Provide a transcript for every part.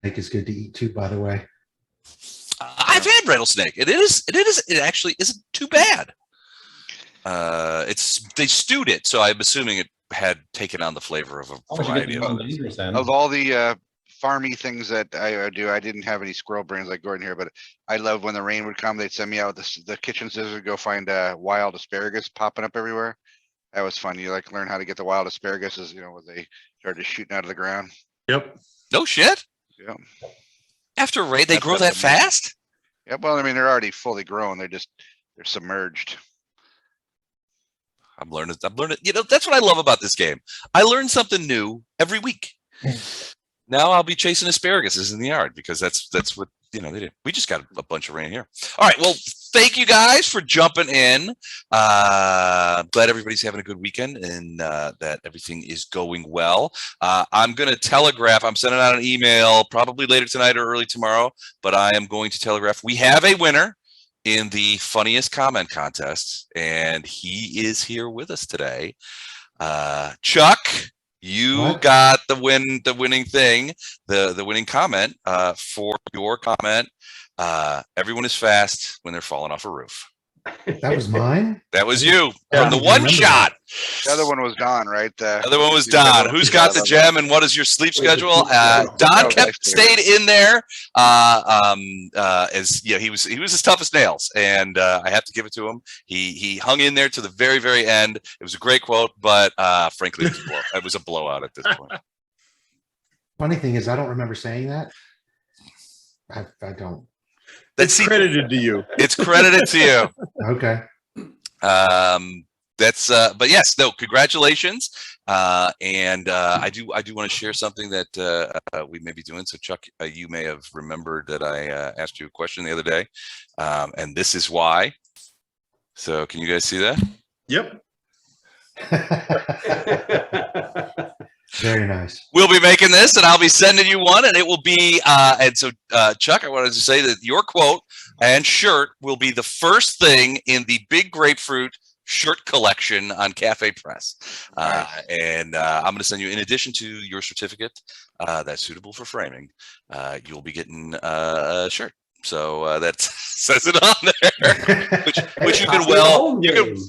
Snake is good to eat too, by the way. I've had rattlesnake. It actually isn't too bad. They stewed it, so I'm assuming it had taken on the flavor of a variety of others. Of all the farmy things that I do, I didn't have any squirrel brains like Gordon here, but I love when the rain would come, they'd send me out with the kitchen scissors to go find wild asparagus popping up everywhere. That was fun. You like learn how to get the wild asparagus as when they started shooting out of the ground. Yep. No shit. Yeah. After rain, they grow that fast? Yeah. Well, I mean, they're already fully grown. They're submerged. I'm learning. That's what I love about this game. I learn something new every week. Now I'll be chasing asparaguses in the yard because that's what they do. We just got a bunch of rain here. All right. Well, thank you guys for jumping in. Glad everybody's having a good weekend and that everything is going well. I'm going to telegraph. I'm sending out an email probably later tonight or early tomorrow, but I am going to telegraph. We have a winner in the funniest comment contest, and he is here with us today. Chuck, you got the winning thing, the winning comment for your comment. Everyone is fast when they're falling off a roof. That was mine? That was you. From the one shot. The other one was Don, right? The other one was Don. Who's got the gem and what is your sleep schedule? Don stayed in there. He was as tough as nails, and I have to give it to him. He hung in there to the very, very end. It was a great quote, but frankly, it was a blowout at this point. Funny thing is, I don't remember saying that. I don't. It's credited to you. It's credited to you. Okay. But yes, no, congratulations. And I do want to share something that we may be doing. So Chuck, you may have remembered that I asked you a question the other day. And this is why. So can you guys see that? Yep. Very nice. We'll be making this, and I'll be sending you one, and it will be. And so, Chuck, I wanted to say that your quote and shirt will be the first thing in the Big Grapefruit shirt collection on Cafe Press. And I'm going to send you, in addition to your certificate that's suitable for framing, you'll be getting a shirt. So that says it on there, which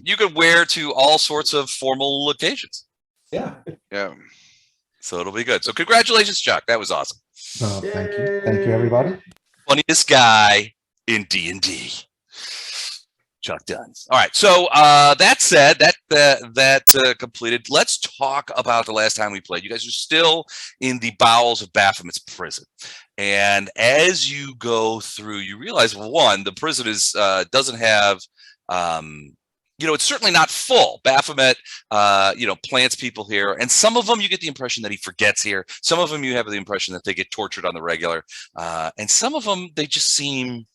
you could wear to all sorts of formal occasions. Yeah. Yeah. So it'll be good. So congratulations, Chuck. That was awesome. Oh, thank you. Thank you, everybody. Funniest guy in D&D. Chuck Dunn. All right. So that said, that completed. Let's talk about the last time we played. You guys are still in the bowels of Baphomet's prison. And as you go through, you realize, well, one, the prison doesn't have it's certainly not full. Baphomet, plants people here, and some of them you get the impression that he forgets here. Some of them you have the impression that they get tortured on the regular, and some of them they just seem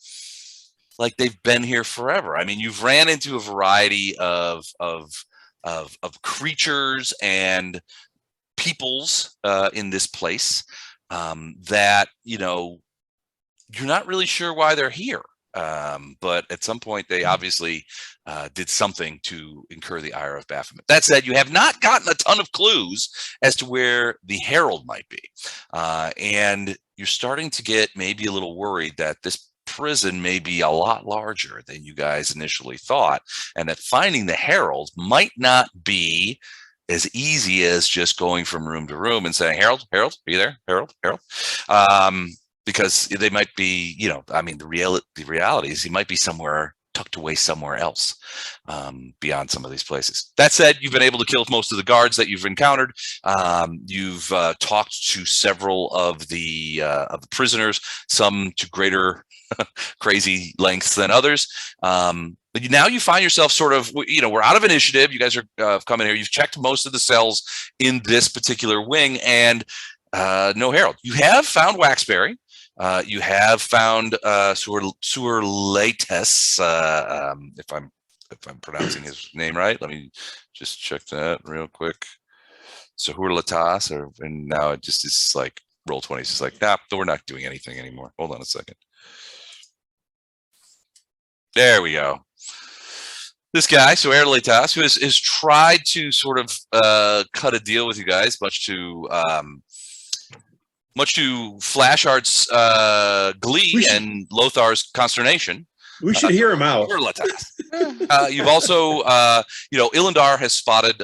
like they've been here forever. I mean, you've ran into a variety of creatures and peoples in this place that you're not really sure why they're here. But at some point, they obviously did something to incur the ire of Baphomet. That said, you have not gotten a ton of clues as to where the Herald might be. And you're starting to get maybe a little worried that this prison may be a lot larger than you guys initially thought, and that finding the Herald might not be as easy as just going from room to room and saying, Herald, are you there? Herald. Because they might be, the reality is he might be somewhere tucked away somewhere else beyond some of these places. That said, you've been able to kill most of the guards that you've encountered. You've talked to several of the prisoners, some to greater crazy lengths than others. But now you find yourself sort of, we're out of initiative. You guys are coming here. You've checked most of the cells in this particular wing, and no Herald. You have found Waxberry. You have found Suurlehtas, if I'm pronouncing his name right. Let me just check that real quick. Suurlehtas, and now it just is like roll 20. It's just like, nah, we're not doing anything anymore. Hold on a second. There we go. This guy, Suurlehtas, who has tried to sort of cut a deal with you guys, much to much to Flashart's glee and Lothar's consternation. We should hear him out. You've also, Ilindar has spotted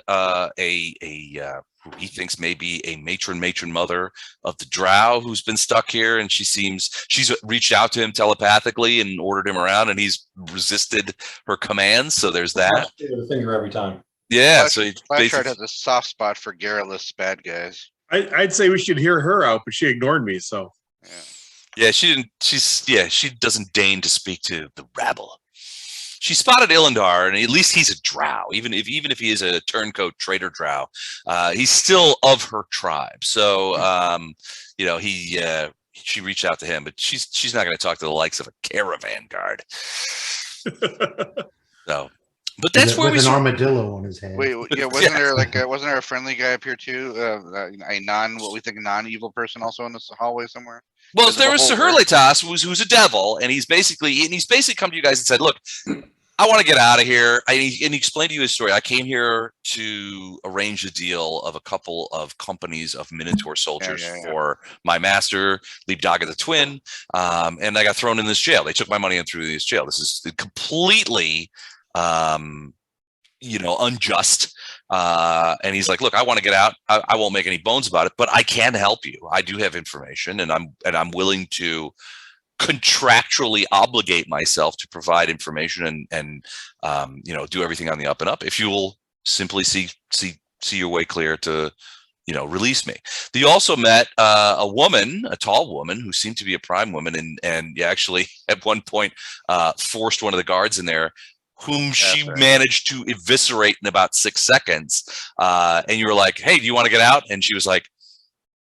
who he thinks may be a matron mother of the Drow who's been stuck here, and she's reached out to him telepathically and ordered him around, and he's resisted her commands. So there's that. The finger every time. Yeah. Flashheart has a soft spot for garretless bad guys. I'd say we should hear her out, but she ignored me. So yeah, she didn't. She doesn't deign to speak to the rabble. She spotted Ilindar, and at least he's a Drow. Even if he is a turncoat traitor Drow, he's still of her tribe. So, she reached out to him, but she's not going to talk to the likes of a caravan guard. So, but that's where with an armadillo on his head. Wait, yeah, wasn't there a friendly guy up here too? A what we think non-evil person also in this hallway somewhere? Well, there was Suurlehtas, who's a devil, and he's basically come to you guys and said, "Look, I want to get out of here." And he explained to you his story. I came here to arrange a deal of a couple of companies of Minotaur soldiers for my master, Liebdaga the Twin, and I got thrown in this jail. They took my money and threw me in this jail. This is completely, unjust. And he's like, "Look, I want to get out. I won't make any bones about it, but I can help you. I do have information, and I'm willing to contractually obligate myself to provide information and do everything on the up and up if you will simply see your way clear to release me." You also met a tall woman who seemed to be a prime woman, and you actually at one point forced one of the guards in there, whom she managed to eviscerate in about 6 seconds. And you were like, "Hey, do you want to get out?" And she was like,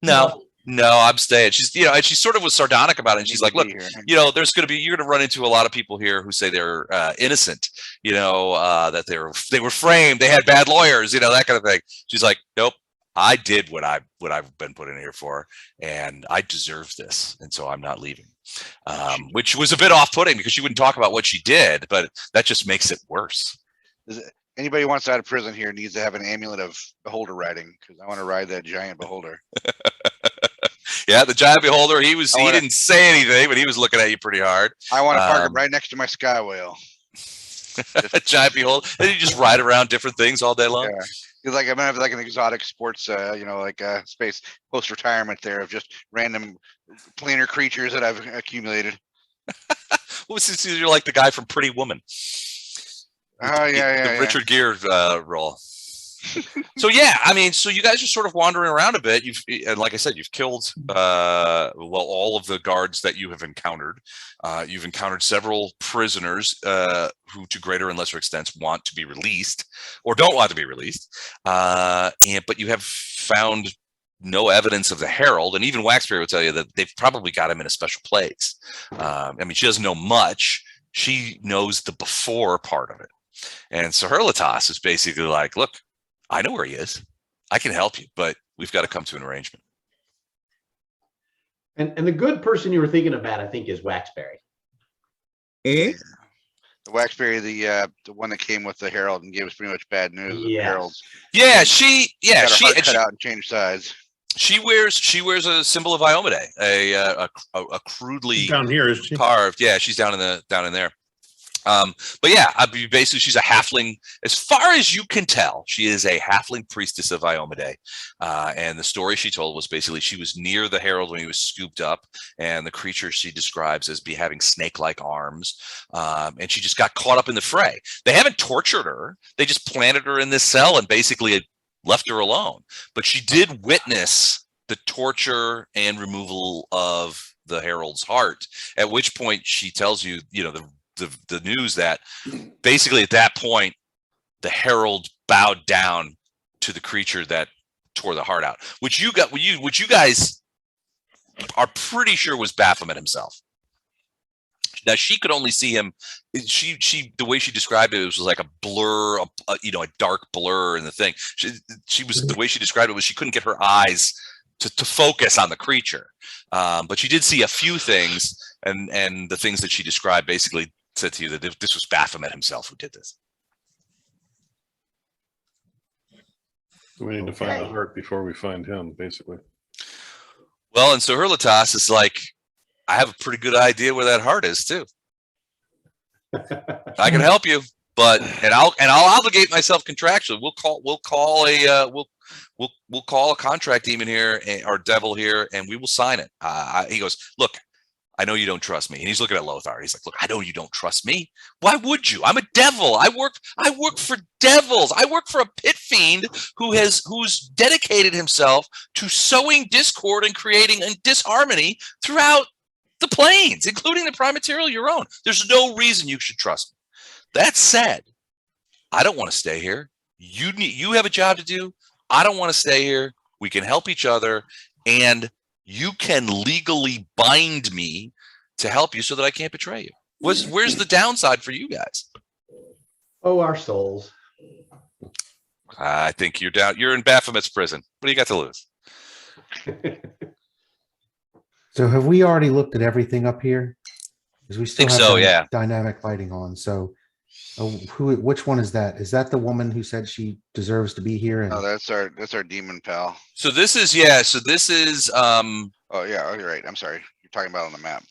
No, I'm staying. She's, and she sort of was sardonic about it. And she's like, "Look, you're going to run into a lot of people here who say they're innocent, that they were framed, they had bad lawyers, that kind of thing." She's like, "Nope, I did what I've been put in here for, and I deserve this. And so I'm not leaving." Which was a bit off-putting because she wouldn't talk about what she did, but that just makes it worse. Anybody who wants out of prison here needs to have an amulet of beholder riding, because I want to ride that giant beholder. Yeah, the giant beholder. He didn't say anything, but he was looking at you pretty hard. I want to park him right next to my sky whale. A giant beholder. Then you just ride around different things all day long. Yeah. I'm gonna have like an exotic sports, space post-retirement there of just random planar creatures that I've accumulated. You're like the guy from Pretty Woman. Oh yeah. Richard Gere role. So you guys are sort of wandering around a bit. And like I said, you've killed all of the guards that you have encountered. You've encountered several prisoners who, to greater and lesser extents, want to be released or don't want to be released. But you have found no evidence of the Herald, and even Waxberry will tell you that they've probably got him in a special place. She doesn't know much. She knows the before part of it. And Suurlehtas is basically like, "Look, I know where he is. I can help you, but we've got to come to an arrangement." And the good person you were thinking about, I think, is Waxberry. The Waxberry, the one that came with the Herald and gave us pretty much bad news. Yes. The Herald. Yeah, she cut out and changed size. She wears a symbol of Iomade, a crudely down here, is she? Carved. Yeah, she's down in there. But yeah, basically she's a halfling. As far as you can tell, she is a halfling priestess of Iomade. And the story she told was basically she was near the Herald when he was scooped up, and the creature she describes as having snake-like arms. And she just got caught up in the fray. They haven't tortured her. They just planted her in this cell and basically left her alone. But she did witness the torture and removal of the Herald's heart, at which point she tells you, the news that basically at that point the Herald bowed down to the creature that tore the heart out, which you guys are pretty sure was Baphomet himself. Now she could only see him. The way she described it was like a blur, a dark blur in the thing. The way she described it was she couldn't get her eyes to focus on the creature, but she did see a few things, and the things that she described basically said to you that this was Baphomet himself who did this. We need to find the heart before we find him, basically. Well, and Suurlehtas is like, I have a pretty good idea where that heart is too. I can help you, but I'll obligate myself contractually. We'll call a contract demon here or devil here, and we will sign it. He goes, look, I know you don't trust me, and he's looking at Lothar. He's like, look, I know you don't trust me. Why would you? I'm a devil. I work for devils. I work for a pit fiend who's dedicated himself to sowing discord and creating disharmony throughout the planes, including the prime material you're on. There's no reason you should trust me. That said, I don't want to stay here. You have a job to do. I don't want to stay here. We can help each other, and you can legally bind me to help you so that I can't betray you. Where's the downside for you guys? Oh, our souls. I think you're down. You're in Baphomet's prison. What do you got to lose? So have we already looked at everything up here? Because we still Think have so, the yeah. dynamic lighting on. So which one is that? Is that the woman who said she deserves to be here? No, And that's our demon pal. So this is Oh yeah, you're right. I'm sorry. You're talking about on the map.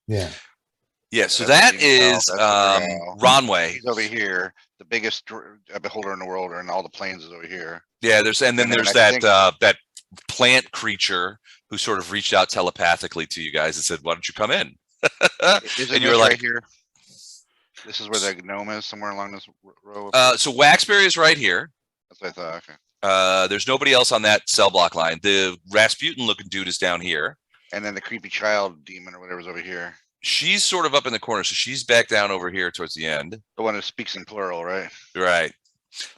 yeah, so That's that the demon pal. is That's the Ronway. He's over here. The biggest beholder in the world, and all the planes is over here. Yeah, there's And then there's I think- that plant creature who sort of reached out telepathically to you guys and said, "Why don't you come in?" Isn't And you're this like, right here? This is where the gnome is, somewhere along this row. so Waxberry is right here. That's what I thought. Okay. There's nobody else on that cell block line. The Rasputin looking dude is down here. And then the creepy child demon or whatever's over here. She's sort of up in the corner, so she's back down over here towards the end. The one that speaks in plural, right? Right.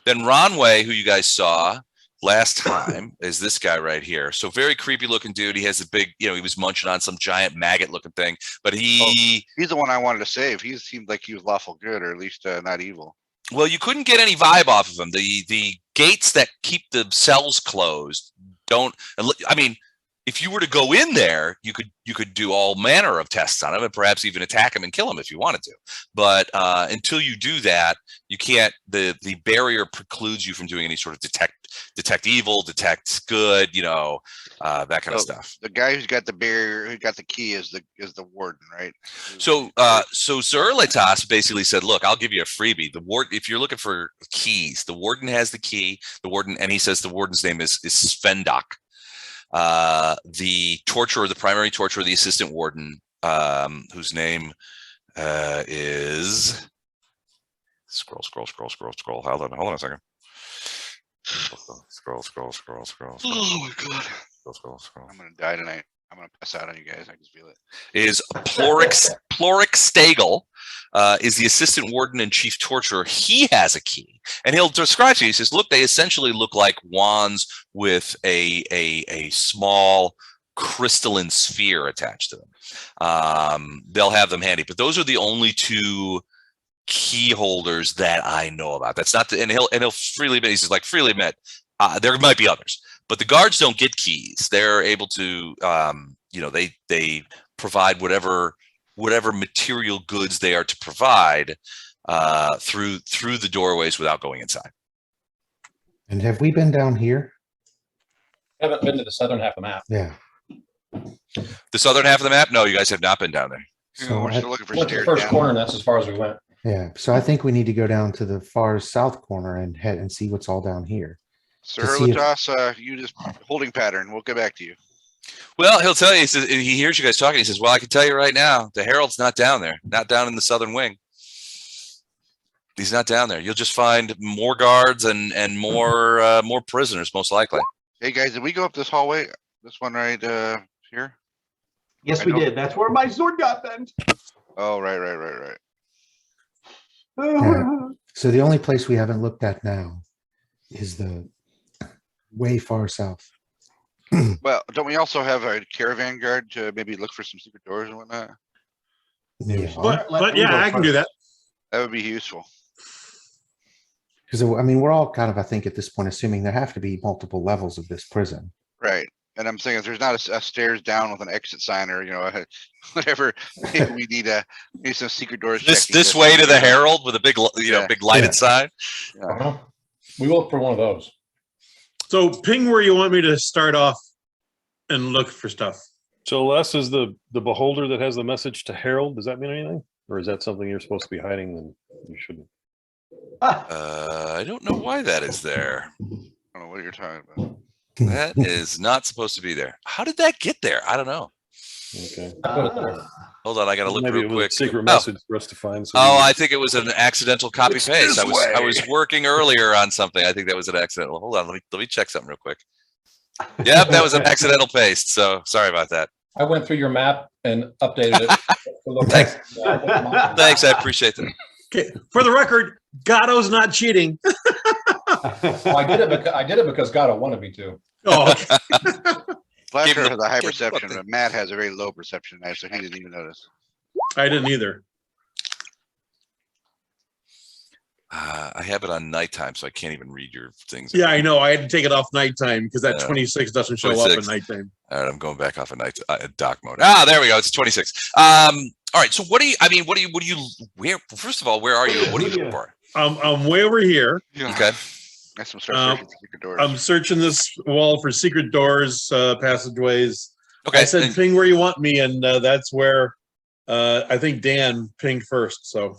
Then Ronway, who you guys saw last time, is this guy right here. So very creepy looking dude. He has a big, he was munching on some giant maggot looking thing, but He's the one I wanted to save. He seemed like he was lawful good, or at least not evil. well, you couldn't get any vibe off of him. The gates that keep the cells closed don't. I mean, if you were to go in there, you could do all manner of tests on him and perhaps even attack him and kill him if you wanted to. But until you do that, you can't. The barrier precludes you from doing any sort of detect evil, detect good, that kind of stuff. The guy who's got the barrier, who got the key, is the warden, right? So Suurlehtas basically said, "Look, I'll give you a freebie. The warden, if you're looking for keys, the warden has the key. The warden, and he says the warden's name is Svendok. The torturer, the primary torturer, the assistant warden, whose name is scroll. Hold on a second. Scroll. Oh my god! Scroll. I'm gonna die tonight. I'm gonna pass out on you guys. I can feel it. Is Ploric Stagel, is the assistant warden and chief torturer. He has a key, and he'll describe to you. He says, "Look, they essentially look like wands with a small crystalline sphere attached to them. They'll have them handy, but those are the only two key holders that I know about. That's not and he'll freely admit. He says, like, freely admit, there might be others, but the guards don't get keys. They're able to, they provide whatever material goods they are to provide through the doorways without going inside." and have we been down here? Haven't been to the southern half of the map. Yeah. The southern half of the map? No, you guys have not been down there. So We're I- still looking for Went to the stairs first down. corner, and that's as far as we went. Yeah, so I think we need to go down to the far south corner and head and see what's all down here. Suurlehtas, you just holding pattern. We'll get back to you. Well, he'll tell you. He says, he hears you guys talking. He says, "Well, I can tell you right now, the Herald's not down there, not down in the southern wing. He's not down there. You'll just find more guards and more prisoners, most likely." Hey guys, did we go up this hallway? This one right here? Yes, I we know. did. That's where my sword got bent. Oh, right. Yeah. So the only place we haven't looked at now is the way far south. Well, don't we also have a caravan guard to maybe look for some secret doors and whatnot? Yeah, But yeah, I can do that. That would be useful. because I mean, we're all kind of, I think, at this point, assuming there have to be multiple levels of this prison. Right. And I'm saying if there's not a stairs down with an exit sign or, whatever, maybe we need some secret doors. This checking way to the Herald with a big, Yeah. big lighted Yeah. sign. We will look for one of those. So ping where you want me to start off. and look for stuff. So Les is the beholder that has the message to Herald. Does that mean anything? Or is that something you're supposed to be hiding and you shouldn't? I don't know why that is there. I don't know what you're talking about. That is not supposed to be there. How did that get there? I don't know. Okay. Hold on, I gotta look Maybe real it was quick. a secret Oh. message for us to find. So Oh, we- I think it was an accidental copy It's paste. this I way. was working earlier on something. I think that was an accidental. Hold on, let me check something real quick. Yep, that was an accidental paste. So sorry about that. I went through your map and updated it. Thanks. Thanks, I appreciate that. Okay, for the record, Gatto's not cheating. Well, I did it because Gatto wanted me to. Oh, okay. Flasher him has the- a high give him perception, the- but Matt has a very low perception, so he didn't even notice. I didn't either. I have it on nighttime, so I can't even read your things. Yeah, I know. I had to take it off nighttime because that Yeah. 26 doesn't show up at 26. nighttime. All right, I'm going back off of night dock mode. There we go. It's 26. All right. So what do you, where, first of all, where are you? What are you looking for? I'm way over here. Okay. That's some start searching for secret doors. I'm searching this wall for secret doors, passageways. Okay. I said and- ping where you want me, and that's where I think Dan pinged first. So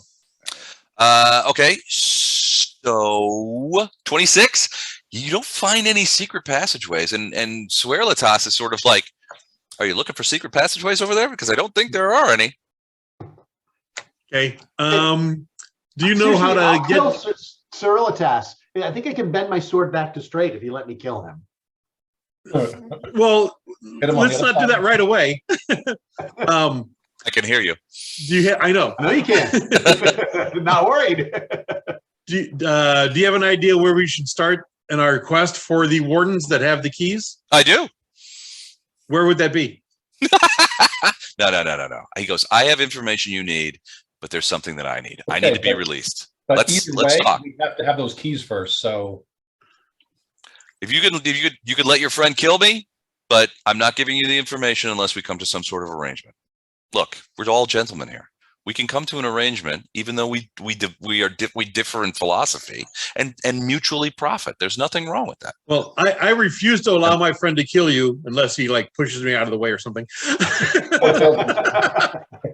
okay. So 26, you don't find any secret passageways, and Suurlehtas is sort of like, are you looking for secret passageways over there? Because I don't think there are any. okay. Do you know how Seriously, to I'll get? kill Suurlehtas. I think I can bend my sword back to straight if you let me kill him. Well, Hit him on let's the other not do side. that right away. I can hear you. Do you? I know. I know you can. Not worried. Do you have an idea where we should start in our quest for the wardens that have the keys? I do. Where would that be? No. He goes, I have information you need, but there's something that I need. I Okay, need to be but- released. But Let's either way, talk. we have to have those keys first. So If you could let your friend kill me, but I'm not giving you the information unless we come to some sort of arrangement. Look, we're all gentlemen here. We can come to an arrangement, even though we differ in philosophy and mutually profit. There's nothing wrong with that. Well, I refuse to allow my friend to kill you unless he like pushes me out of the way or something.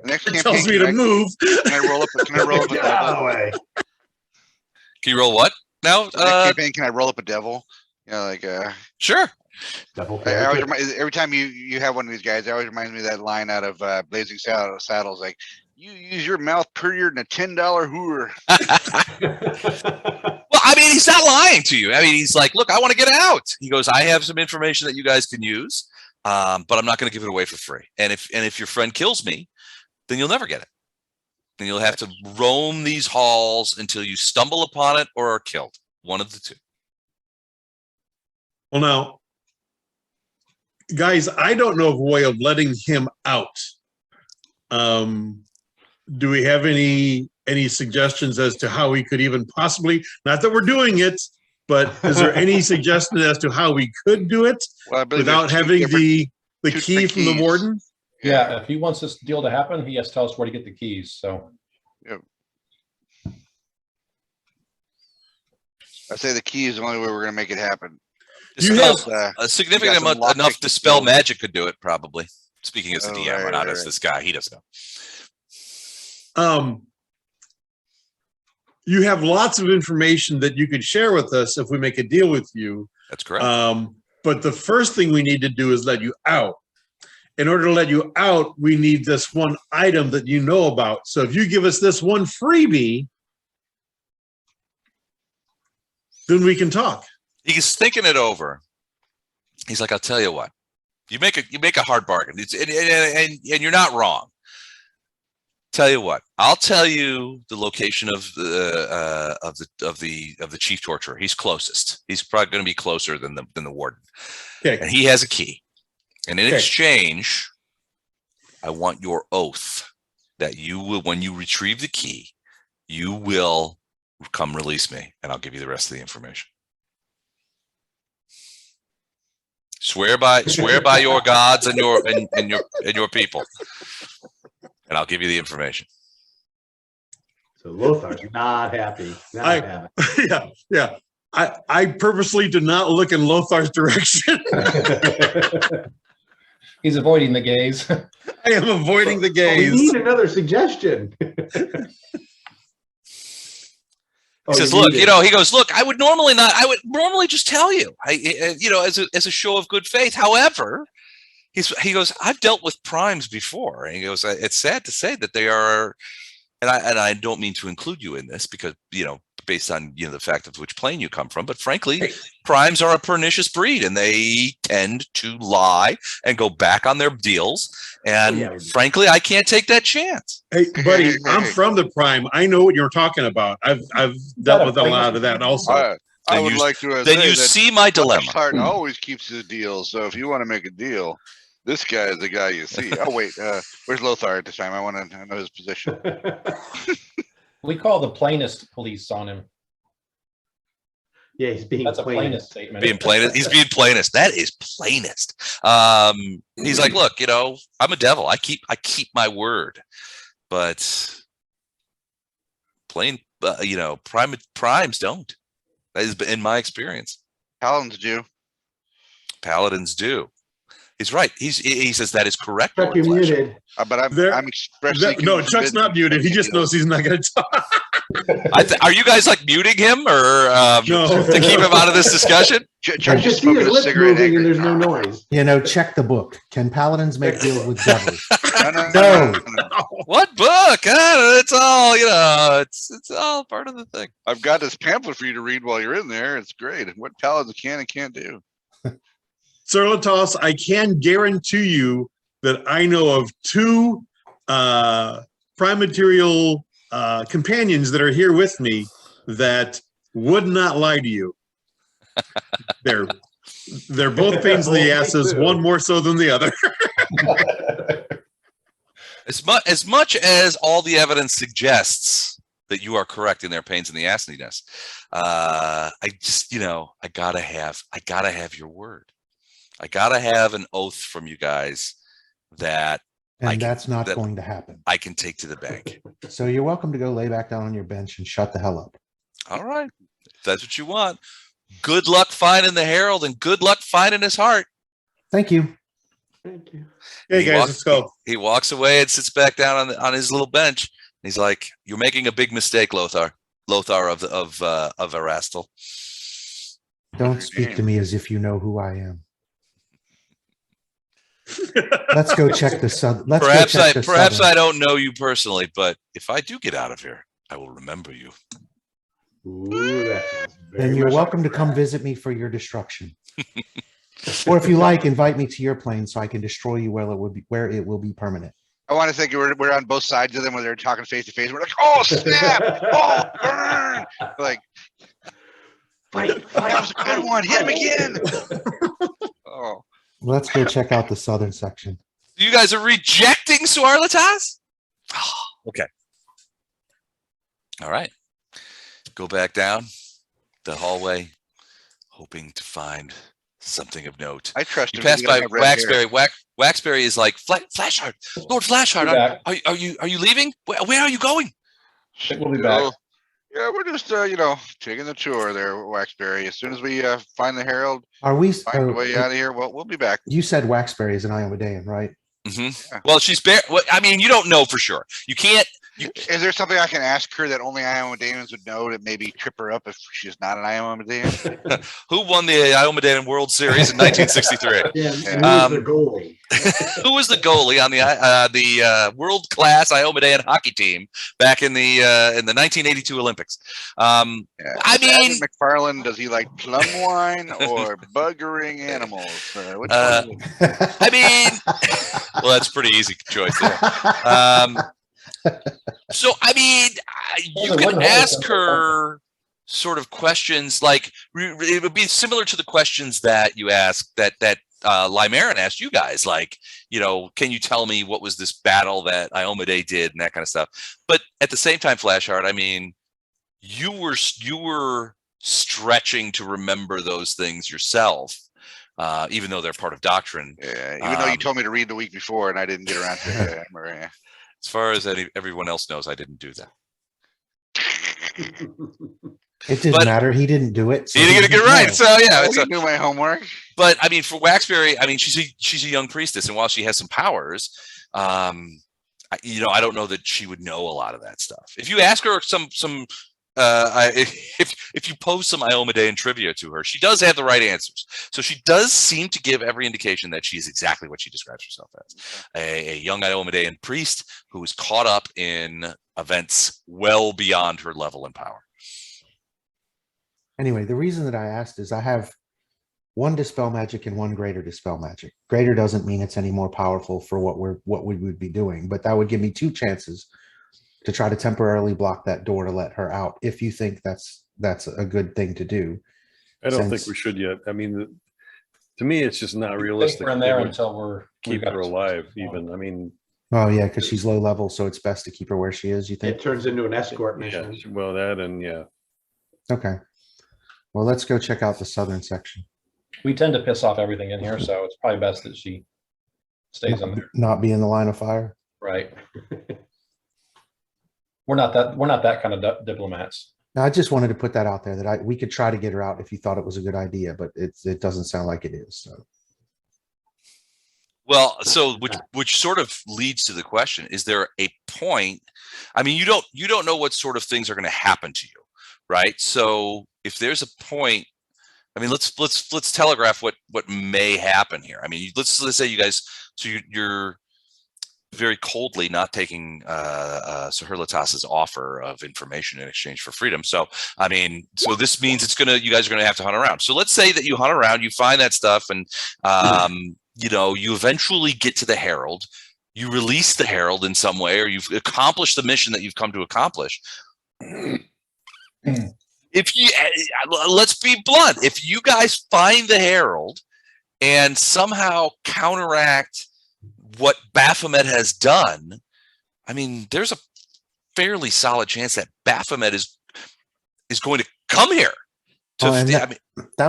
Next It campaign, tells me to move. can I roll up? Can I roll up a Get out of the devil? way. Can you roll what now? Next campaign, can I roll up a devil? You know, like Sure. Double I always character. every time you have one of these guys, it always reminds me of that line out of Blazing Saddles, like, you use your mouth prettier than a $10 hooer. Well, I mean, he's not lying to you. I mean, he's like, look, I want to get out. He goes, I have some information that you guys can use, but I'm not going to give it away for free. And if your friend kills me, then you'll never get it. And you'll have to roam these halls until you stumble upon it or are killed. One of the two. Well, now, guys, I don't know of a way of letting him out. Do we have any suggestions as to how we could even possibly, not that we're doing it, but is there any suggestion as to how we could do it Well, I believe without there's two having different- the two key different from the keys. warden? yeah, if he wants this deal to happen, he has to tell us where to get the keys. So I say the key is the only way we're gonna make it happen. You Dispel- have- a significant you got some amount enough lockpick dispel skills. magic could do it, probably. Speaking as a Oh, DM, or right, not right, as right. this guy, he doesn't know. You have lots of information that you could share with us if we make a deal with you. That's correct. But the first thing we need to do is let you out. In order to let you out, we need this one item that you know about. So if you give us this one freebie, then we can talk. He's thinking it over. He's like, I'll tell you what. You make a hard bargain. And you're not wrong. Tell you what. I'll tell you the location of the chief torturer. He's closest. He's probably going to be closer than the warden. Okay. And he has a key. And in Okay. exchange, I want your oath that you will, when you retrieve the key, you will come release me, and I'll give you the rest of the information. Swear by your gods and your people, and I'll give you the information. So Lothar's not happy. Not I- happy. yeah. I purposely did not look in Lothar's direction. He's avoiding the gaze. I am avoiding the We gaze. need another suggestion. He says, "Look, he goes, look. I would normally just tell you, as a show of good faith. However, he goes, I've dealt with primes before, and he goes, it's sad to say that they are, and I don't mean to include you in this because based on the fact of which plane you come from, but frankly, primes are a pernicious breed, and they tend to lie and go back on their deals. And frankly, I can't take that chance." Hey, buddy, I'm from the Prime. I know what you're talking about. I've dealt with a lot of that also. I would like to Then say you that see my dilemma. Lockhart always keeps his deals. So if you want to make a deal, this guy is the guy you see. Oh wait, where's Lothar at this time? I want to know his position. We call the plainest police on him. Yeah, he's being That's a plainest. plainest statement. Being plainest, he's being plainest. That is plainest. He's like, look, I'm a devil. I keep my word, but primes don't. That has been in my experience. Paladins do. He's right. He says that is correct. Chuck, you're muted. But I'm expressly No, Chuck's not muted. He just knows he's not going to talk. Are you guys like muting him or No. to keep him out of this discussion? I Chuck just just see his smoking a lips cigarette. moving and Angry. there's no noise. Check the book. Can paladins make deals with devils? No. What book? It's all it's all part of the thing. I've got this pamphlet for you to read while you're in there. It's great. What paladins can and can't do. Suurlehtas, I can guarantee you that I know of two prime material companions that are here with me that would not lie to you. They're both pains in the asses, one more so than the other. As much as all the evidence suggests that you are correct in their pains in the assiness, I just I gotta have your word. I gotta have an oath from you guys that That's not going to happen. I can take to the bank. So you're welcome to go lay back down on your bench and shut the hell up. All right, if that's what you want. Good luck finding the Herald, and good luck finding his heart. Thank you. Thank you. Hey guys, let's go. He walks away and sits back down on his little bench. He's like, "You're making a big mistake, Lothar. Lothar of Erastil. Don't speak to me as if you know who I am. Let's go check the southern. Perhaps I don't know you personally, but if I do get out of here, I will remember you." Ooh, that sounds very Then you're much welcome to like come that. visit me for your destruction. Or if you like, invite me to your plane so I can destroy you where it will be permanent. I want to think we're on both sides of them when they're talking face to face. We're like, oh snap! Oh burn! Like Fight, that was a good one. Hit him again. Oh, Let's go check out the southern section. You guys are rejecting Suurlehtas? Okay. All right. Go back down the hallway, hoping to find something of note. I trust You him. pass He by doesn't have red hair. Waxberry. Waxberry is like, Flashheart, Lord Flashheart, Back. are you leaving? Where are you going? I think we'll be back. Yeah, we're just taking the tour there, Waxberry. As soon as we find the Herald, Are we? find the way out of here, we'll be back. You said Waxberry is an Iomedean, right? Mm-hmm. Yeah. Well, I mean, you don't know for sure. You can't. Is there something I can ask her that only Iomedeans would know to maybe trip her up if she's not an Iomedean? Who won the Iomedean World Series in 1963? Yeah, and who's the goalie? Who was the goalie on the world-class Iomedean hockey team back in the 1982 Olympics? Yeah. I mean, Adam McFarland, does he like plum wine or buggering animals? Which one is it? I mean, well, that's a pretty easy choice there. So, I mean, you can ask her sort of questions like it would be similar to the questions that you asked that Limeran asked you guys, like, can you tell me what was this battle that Iomade did and that kind of stuff. But at the same time, Flashheart, I mean, you were stretching to remember those things yourself, even though they're part of doctrine. Yeah, even though you told me to read the week before and I didn't get around to it. I remember, yeah. As far as everyone else knows, I didn't do that. It didn't But- matter. He didn't do it. So You didn't get it didn't right. know. So yeah, I it's a, didn't do my homework. but I mean, for Waxberry, I mean, she's a young priestess, and while she has some powers, I don't know that she would know a lot of that stuff. If you ask her if you pose some Iomedean trivia to her, she does have the right answers. So she does seem to give every indication that she is exactly what she describes herself as, a young Iomedean priest who is caught up in events well beyond her level and power. Anyway, the reason that I asked is I have one dispel magic and one greater dispel magic. Greater doesn't mean it's any more powerful for what we would be doing, but that would give me 2 chances to try to temporarily block that door to let her out. If you think that's a good thing to do. I don't think Since- we should yet. I mean, to me, it's just not I think realistic. we're in that there would until we've keep got her some- alive even. I mean, Oh yeah, because she's low level, so it's best to keep her where she is. You think? It turns into an escort yeah, mission. well, that and yeah. Okay. Well, let's go check out the southern section. We tend to piss off everything in here, so it's probably best that she stays in there. Not be in the line of fire. Right. We're not that kind of diplomats. Now, I just wanted to put that out there that we could try to get her out if you thought it was a good idea, but it doesn't sound like it is. So Well, so which sort of leads to the question: is there a point? I mean, you don't know what sort of things are going to happen to you, right? So if there's a point, I mean, let's telegraph what may happen here. I mean, let's say you guys, so you're very coldly not taking Suurlehtas's offer of information in exchange for freedom. So I mean, so this means you guys are gonna have to hunt around. So let's say that you hunt around, you find that stuff, and you eventually get to the Herald. You release the Herald in some way, or you've accomplished the mission that you've come to accomplish. If you let's be blunt, if you guys find the Herald and somehow counteract what Baphomet has done, I mean, there's a fairly solid chance that Baphomet is going to come here. That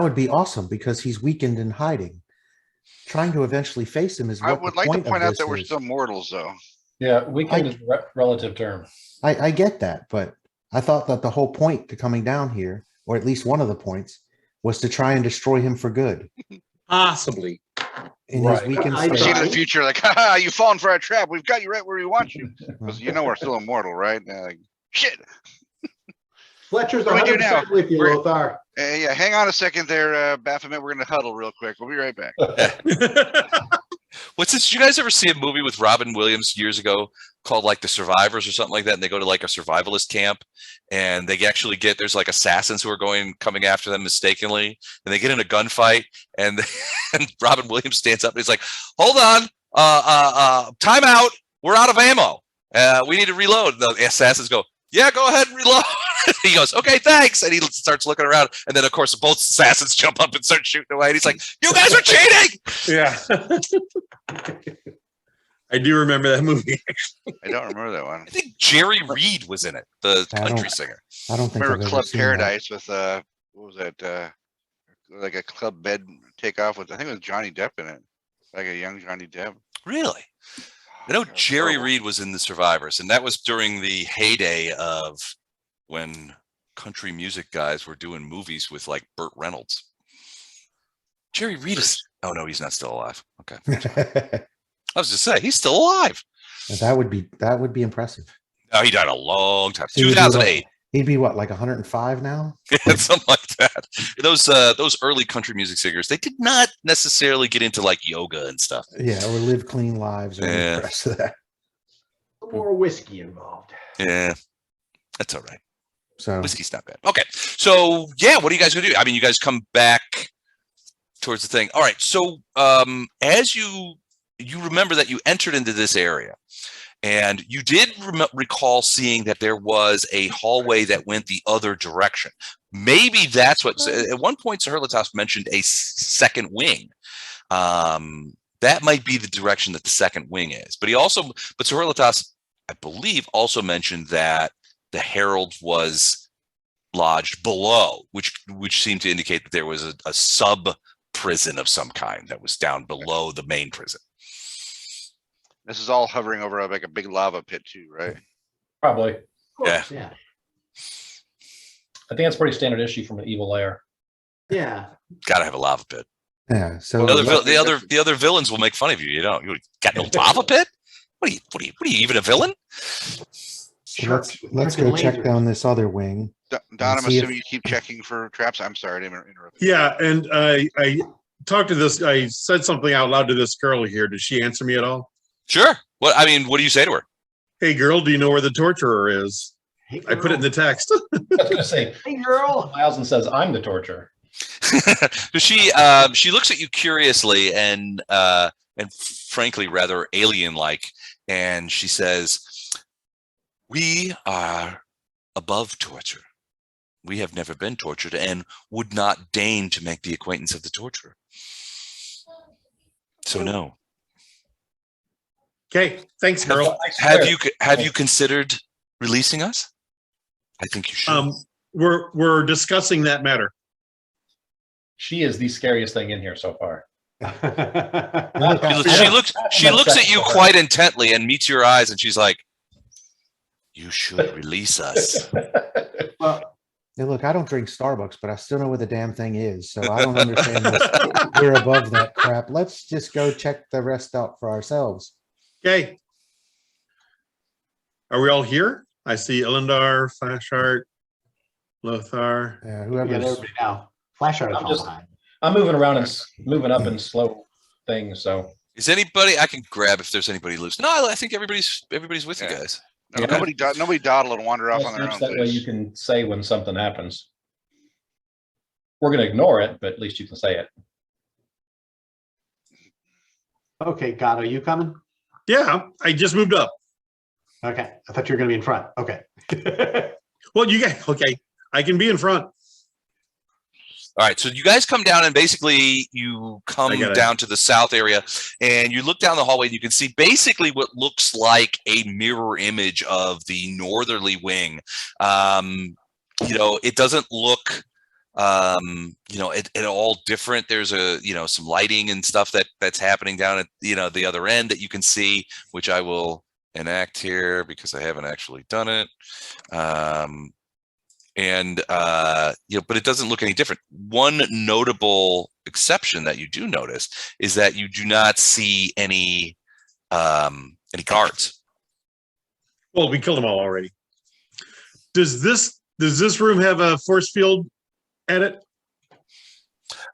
would be awesome because he's weakened and hiding. Trying to eventually face him is what I would the like to point of point out this that we're is. still mortals, though. Yeah, weekend is a relative term. I get that, but I thought that the whole point to coming down here, or at least one of the points, was to try and destroy him for good. Possibly. In Right. his weakened I We're state. seeing in the Right. future, like, haha, you've fallen for our trap. We've got you right where we want you. Because we're still immortal, right? Like, shit. Fletcher's What do we do 100% with you, We're- Lothar. Yeah, hang on a second there, Baphomet. We're going to huddle real quick. We'll be right back. What's this? Did you guys ever see a movie with Robin Williams years ago called like The Survivors or something like that? And they go to like a survivalist camp and they actually there's like assassins who are coming after them mistakenly, and they get in a gunfight and, and Robin Williams stands up and he's like, hold on, time out. We're out of ammo. We need to reload. The assassins go, yeah, go ahead and reload. He goes, okay, thanks. And he starts looking around. And then, of course, both assassins jump up and start shooting away. And he's like, you guys are cheating. Yeah. I do remember that movie. I don't remember that one. I think Jerry Reed was in it, the I don't- country singer. I don't think I've Remember ever Club seen that. Paradise with what was that? Like a club bed takeoff with, I think it was Johnny Depp in it, like a young Johnny Depp. Really? I know That was Jerry horrible. Reed was in The Survivors, and that was during the heyday of when country music guys were doing movies with like Burt Reynolds. Jerry Reed is, oh no, he's not still alive. Okay. I was just saying, he's still alive. that would be impressive. No, he died a long time. So he'd be what- 2008. He'd be what, like 105 now? Something like that. Those early country music singers, they did not necessarily get into like yoga and stuff. Yeah, or live clean lives or any Yeah. of the rest of that. A little more whiskey involved. Yeah, that's all right. So Whiskey's not bad. Okay, so yeah, what are you guys gonna do? I mean, you guys come back towards the thing. All right, so as you remember that you entered into this area, and you did recall seeing that there was a hallway that went the other direction. Maybe that's what. At one point, Suurlehtas mentioned a second wing. That might be the direction that the second wing is. But Suurlehtas, I believe, also mentioned that the Herald was lodged below, which seemed to indicate that there was a sub prison of some kind that was down below the main prison. This is all hovering over like a big lava pit too, right? Probably. Of course, yeah. I think that's pretty standard issue from an evil lair. Yeah. Gotta have a lava pit. Yeah. So Well, The other villains will make fun of you. You don't. You got no lava pit. What are you even a villain? so let's go check down this other wing. Don, I'm see if- assuming you keep checking for traps. I'm sorry, I didn't interrupt you. Yeah, and I talked to this. I said something out loud to this girl here. Did she answer me at all? Sure. What do you say to her? Hey, girl, do you know where the torturer is? Hey, I put it in the text. I was gonna say, Hey, girl. Miles and says, "I'm the torturer." She looks at you curiously and frankly rather alien like, and she says, "We are above torture. We have never been tortured and would not deign to make the acquaintance of the torturer. So no." Okay, thanks, girl. Have you considered releasing us? I think you should. We're discussing that matter. She is the scariest thing in here so far. She looks at you quite intently and meets your eyes, and she's like, "You should release us." Well, Hey, look, I don't drink Starbucks, but I still know where the damn thing is. So I don't understand this. We're above that crap. Let's just go check the rest out for ourselves. Okay. Are we all here? I see Elendar, Flashheart, Lothar. Yeah, we got whoever's everybody now. Flash art. I'm moving around and moving up in slow things. So Is anybody? I can grab if there's anybody loose. No, I think everybody's with you Yeah. guys. No, Yeah. nobody dawdle and wander off on their own. that way you Please. can say when something happens. We're gonna ignore it, but at least you can say it. Okay, God, are you coming? Yeah, I just moved up. Okay, I thought you were gonna be in front. Okay. Well, you guys, okay, I can be in front. All right, so you guys come down and basically you come I got it. down to the south area and you look down the hallway and you can see basically what looks like a mirror image of the northerly wing. It doesn't look, at all different. There's some lighting and stuff that's happening down at, the other end that you can see, which I will enact here because I haven't actually done it. But it doesn't look any different. One notable exception that you do notice is that you do not see any guards. Well, we killed them all already. Does this room have a force field at it?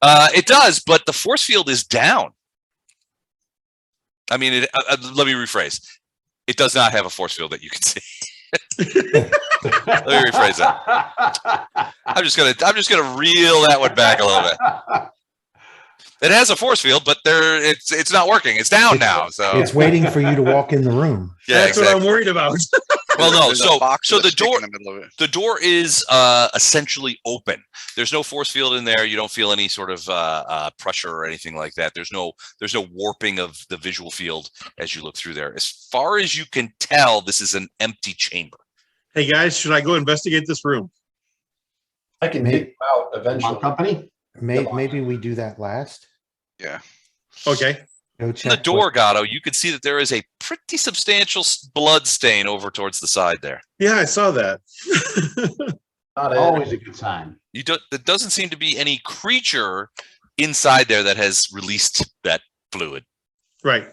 It does, but the force field is down. I mean, let me rephrase. It does not have a force field that you can see. Let me rephrase that. I'm just gonna reel that one back a little bit. It has a force field, but it's not working. It's down now. So It's waiting for you to walk in the room. yeah, That's exactly. what I'm worried about. Well, no. There's a box So with a the stick door in the middle of it. the door is essentially open. There's no force field in there. You don't feel any sort of pressure or anything like that. There's no warping of the visual field as you look through there. As far as you can tell, this is an empty chamber. Hey guys, should I go investigate this room? I can Maybe- dig you out eventually. One company? Maybe we do that last. Yeah. Okay. Go In check the door, what- Gatto, you can see that there is a pretty substantial blood stain over towards the side there. Yeah, I saw that. Not Always a good sign. There doesn't seem to be any creature inside there that has released that fluid. Right.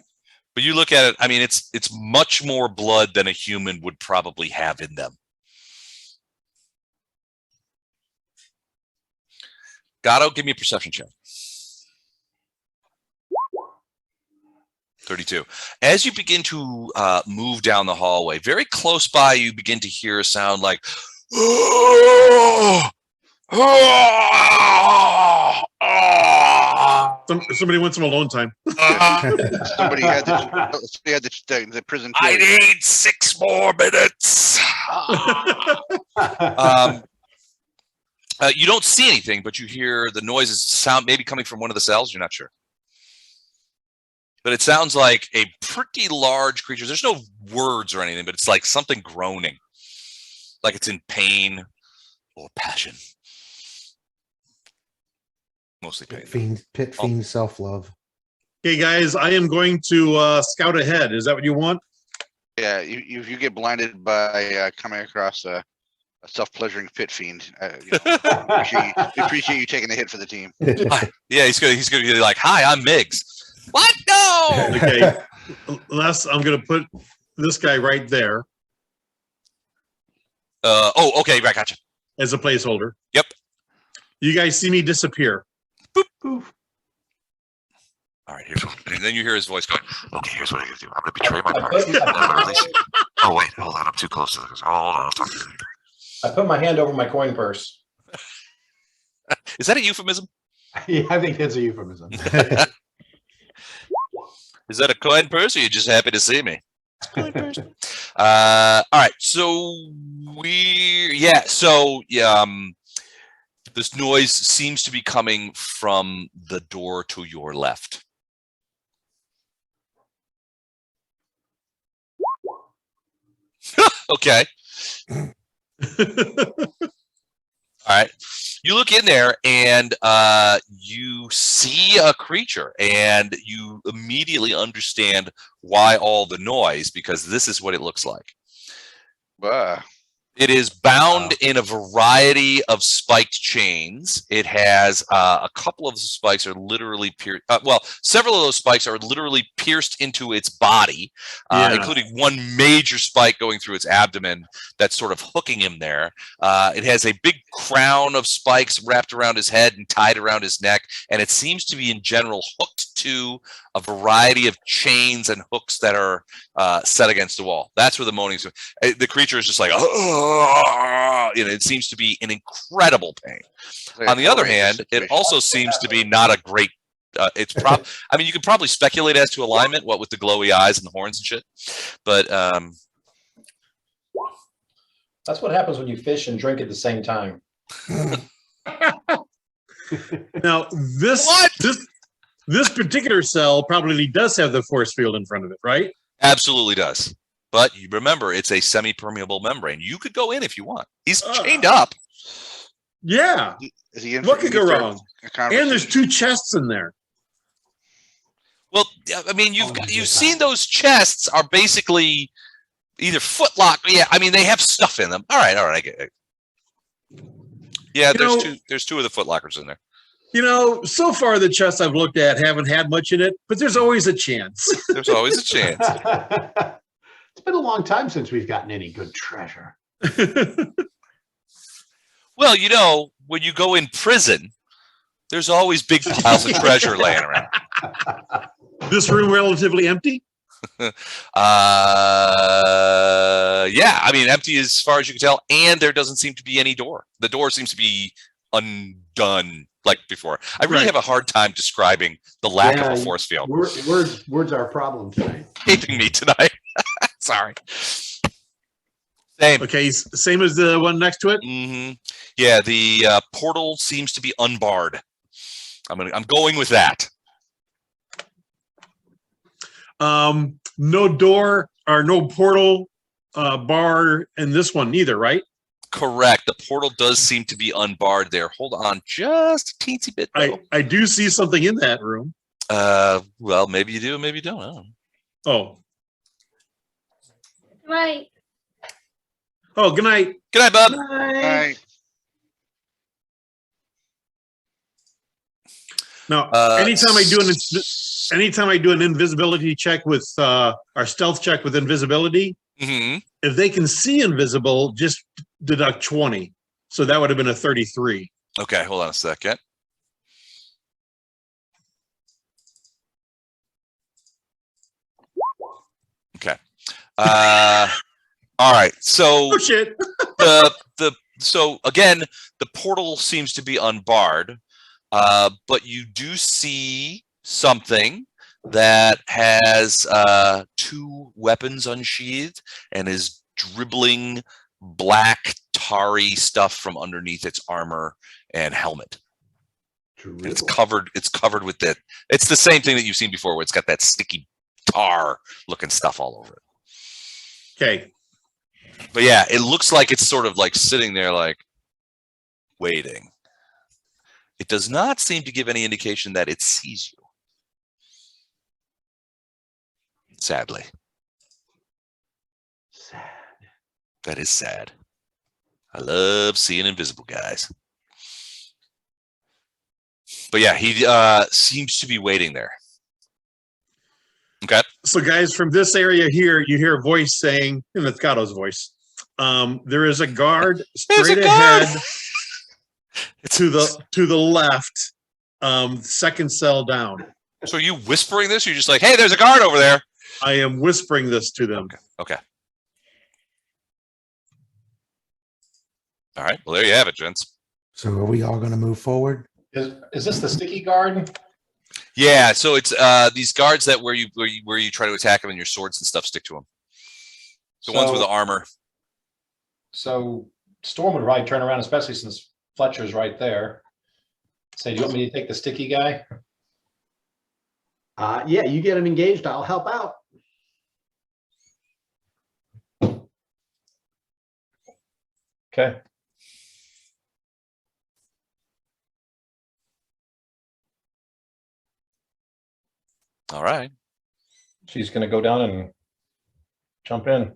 But you look at it, I mean, it's much more blood than a human would probably have in them. Gatto, give me a perception check. 32. As you begin to move down the hallway, very close by, you begin to hear a sound like, Somebody wants some alone time. Somebody had the prison. I period. need 6 more minutes. You don't see anything, but you hear the noises sound maybe coming from one of the cells. You're not sure. But it sounds like a pretty large creature. There's no words or anything, but it's like something groaning, like it's in pain or passion. Mostly pain. Pit fiend self-love. Okay, guys, I am going to scout ahead. Is that what you want? Yeah, if you get blinded by coming across a self-pleasuring pit fiend. We appreciate you taking the hit for the team. Yeah, he's gonna be like, "Hi, I'm Miggs." What? No. Okay. Les, I'm going to put this guy right there Oh, okay, right, gotcha. as a placeholder. Yep. You guys see me disappear. Poof. All right, here's what, and then you hear his voice going, "Okay, here's what I'm gonna do. I'm gonna betray my party. I'm gonna release you." Oh wait, hold on, I'm too close to this. Hold on, I'll talk to you. I put my hand over my coin purse. Is that a euphemism? Yeah, I think that's a euphemism. Is that a coin purse, or are you just happy to see me? Coin purse. All right, so this noise seems to be coming from the door to your left. Okay. All right. You look in there and you see a creature, and you immediately understand why all the noise, because this is what it looks like. It is bound in a variety of spiked chains. It has a couple of the spikes are literally pierced. Several of those spikes are literally pierced into its body, including one major spike going through its abdomen that's sort of hooking him there. It has a big crown of spikes wrapped around his head and tied around his neck, and it seems to be in general hooked to a variety of chains and hooks that are set against the wall. That's where the moaning is. The creature is just like, it seems to be in incredible pain. On the other hand, it also seems to be not a great. I mean, you could probably speculate as to alignment, what with the glowy eyes and the horns and shit. But that's what happens when you fish and drink at the same time. Now, this particular cell probably does have the force field in front of it, right? Absolutely does. But you remember, it's a semi-permeable membrane. You could go in if you want. He's chained up. Yeah. What could go wrong? And there's 2 chests in there. Well, I mean, you've seen those chests are basically either footlock. Yeah, I mean, they have stuff in them. All right, I get it. Yeah, there's 2 of the footlockers in there. So far the chests I've looked at haven't had much in it, but there's always a chance. There's always a chance. It's been a long time since we've gotten any good treasure. Well, when you go in prison, there's always big piles of treasure laying around. This room relatively empty? Yeah, I mean, empty as far as you can tell, and there doesn't seem to be any door. The door seems to be undone like before. I really have a hard time describing the lack of a force field. Words are a problem tonight. Hating me tonight. Sorry. Same. Okay, same as the one next to it? Mm-hmm. Yeah, the portal seems to be unbarred. I'm going with that. No door or no portal bar in this one either, right? Correct. The portal does seem to be unbarred there. Hold on just a teensy bit, though. I do see something in that room. Well, maybe you do, maybe you don't. I don't know. Oh. Right. Oh, good night. Good night, bub. Right. Now, anytime I do an invisibility check with our stealth check with invisibility, if they can see invisible, just deduct 20. So that would have been a 33. Okay, hold on a second. Okay. All right. So Oh shit. So again, the portal seems to be unbarred, but you do see something that has 2 weapons unsheathed and is dribbling black tarry stuff from underneath its armor and helmet. And it's covered with that. It's the same thing that you've seen before, where it's got that sticky tar looking stuff all over it. Okay. But yeah, it looks like it's sort of like sitting there like waiting. It does not seem to give any indication that it sees you. Sadly. Sad. That is sad. I love seeing invisible guys. But yeah, he seems to be waiting there. Okay. So, guys, from this area here, you hear a voice saying, and it's Gato's voice. There is a guard straight ahead to the left, second cell down. So are you whispering this? Or you're just like, hey, there's a guard over there. I am whispering this to them. Okay. All right. Well, there you have it, gents. So are we all going to move forward? Is this the sticky guard? Yeah. So it's these guards that where you try to attack them and your swords and stuff stick to them. The ones with the armor. So Storm would probably turn around, especially since Fletcher's right there. Say, do you want me to take the sticky guy? Yeah, you get him engaged. I'll help out. Okay. All right. She's going to go down and jump in.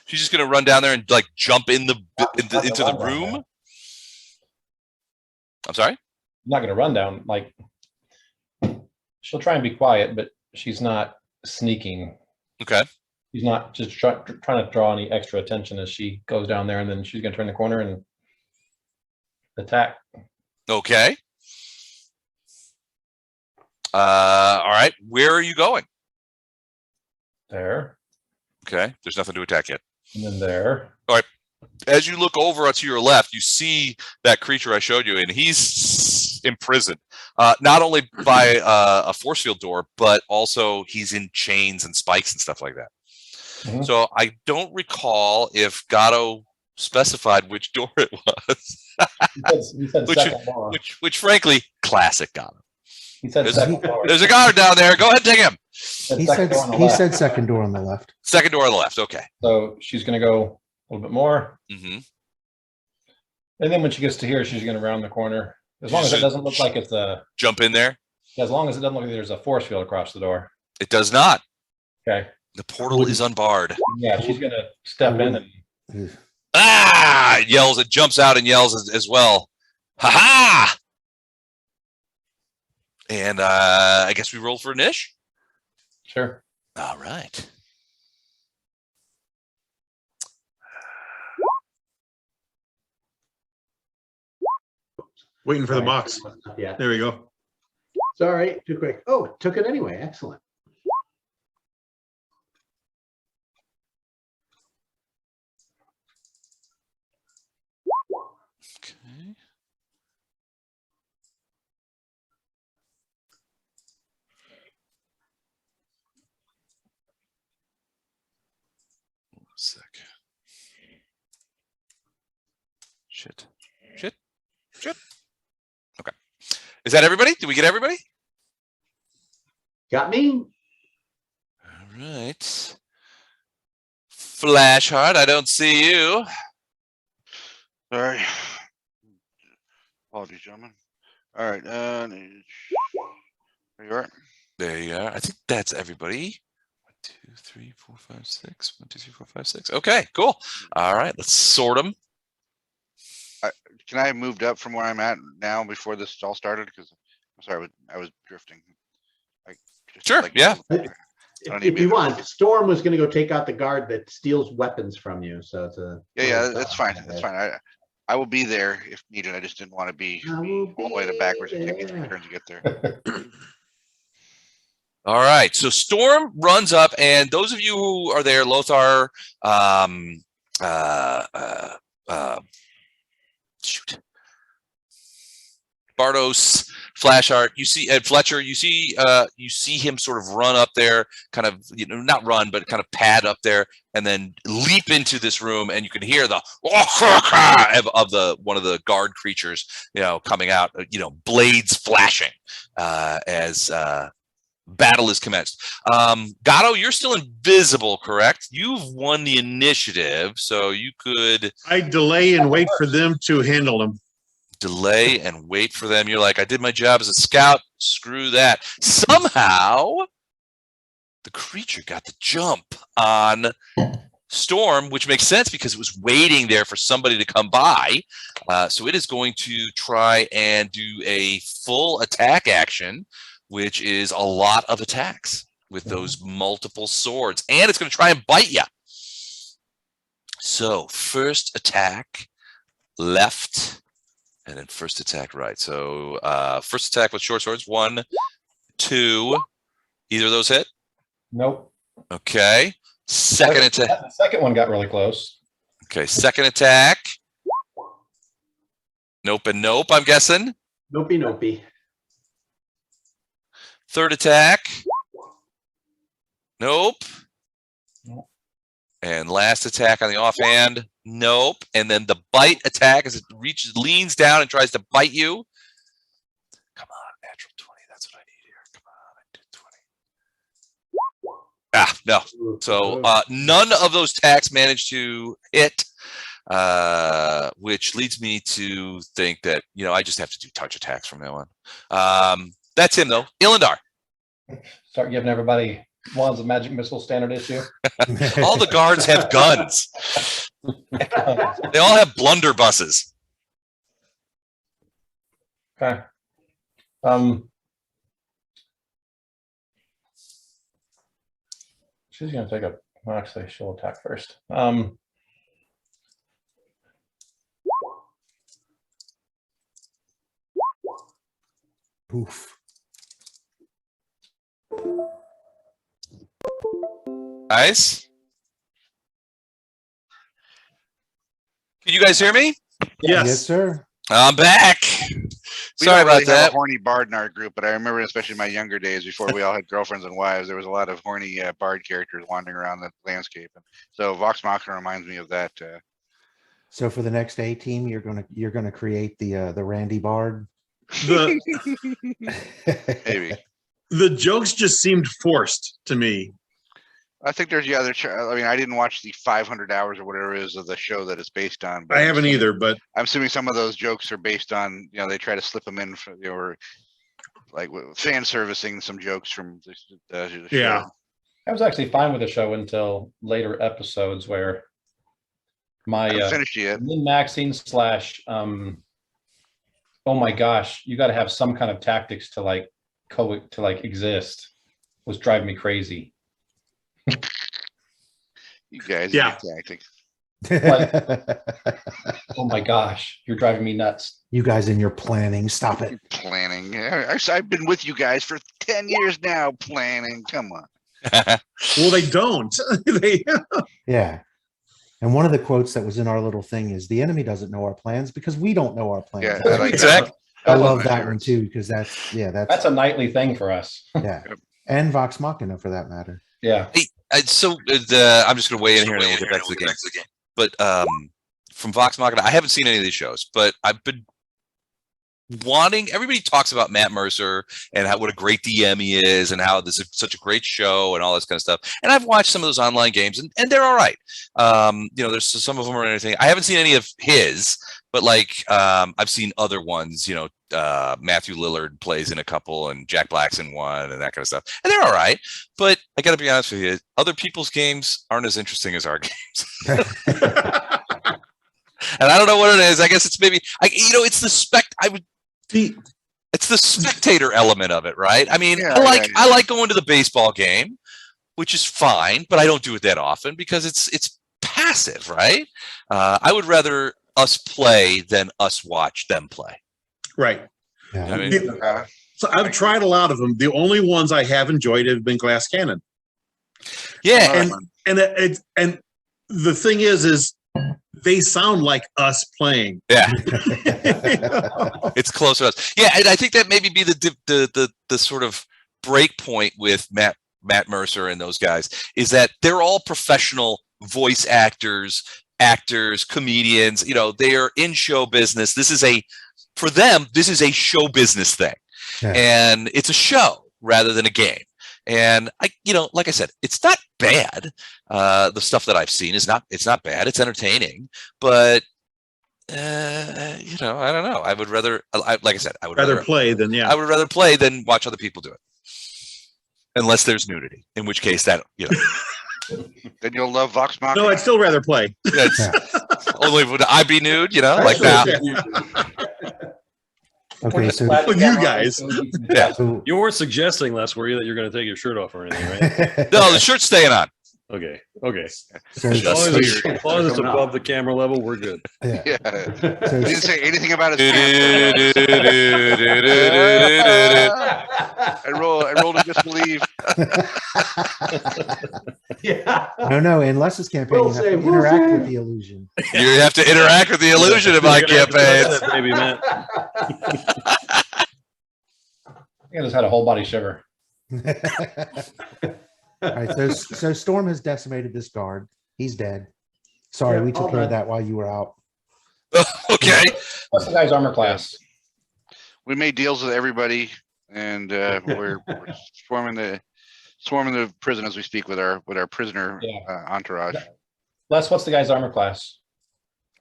She's just gonna run down there and like jump into the run room. down. I'm sorry. I'm not going to run down. Like, she'll try and be quiet, but she's not sneaking. Okay. She's not just trying to draw any extra attention as she goes down there, and then she's going to turn the corner and attack. Okay. All right. Where are you going? There. Okay. There's nothing to attack yet. And then there. All right. As you look over to your left, you see that creature I showed you, and he's imprisoned, not only by a force field door, but also he's in chains and spikes and stuff like that. Mhm. So I don't recall if Gatto specified which door it was, He said Which second floor. which frankly, classic Gatto. He said There's- second floor. There's a guard down there. Go ahead and take him. He second said door on the he left. said second door on the left. Second door on the left. Okay. So she's going to go a little bit more. Hmm. And then when she gets to here, she's going to round the corner. As long as it doesn't look like it's a, Jump in there. as long as it doesn't look like there's a force field across the door. It does not. Okay. The portal is unbarred. Yeah, she's going to step in and Ah! Yells. It jumps out and yells as well. Ha ha! And I guess we roll for Nish. sure. All right. Waiting for the box. Yeah. There we go. Sorry, too quick. Oh, took it anyway. Excellent. Okay. One sec. Shit. Shit. Shit. Okay. Is that everybody? Did we get everybody? Got me? All right. Flashheart, I don't see you. Sorry. Apologies, gentlemen. All right. There you are. There you are. I think that's everybody. 1, 2, 3, 4, 5, 6. 1, 2, 3, 4, 5, 6. Okay, cool. All right, let's sort them. Can I have moved up from where I'm at now before this all started? Because I'm sorry, I was drifting. Sure, yeah. don't need If you me. want, Storm was going to go take out the guard that steals weapons from you. So it's a Yeah, that's fine. That's fine. I will be there if needed. I just didn't want to be I will all the way to backwards. It took me be 3 there. turns to get there. All right, so Storm runs up, and those of you who are there, Lothar, shoot, Bardos, Flashheart, you see Ed Fletcher, you see him sort of run up there, kind of, not run, but kind of pad up there, and then leap into this room, and you can hear the of the one of the guard creatures, coming out, blades flashing as battle is commenced. Gatto, you're still invisible, correct? You've won the initiative, so you could I delay and wait for them to handle them. delay and wait for them. You're like, I did my job as a scout. Screw that. Somehow, the creature got the jump on Storm, which makes sense because it was waiting there for somebody to come by. So it is going to try and do a full attack action, which is a lot of attacks with those multiple swords. And it's going to try and bite you. So first attack left, and then first attack right. So first attack with short swords, 1, 2. Either of those hit? Nope. Okay. Second attack. The second one got really close. Okay, second attack. Nope and nope, I'm guessing. Nopey, nopey. Third attack. Nope. Nope. And last attack on the offhand. Nope. And then the bite attack as it leans down and tries to bite you. Come on, natural 20. That's what I need here. Come on, I did 20. Ah, no. So none of those attacks managed to hit, which leads me to think that, I just have to do touch attacks from now on. That's him, though. Ilindar. Start giving everybody wands of magic missile standard issue. All the guards have guns. They all have blunderbusses. Okay. She's going to take a, well, actually, she'll attack first. Oof. Nice. Can you guys hear me? Yes. Yes, sir. I'm back. We Sorry don't really about have that. a horny bard in our group, but I remember, especially in my younger days, before we all had girlfriends and wives, there was a lot of horny bard characters wandering around the landscape. And so Vox Machina reminds me of that. So for the next A team, you're gonna create the Randy Bard. The Maybe. the jokes just seemed forced to me. I think there's the other. I mean, I didn't watch the 500 hours or whatever it is of the show that it's based on. But I haven't either, but I'm assuming some of those jokes are based on, they try to slip them in for, or like fan servicing some jokes from the show. Yeah. I was actually fine with the show until later episodes where my I haven't finished yet. min-maxing / oh my gosh, you got to have some kind of tactics to exist was driving me crazy. You guys, Yeah. tactics. Oh my gosh, you're driving me nuts. You guys in your planning, stop it. Planning. I've been with you guys for 10 years now. Planning. Come on. well, they don't. They Yeah. And one of the quotes that was in our little thing is the enemy doesn't know our plans because we don't know our plans. Yeah, I like Exactly. I That's one of love my that one favorites. too, because that's That's a nightly thing for us. yeah. And Vox Machina for that matter. Yeah. So I'm just going to weigh in here and then we'll get back to the game. But from Vox Machina, I haven't seen any of these shows, but I've been wanting. Everybody talks about Matt Mercer and what a great DM he is, and how this is such a great show and all this kind of stuff. And I've watched some of those online games, and they're all right. There's some of them are anything. I haven't seen any of his, but I've seen other ones. Matthew Lillard plays in a couple, and Jack Black's in one, and that kind of stuff. And they're all right. But I got to be honest with you, other people's games aren't as interesting as our games. And I don't know what it is. I guess it's maybe it's the it's the spectator element of it, right? I mean, Yeah, I like going to the baseball game, which is fine, but I don't do it that often because it's passive, right? I would rather us play than us watch them play. right. Yeah. I mean, So I've tried a lot of them. The only ones I have enjoyed have been Glass Cannon. yeah, And the thing is they sound like us playing. yeah, it's close to us. Yeah, and I think that maybe be the sort of break point with Matt Mercer and those guys is that they're all professional voice actors, comedians. They are in show business. For them, this is a show business thing. Yeah. And it's a show rather than a game. And like I said, it's not bad. The stuff that I've seen it's not bad. It's entertaining, but I don't know. I would rather, like I said, I would Rather play than I would rather play than watch other people do it. Unless there's nudity, in which case that, Then you'll love Vox No, Machina. I'd still rather play. That's only would I be nude, you know, like that. Okay, so With you guys. Yeah. so You weren't suggesting last, were you, that you're going to take your shirt off or anything, right? No, the shirt's staying on. Okay. Okay. so, As long as Just- it's, as long as it's above the camera level, we're good. yeah. Yeah. So He didn't say anything about his I pants. I rolled a disbelief. Yeah. no, in Les's campaign, We'll you have save, to we'll interact with save. the illusion. You have to interact with the illusion in my You're gonna have to campaigns. touch that baby, Matt. I just had a whole body shiver. All right, so Storm has decimated this guard. He's dead. Sorry, Yeah, we took all care of done. that while you were out. Okay. What's the guy's armor class? We made deals with everybody, and we're swarming the prison as we speak with our prisoner Yeah. entourage. Les, what's the guy's armor class?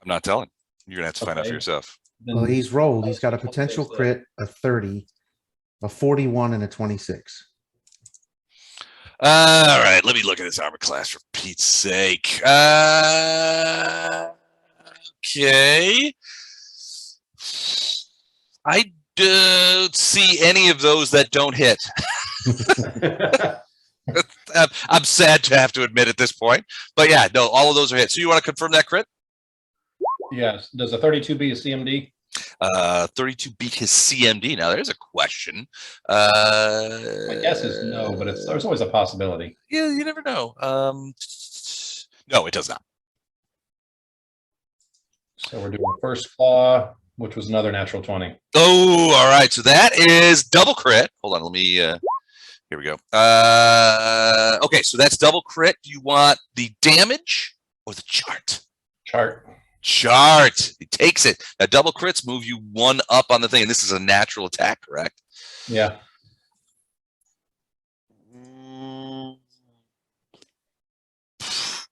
I'm not telling. You're gonna have to find out for Okay. yourself. Well, he's rolled. He's got a potential crit, a 30, a 41, and a 26. All right, let me look at his armor class for Pete's sake. Okay. I don't see any of those that don't hit. I'm sad to have to admit at this point, but yeah, no, all of those are hit. So you want to confirm that crit? Yes. Does a 32 be a CMD? 32 beat his CMD. Now there's a question. My guess is no, but there's always a possibility. Yeah, you never know. No, it does not. So we're doing first claw, which was another natural 20. Oh, all right. So that is double crit. Hold on, let me here we go. Okay, so that's double crit. Do you want the damage or the chart? Chart. Chart. He takes it. Now double crits move you 1 up on the thing, and this is a natural attack, correct? Yeah.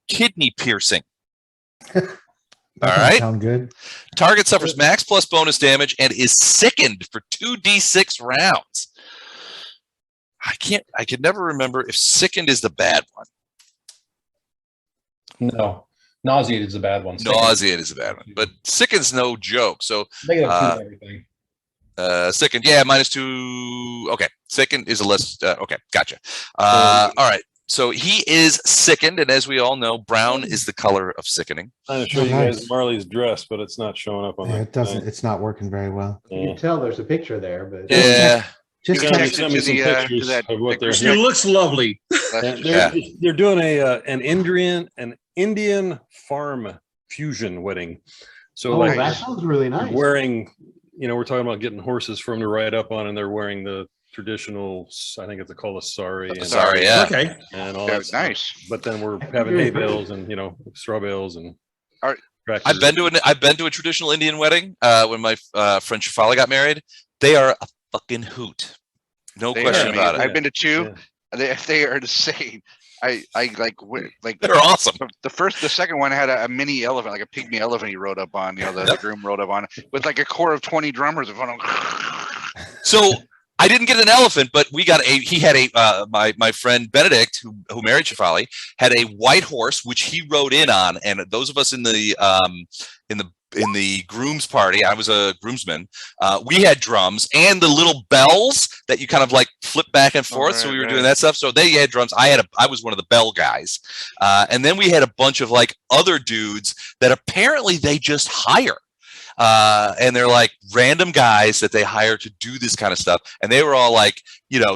Kidney piercing. That All doesn't right. sound good. Target suffers max plus bonus damage and is sickened for 2d6 rounds. I can never remember if sickened is the bad one. No. Nauseated is a bad one. Nauseated is a bad one, but sickened's no joke. So Negative 2 to everything. sickened, yeah, -2. Okay, sickened is a less. Okay, gotcha. All right. So he is sickened, and as we all know, brown is the color of sickening. Trying to show Oh, you nice. guys Marley's dress, but it's not showing up on Yeah, that. it doesn't. It's not working very well. You can tell there's a picture there, but Yeah. Just You Can can you text send it me to some the, pictures to that- of what the they're? group She looks lovely. That's- They're doing an Indian farm fusion wedding. So oh, like that sounds really nice. wearing, we're talking about getting horses for them to ride up on, and they're wearing the traditional, I think it's called a sari, and Sorry, yeah. Okay. and all Yeah, that stuff. nice. But then we're having hay bales and straw bales and. All right. tractors. I've been to a traditional Indian wedding when my friend Shafali got married. They are a fucking hoot. No They question are, about man. it. I've been to 2. Yeah. They are insane. I like They're awesome. the second one had a mini elephant, like a pygmy elephant. He rode up on, the groom rode up on with like a corps of 20 drummers in front of him. So I didn't get an elephant, but he had my friend Benedict, who married Shafali, had a white horse, which he rode in on. And those of us in the groom's party, I was a groomsman, we had drums and the little bells that you kind of like flip back and forth. So right, we were right. doing that stuff. So they had drums. I was one of the bell guys. And then we had a bunch of like other dudes that apparently they just hire. And they're like random guys that they hire to do this kind of stuff. And they were all like,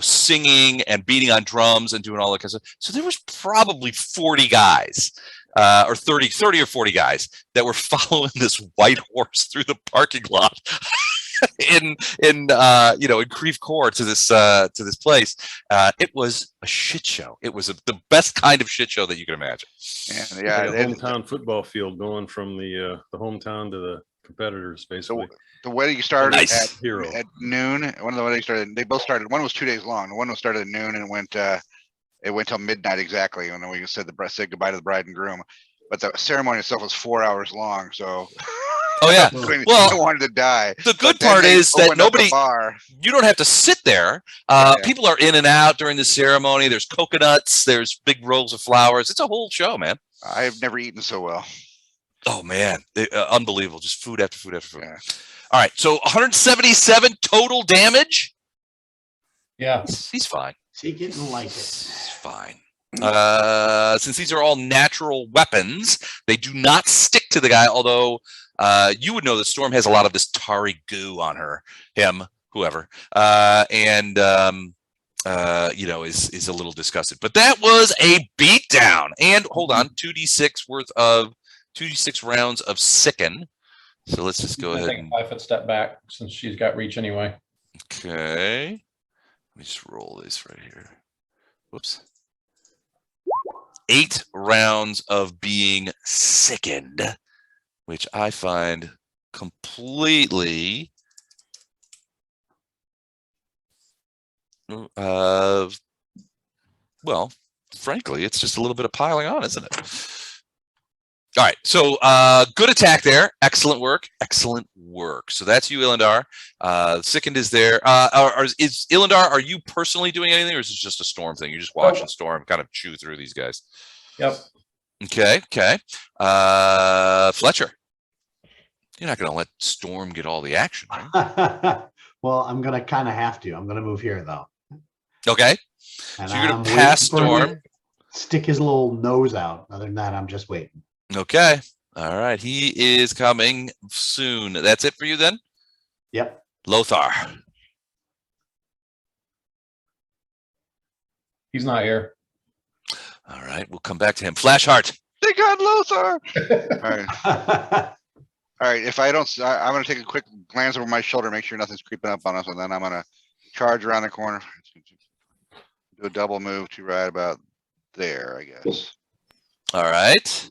singing and beating on drums and doing all that kind of stuff. So there was probably 40 guys, or 30 or 40 guys that were following this white horse through the parking lot in Creve Court to this place. It was a shit show. It was the best kind of shit show that you can imagine. Yeah, Like a and hometown football field going from the hometown to the competitors, basically. the wedding started Nice. Hero. at noon. One of the weddings started. They both started. One was 2 days long. One was started at noon and it went till midnight exactly. And then we said goodbye to the bride and groom. But the ceremony itself was 4 hours long. So Oh yeah. I wanted to die. The good But then part they is that opened up the nobody, bar. you don't have to sit there. Yeah. People are in and out during the ceremony. There's coconuts. There's big rolls of flowers. It's a whole show, man. I've never eaten so well. Oh man, unbelievable! Just food after food after food. Yeah. All right, so 177 total damage. Yeah. He's fine. Take it and like it. He's fine. Since these are all natural weapons, they do not stick to the guy. Although you would know that Storm has a lot of this tarry goo on her, him, whoever, and you know, is a little disgusted. But that was a beatdown. And hold on, 2d6 worth of 2d6 rounds of sicken. So let's just go ahead Take a and 5-foot step back since she's got reach anyway. okay. Let me just roll this right here. Whoops. 8 rounds of being sickened, which I find completely well, frankly, it's just a little bit of piling on, isn't it? All right, so good attack there. Excellent work. Excellent work. So that's you, Ilindar. Sickened is there. Is Ilindar, are you personally doing anything, or is it just a Storm thing? You're just watching Storm kind of chew through these guys. Yep. Okay, okay. Fletcher, you're not going to let Storm get all the action, right? Well, I'm gonna kind of have to. I'm gonna move here though. Okay. And So you're going I'm to pass waiting for him Storm. to stick his little nose out. Other than that, I'm just waiting. Okay. All right. He is coming soon. That's it for you then? Yep. Lothar. He's not here. All right. We'll come back to him. Flashheart. They got Lothar. All right. All right. If I don't, I'm going to take a quick glance over my shoulder, make sure nothing's creeping up on us, and then I'm going to charge around the corner. Do a double move to right about there, I guess. All right.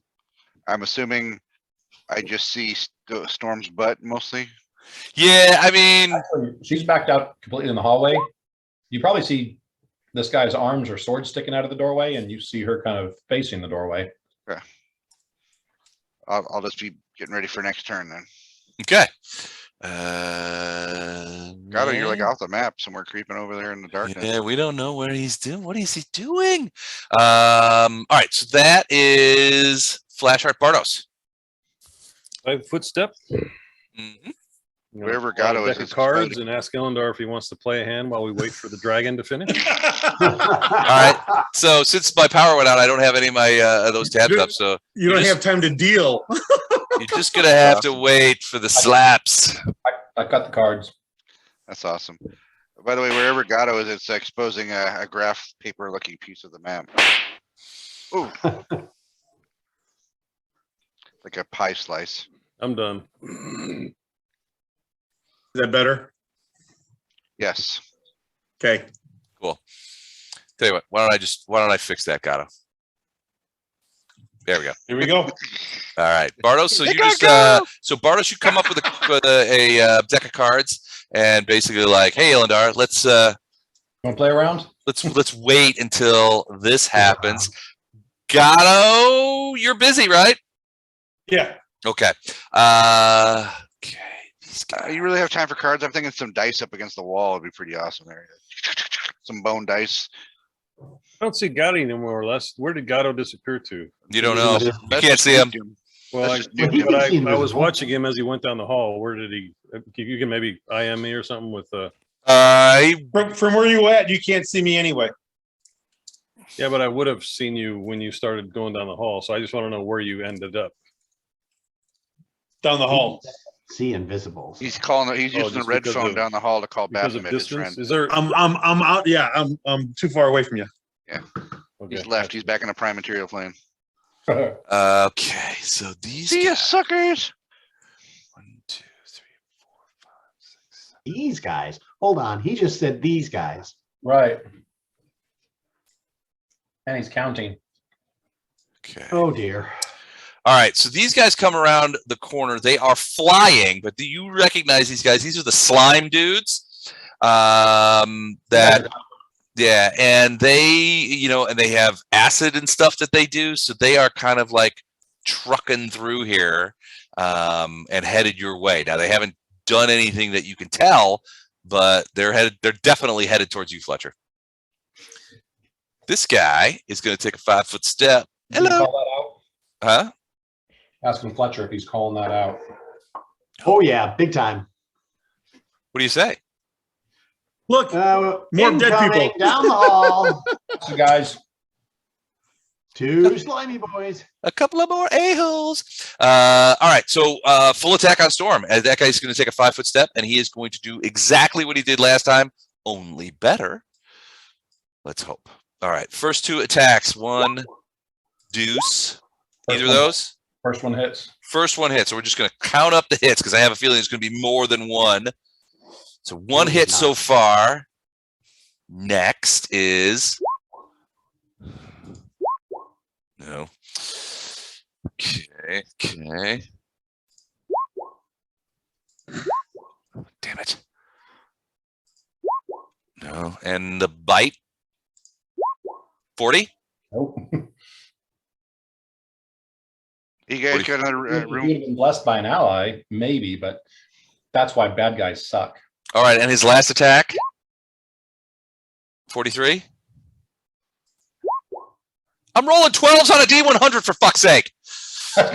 I'm assuming I just see Storm's butt mostly. Yeah, I mean, Actually, she's backed out completely in the hallway. You probably see this guy's arms or sword sticking out of the doorway, and you see her kind of facing the doorway. Okay. I'll just be getting ready for next turn then. okay. Gato, you're like yeah. off the map somewhere, creeping over there in the darkness. Yeah, we don't know where he's doing. What is he doing? All right, so that is Flashheart Bardos. 5-foot step. Mhm. You know, Wherever pull out a Gato deck is of cards exploding. and ask Illendar if he wants to play a hand while we wait for the dragon to finish. All right. So since my power went out, I don't have any of my those tabs up. So You don't just- have time to deal. you're just gonna have to wait for the slaps. I got the cards. That's awesome. By the way, wherever Gato is, it's exposing a graph paper looking piece of the map. Ooh. Like a pie slice. I'm done. Is that better? Yes. Okay. Cool. Tell you what, why don't I fix that, Gato? There we go. Here we go. All right, Bardos. So They you got just so Bardos, you come up with a deck of cards and basically like, hey, Ilindar, let's Want to play around? let's wait until this happens. Gato, you're busy, right? Yeah. Okay. Okay. These guys. You really have time for cards? I'm thinking some dice up against the wall would be pretty awesome there. Some bone dice. I don't see Gato anymore or less. Where did Gato disappear to? You don't know. That's You can't see him. Well, That's I, just but He's I was invisible. watching him as he went down the hall. Where did he? You can maybe IM me or something with. From where you at, you can't see me anyway. Yeah, but I would have seen you when you started going down the hall. So I just want to know where you ended up. Down the hall. See invisibles. He's calling. He's using the just red because phone of- down the hall to call Because of Baphomet, his distance, friend. is there? I'm out. Yeah, I'm too far away from you. Okay, He's left. He's back in the prime material plane. Okay. So these See ya, guys. suckers. 1, 2, 3, 4, 5, 6, 7. These guys. Hold on. He just said these guys. Right. And he's counting. Okay. Oh dear. All right, so these guys come around the corner. They are flying, but do you recognize these guys? These are the slime dudes. That yeah, and they, and they have acid and stuff that they do. So they are kind of like trucking through here and headed your way. Now they haven't done anything that you can tell, but they're definitely headed towards you, Fletcher. This guy is going to take a 5-foot step. Can you Hello. call that out? Huh? Asking Fletcher if he's calling that out. Oh yeah, big time. What do you say? Look, more dead Incoming people. down the hall. So guys, 2 slimy boys. A couple of more a-holes. All right, so full attack on Storm. That guy's going to take a 5-foot step, and he is going to do exactly what he did last time, only better. Let's hope. All right, first 2 attacks. 1 deuce. Either of those? first one hits. First one hits. So we're just going to count up the hits because I have a feeling it's going to be more than 1. So 1 hit so far. Next is... No. Okay. Damn it. No. And the bite. 40? Nope. You guys got another You'd have room? been blessed by an ally, maybe, but that's why bad guys suck. All right. And his last attack. 43? I'm rolling 12s on a D100 for fuck's sake.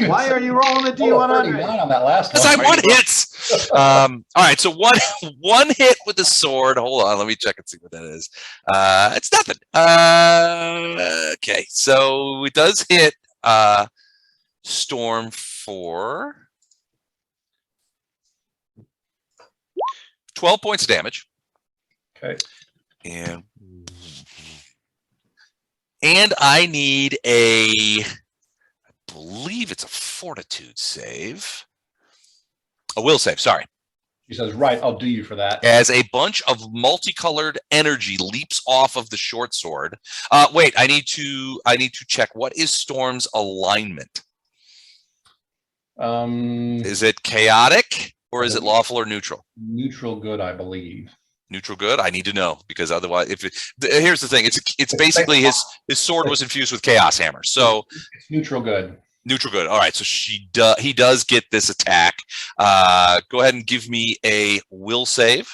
Why are you rolling a D100 D100? on that last Because one? I want hits. All right, so one hit with the sword. Hold on, let me check and see what that is. It's nothing. Okay, so it does hit Storm for 12 points of damage. Okay. And I need I believe it's a fortitude save. A will save, sorry. He says, right, I'll do you for that. As a bunch of multicolored energy leaps off of the short sword. Wait, I need to check. What is Storm's alignment? Is it chaotic or is it lawful or neutral? Neutral good, I believe. Neutral good. I need to know because otherwise, here's the thing. It's basically his sword was infused with chaos hammer. So it's neutral good. Neutral good. All right. So he does get this attack. Go ahead and give me a will save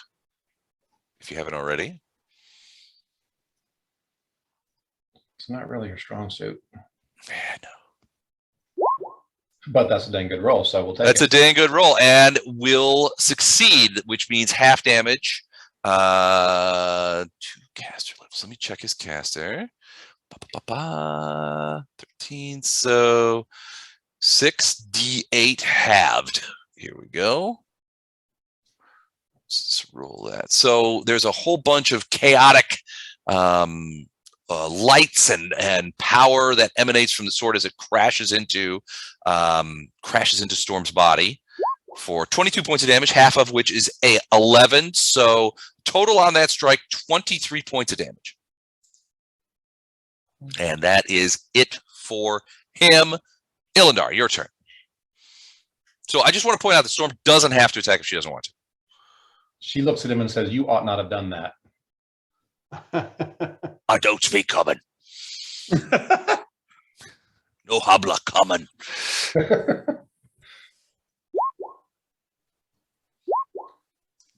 if you haven't already. It's not really her strong suit, Man, no. but that's a dang good roll. So we'll take That's it. a dang good roll and will succeed, which means half damage. 2 caster levels. Let me check his caster. 13. So 6d8 halved. Here we go. Let's roll that. So there's a whole bunch of chaotic lights and power that emanates from the sword as it crashes into Storm's body for 22 points of damage, half of which is 11. So total on that strike, 23 points of damage. And that is it for him. Illendar, your turn. So I just want to point out that Storm doesn't have to attack if she doesn't want to. She looks at him and says, you ought not have done that. I don't speak common. No habla common.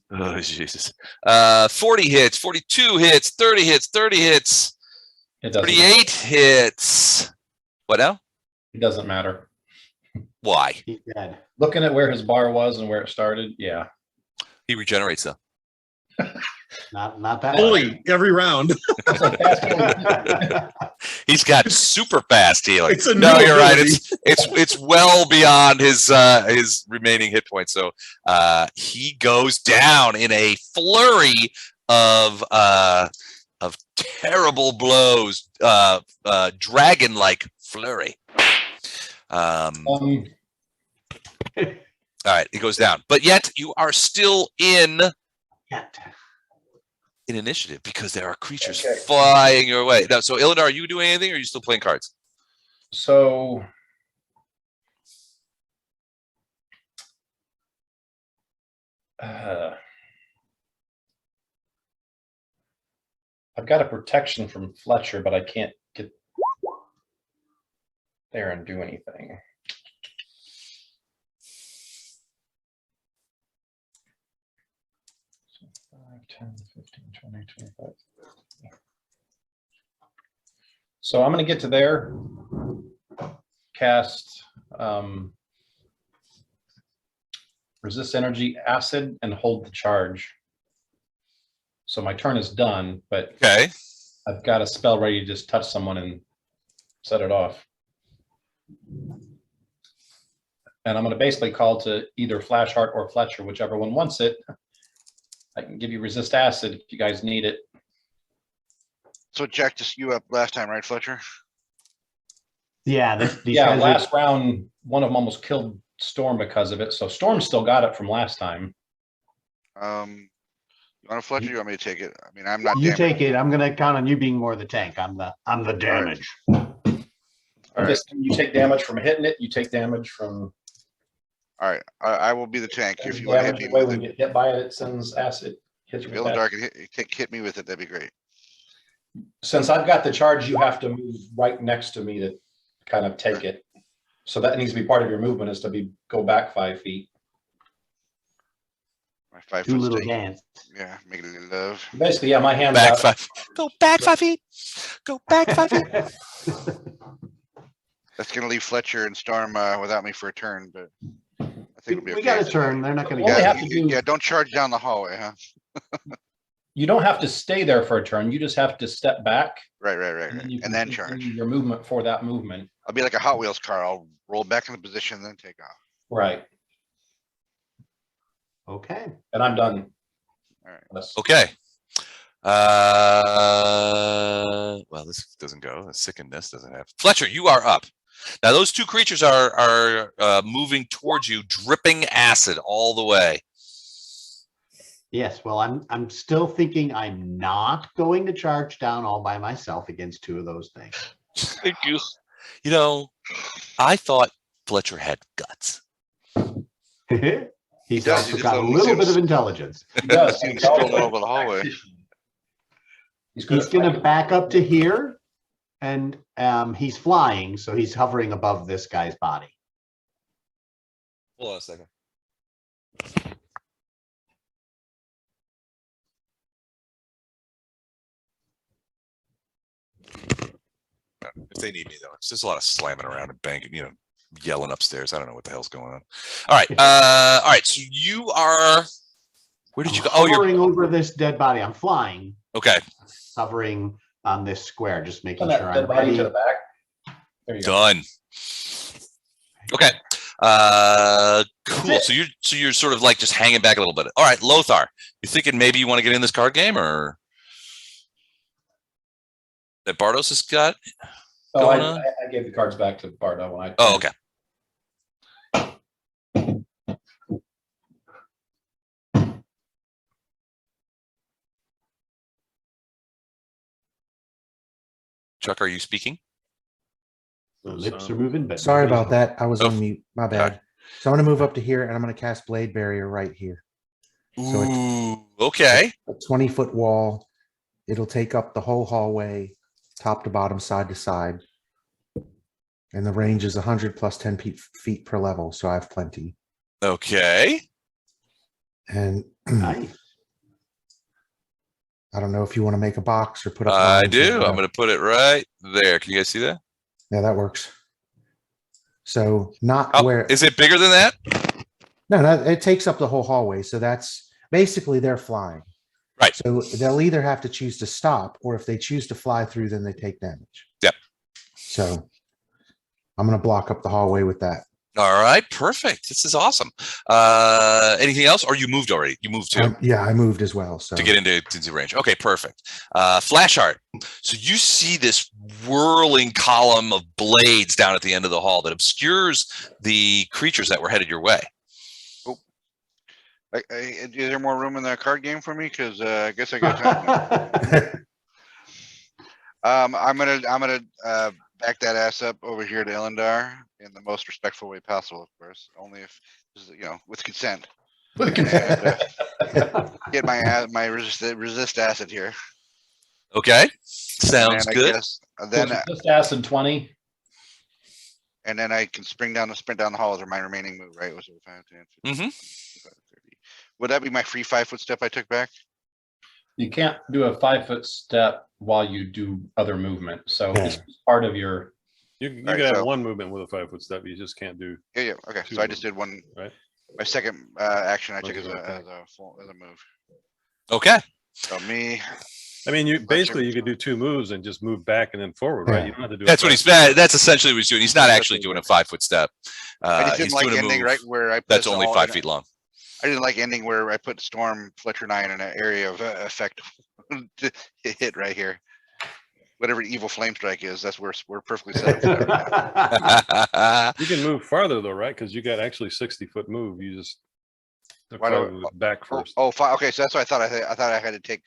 Oh, Jesus. 40 hits, 42 hits, 30 hits, 30 hits, It doesn't 38 matter. hits. What now? It doesn't matter. Why? He's dead. Looking at where his bar was and where it started, yeah. He regenerates, though. Not that. Only every round. It's like fast He's got super fast healing. It's a No, new you're right. ability. It's well beyond his remaining hit points. So he goes down in a flurry of terrible blows, dragon-like flurry. All right, it goes down. But yet you are still in initiative because there are creatures flying your way. Now, so Illendar, are you doing anything or are you still playing cards? So I've got a protection from Fletcher, but I can't get there and do anything. 10, 15, 20, 25. So I'm going to get to there, cast resist energy, acid, and hold the charge. So my turn is done, but Okay. I've got a spell ready to just touch someone and set it off. And I'm going to basically call to either Flashheart or Fletcher, whichever one wants it. I can give you resist acid if you guys need it. So Jack just you up last time, right, Fletcher? Yeah, these Yeah, guys last round, one of them almost killed Storm because of it. So Storm still got it from last time. You want to Fletcher? You want me to take it? I mean, I'm not. You damaged. take it. I'm gonna count on you being more the tank. I'm the damage. All right. You take damage from hitting it. You take damage from All right, I will be the tank if you want to hit damage me away with when it. you get hit by it. It sends acid. Hits If you you're with in the that. dark and hit me with it, that'd be great. Since I've got the charge, you have to move right next to me to kind of take it. So that needs to be part of your movement is to go back 5 feet. My 5 Do a foot little stake. dance. Yeah, make it a little love. Basically, yeah, my hand's Back out. 5. Go back 5 feet. Go back 5 feet. That's gonna leave Fletcher and Storm without me for a turn, but I think it'll be We okay. got a turn. They're not gonna Only get have it. to do- Yeah, don't charge down the hallway, huh? You don't have to stay there for a turn. You just have to step back. Right. You And can then continue charge. your movement for that movement. I'll be like a Hot Wheels car. I'll roll back into position, then take off. Right. Okay. And I'm done. All right. Okay. Well, this doesn't go. Sickenness doesn't have. Fletcher, you are up. Now, those two creatures are moving towards you, dripping acid all the way. Yes. Well, I'm still thinking I'm not going to charge down all by myself against two of those things. Thank you. You know, I thought Fletcher had guts. He's does, also he got a just little seems- bit of intelligence. He does. See him strolling over the hallway. He's He's going to back up to here, and he's flying, so he's hovering above this guy's body. Hold on a second. If they need me, though, it's just a lot of slamming around and banging, yelling upstairs. I don't know what the hell's going on. All right. All right. So you are. Where did you go? Oh, you're hovering over this dead body. I'm flying, okay. hovering on this square, just making that sure dead I'm body ready. to the back. There you go. Done. Okay. Cool. So you're sort of like just hanging back a little bit. All right, Lothar. You thinking maybe you want to get in this card game, or that Bardos has got? Oh, Going I on? gave the cards back to Bardo when I. Oh, okay. Chuck, are you speaking? The lips are moving, but Sorry nobody's about that. I was Oh. on mute. My bad. So I'm going to move up to here, and I'm going to cast Blade Barrier right here. So it's Ooh, okay. a 20-foot wall. It'll take up the whole hallway, top to bottom, side to side. And the range is 100 plus 10 feet per level, so I have plenty. Okay. And Nice. I don't know if you want to make a box or put up. I lines or do. I'm whatever. going to put it right there. Can you guys see that? Yeah, that works. So not Oh, where is it bigger than that? no, it takes up the whole hallway. So that's basically they're flying. Right. So they'll either have to choose to stop, or if they choose to fly through, then they take damage. Yep. So I'm going to block up the hallway with that. All right. Perfect. This is awesome. Anything else? Or you moved already? You moved too. Yeah, I moved as well. So To get into range. Okay, perfect. Flash art. So you see this whirling column of blades down at the end of the hall that obscures the creatures that were headed your way. Is there more room in that card game for me? Because I guess I got time. I'm gonna back that ass up over here to Elendar in the most respectful way possible, of course. Only if with consent. With consent. Get my resist acid here. Okay, sounds And I good. guess, then Just acid 20. and then I can sprint down the halls or my remaining move, right? Was it 5, 10, 15, Mhm. 25, 30. Would that be my free 5-foot step I took back? You can't do a 5-foot step while you do other movement. So Yeah. it's part of your. You Alright, can have so- one movement with a 5-foot step. You just can't do. Yeah. Okay. Two So I of just them, did one. right? My second action I took Okay, as okay. a move. Okay. So me. I mean, you Let basically you- you could do 2 moves and just move back and then forward, right? Yeah. You don't have to do. That's what he's. That's essentially what he's doing. He's not actually doing a 5-foot step. I just He's didn't like doing a ending move right where I put that's us only all 5 in feet long. I didn't like ending where I put Storm, Fletcher, and I in an area of effect to hit right here. Whatever evil flame strike is, that's where we're perfectly set up for that right now. You can move farther though, right? Because you got actually 60-foot move. You just Why don't- probably back first. Okay, so that's what I thought. I thought I had to take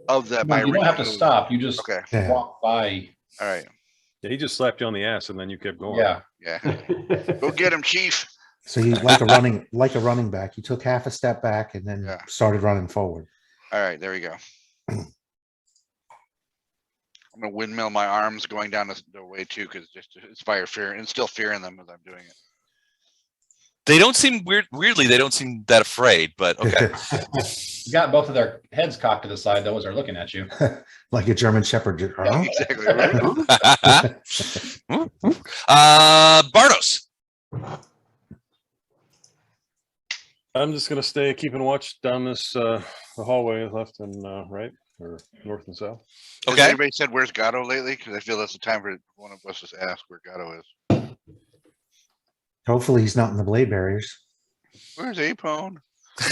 of the No, my. you don't have to move. stop. You just Okay, Yeah. walk by. all right, Yeah, he just slapped you on the ass and then you kept going. Yeah. yeah. Go get him, Chief. So you like a running back. You took half a step back and then Yeah. started running forward. All right, there we go. I'm gonna windmill my arms going down the way too, because just to inspire fear and still fearing them as I'm doing it. They don't seem weirdly, they don't seem that afraid, but okay. You got both of their heads cocked to the side, though, as they're looking at you. Like a German Shepherd. Huh? Exactly. Right? Bardos. I'm just gonna stay keeping watch down this the hallway, left and right, or north and south. Has Okay. anybody said where's Gatto lately? Because I feel that's the time for one of us to ask where Gatto is. Hopefully he's not in the blade barriers. Where's Apone?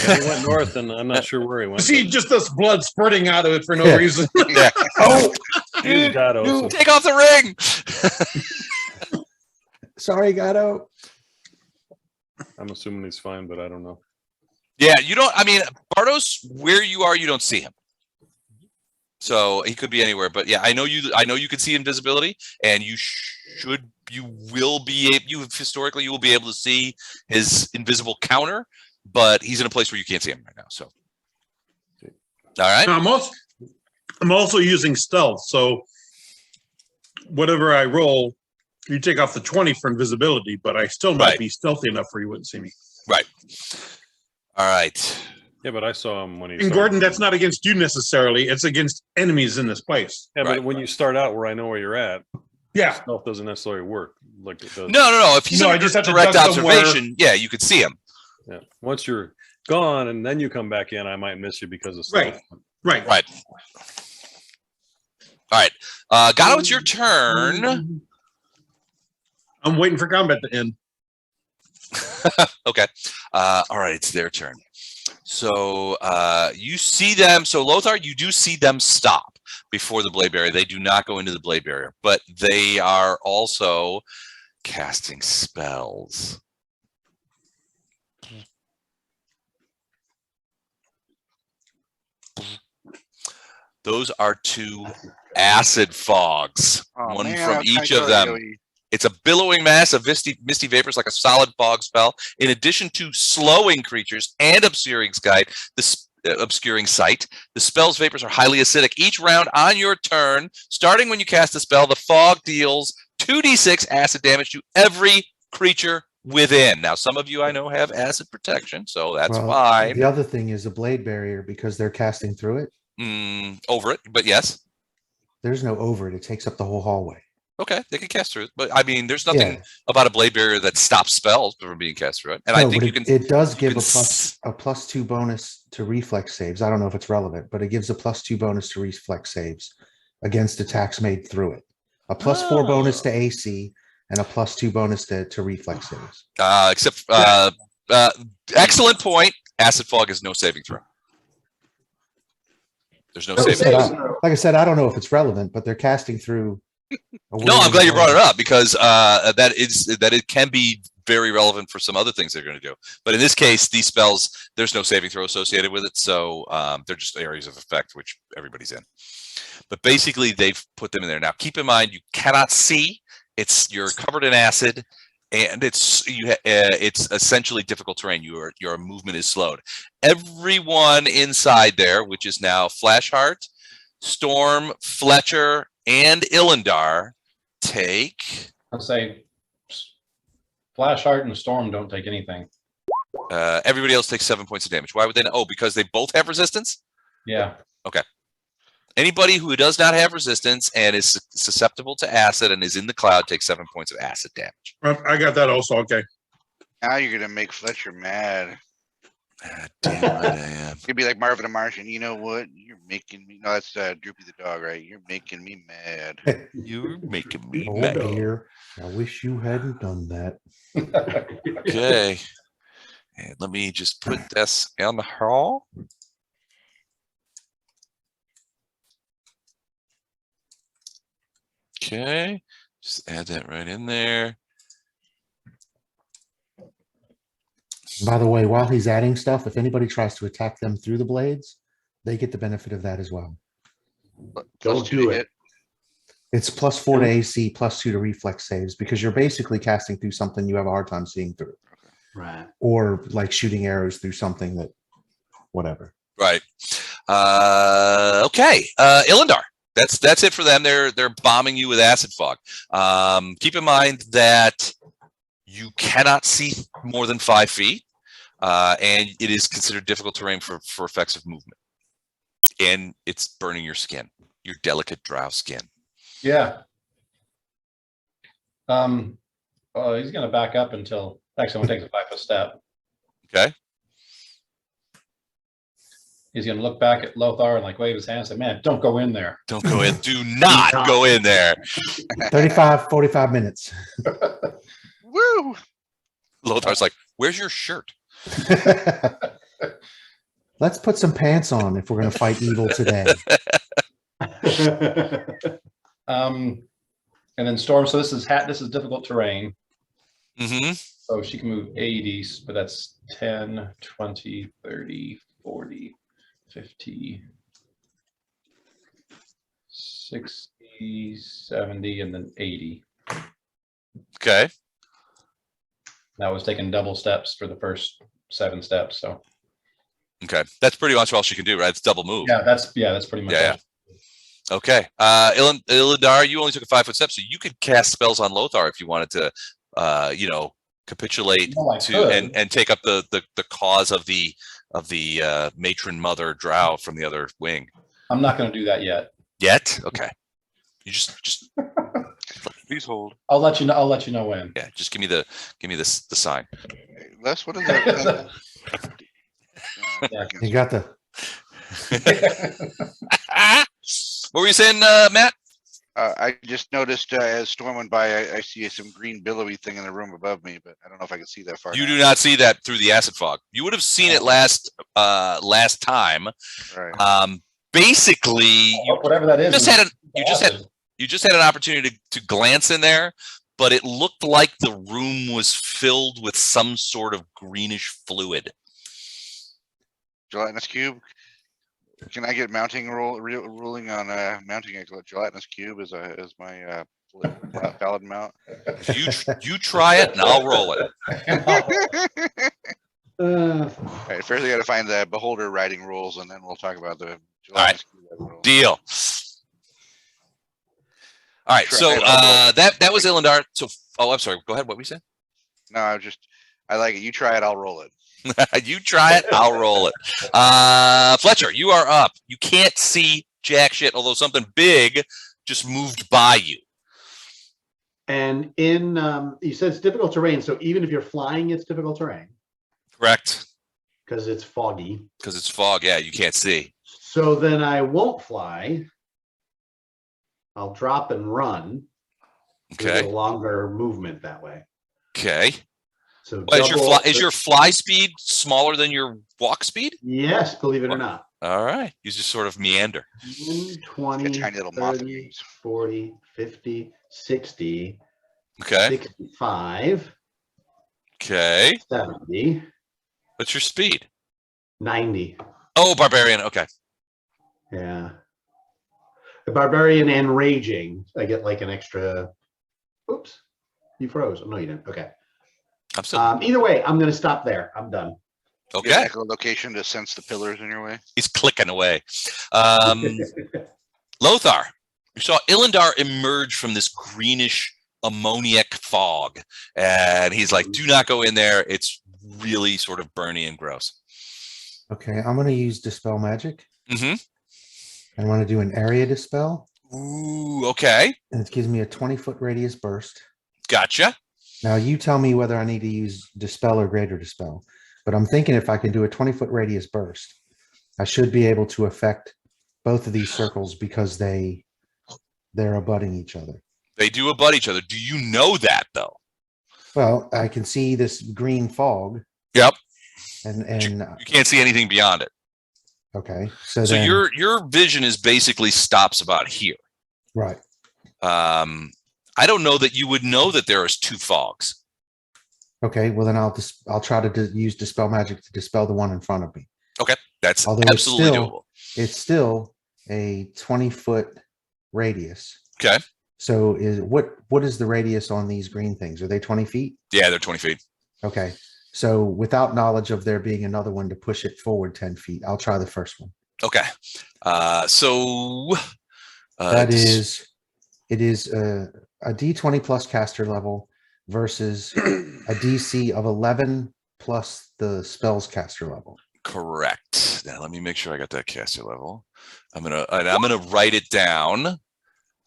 Yeah, he went north, and I'm not sure where he went. See, just this blood spurting out of it for no Yeah. reason. Yeah. Oh, He's Gatto, so- Take off the ring. sorry, Gatto. I'm assuming he's fine, but I don't know. Yeah, you don't. I mean, Bardos, where you are, you don't see him. So he could be anywhere. But yeah, I know you. I know you can see invisibility, and you should. You will be able. You historically, you will be able to see his invisible counter, but he's in a place where you can't see him right now. So, all right. Now, I'm also using stealth, so whatever I roll, you take off the 20 for invisibility, but I still might Right. be stealthy enough where you wouldn't see me. Right. All right. Yeah, but I saw him when he. And started. Gordon, that's not against you necessarily. It's against enemies in this place. Yeah, but Right. when you start out where I know where you're at, Yeah. stealth doesn't necessarily work like it does. No. If he's No, I under just have to direct duck somewhere. observation, yeah, you could see him. Yeah. Once you're gone and then you come back in, I might miss you because of Right. stealth. Right. Right. All right. Gatto, it's your turn. I'm waiting for combat to end. Okay. All right, it's their turn. So you see them. So Lothar, you do see them stop before the blade barrier. They do not go into the blade barrier, but they are also casting spells. Those are 2 acid fogs, Oh, one man, from I'm each kinda of them. sorry. It's a billowing mass of misty vapors, like a solid fog spell. In addition to slowing creatures and obscuring sight, the spell's vapors are highly acidic. Each round on your turn, starting when you cast the spell, the fog deals 2d6 acid damage to every creature within. Now, some of you I know have acid protection, so that's Well, fine. The other thing is a blade barrier because they're casting through it. Over it, but yes. There's no over it. It takes up the whole hallway. Okay, they can cast through it, but I mean, there's nothing Yeah. about a blade barrier that stops spells from being cast through it. And I No, think but you can. it does give can a +2 bonus to reflex saves. I don't know if it's relevant, but it gives a +2 bonus to reflex saves against attacks made through it. A +4 bonus to AC and a +2 bonus to reflex saves. Except, excellent point. Acid fog is no saving throw. There's no Like I saving. said, like I said, I don't know if it's relevant, but they're casting through. No, I'm glad you brought it up because that it can be very relevant for some other things they're going to do. But in this case, these spells, there's no saving throw associated with it, so they're just areas of effect which everybody's in. But basically, they've put them in there. Now, keep in mind, you cannot see. You're covered in acid, and it's essentially difficult terrain. Your movement is slowed. Everyone inside there, which is now Flashheart, Storm, Fletcher, and Illendar, take. I'll say Flashheart and Storm don't take anything. Everybody else takes 7 points of damage. Why would they? Oh, because they both have resistance. Yeah. Anybody who does not have resistance and is susceptible to acid and is in the cloud takes 7 points of acid damage. I got that also. Okay. Now you're gonna make Fletcher mad. Ah, damn right I am. You'd be like Marvin the Martian. You know what? You're making me. No, that's Droopy the dog, right? You're making me mad. You're making me Oh mad. dear. I wish you hadn't done that. Okay. And let me just put this on the hall. Okay. Just add that right in there. By the way, while he's adding stuff, if anybody tries to attack them through the blades, they get the benefit of that as well. Don't do it. It's +4 to AC, +2 to reflex saves, because you're basically casting through something you have a hard time seeing through. Right. Or like shooting arrows through something that, whatever. Right. Okay. Illindar. That's it for them. They're bombing you with acid fog. Keep in mind that you cannot see more than 5 feet, and it is considered difficult terrain for effects of movement. And it's burning your skin, your delicate drow skin. Yeah. Oh, he's gonna back up until actually takes a 5-foot step. Okay. He's gonna look back at Lothar and like wave his hand and say, "Man, don't go in there." Don't go in. Do not go in there. 45 minutes. Woo! Lothar's like, "Where's your shirt?" Let's put some pants on if we're going to fight evil today. And then Storm. So this is difficult terrain. Mm-hmm. So she can move 80, but that's 10, 20, 30, 40, 50, 60, 70, and then 80. Okay. That was taking double steps for the first 7 steps. So Okay. That's pretty much all she can do, right? It's double move. yeah, that's pretty much Yeah, all. Okay. Illindar, you only took a 5-foot step, so you could cast spells on Lothar if you wanted to, capitulate and take up the cause of the matron mother drow from the other wing. I'm not going to do that yet. Yet? Okay. You just please hold. I'll let you know. I'll let you know when. Yeah, just give me the sign. Les, what is that? Yeah. You got the. What were you saying, Matt? I just noticed as Storm went by, I see some green billowy thing in the room above me, but I don't know if I can see that far. You do not see that through the acid fog. You would have seen it last time. Right. Basically, Whatever that is. you just had an opportunity to glance in there, but it looked like the room was filled with some sort of greenish fluid. Gelatinous cube. Can I get mounting ruling on mounting a gelatinous cube as my valid mount? You try it and I'll roll it. All right, first we got to find the beholder writing rules, and then we'll talk about the All right. gelatinous cube rules. Deal. All right, so that was Illindar. So, I'm sorry. Go ahead. What were you saying? No, I like it. You try it, I'll roll it. You try it, I'll roll it. Fletcher, you are up. You can't see jack shit, although something big just moved by you. And in you said it's difficult terrain, so even if you're flying, it's difficult terrain Correct. because it's foggy. Because it's fog. Yeah, you can't see. So then I won't fly. I'll drop and run. Okay. With a longer movement that way. Okay. So Well, is your fly speed smaller than your walk speed? Yes, believe it or not. All right. You just sort of meander. 10, 20, tiny little moth 30, wings. 40, 50, 60, Okay. 65, Okay. 70, What's your speed? 90. Oh, barbarian. Okay. Yeah. The barbarian and raging, I get like an extra. Oops, you froze. Oh, no, you didn't. Okay. I'm still Either way, I'm going to stop there. I'm done. okay. Echolocation to sense the pillars in your way. He's clicking away. Lothar, you saw Illindar emerge from this greenish ammoniac fog, and he's like, "Do not go in there. It's really sort of burny and gross." Okay, I'm going to use Dispel Magic. Mm-hmm. I want to do an area dispel, Ooh, okay. and it gives me a 20-foot radius burst. Gotcha. Now you tell me whether I need to use dispel or greater dispel, but I'm thinking if I can do a 20-foot radius burst, I should be able to affect both of these circles because they're abutting each other. They do abut each other. Do you know that though? Well, I can see this green fog. Yep. And You can't see anything beyond it. okay, so So then, your vision is basically stops about here. right. I don't know that you would know that there is two fogs. Okay, well then I'll try to use dispel magic to dispel the one in front of me. Okay, that's Although it's absolutely still- doable. It's still a 20-foot radius. Okay. So what is the radius on these green things? Are they 20 feet? Yeah, they're 20 feet. Okay. So without knowledge of there being another one to push it forward 10 feet, I'll try the first one. Okay. So It is a D20 plus caster level versus a DC of 11 plus the spell's caster level. correct. Now let me make sure I got that caster level. I'm gonna write it down.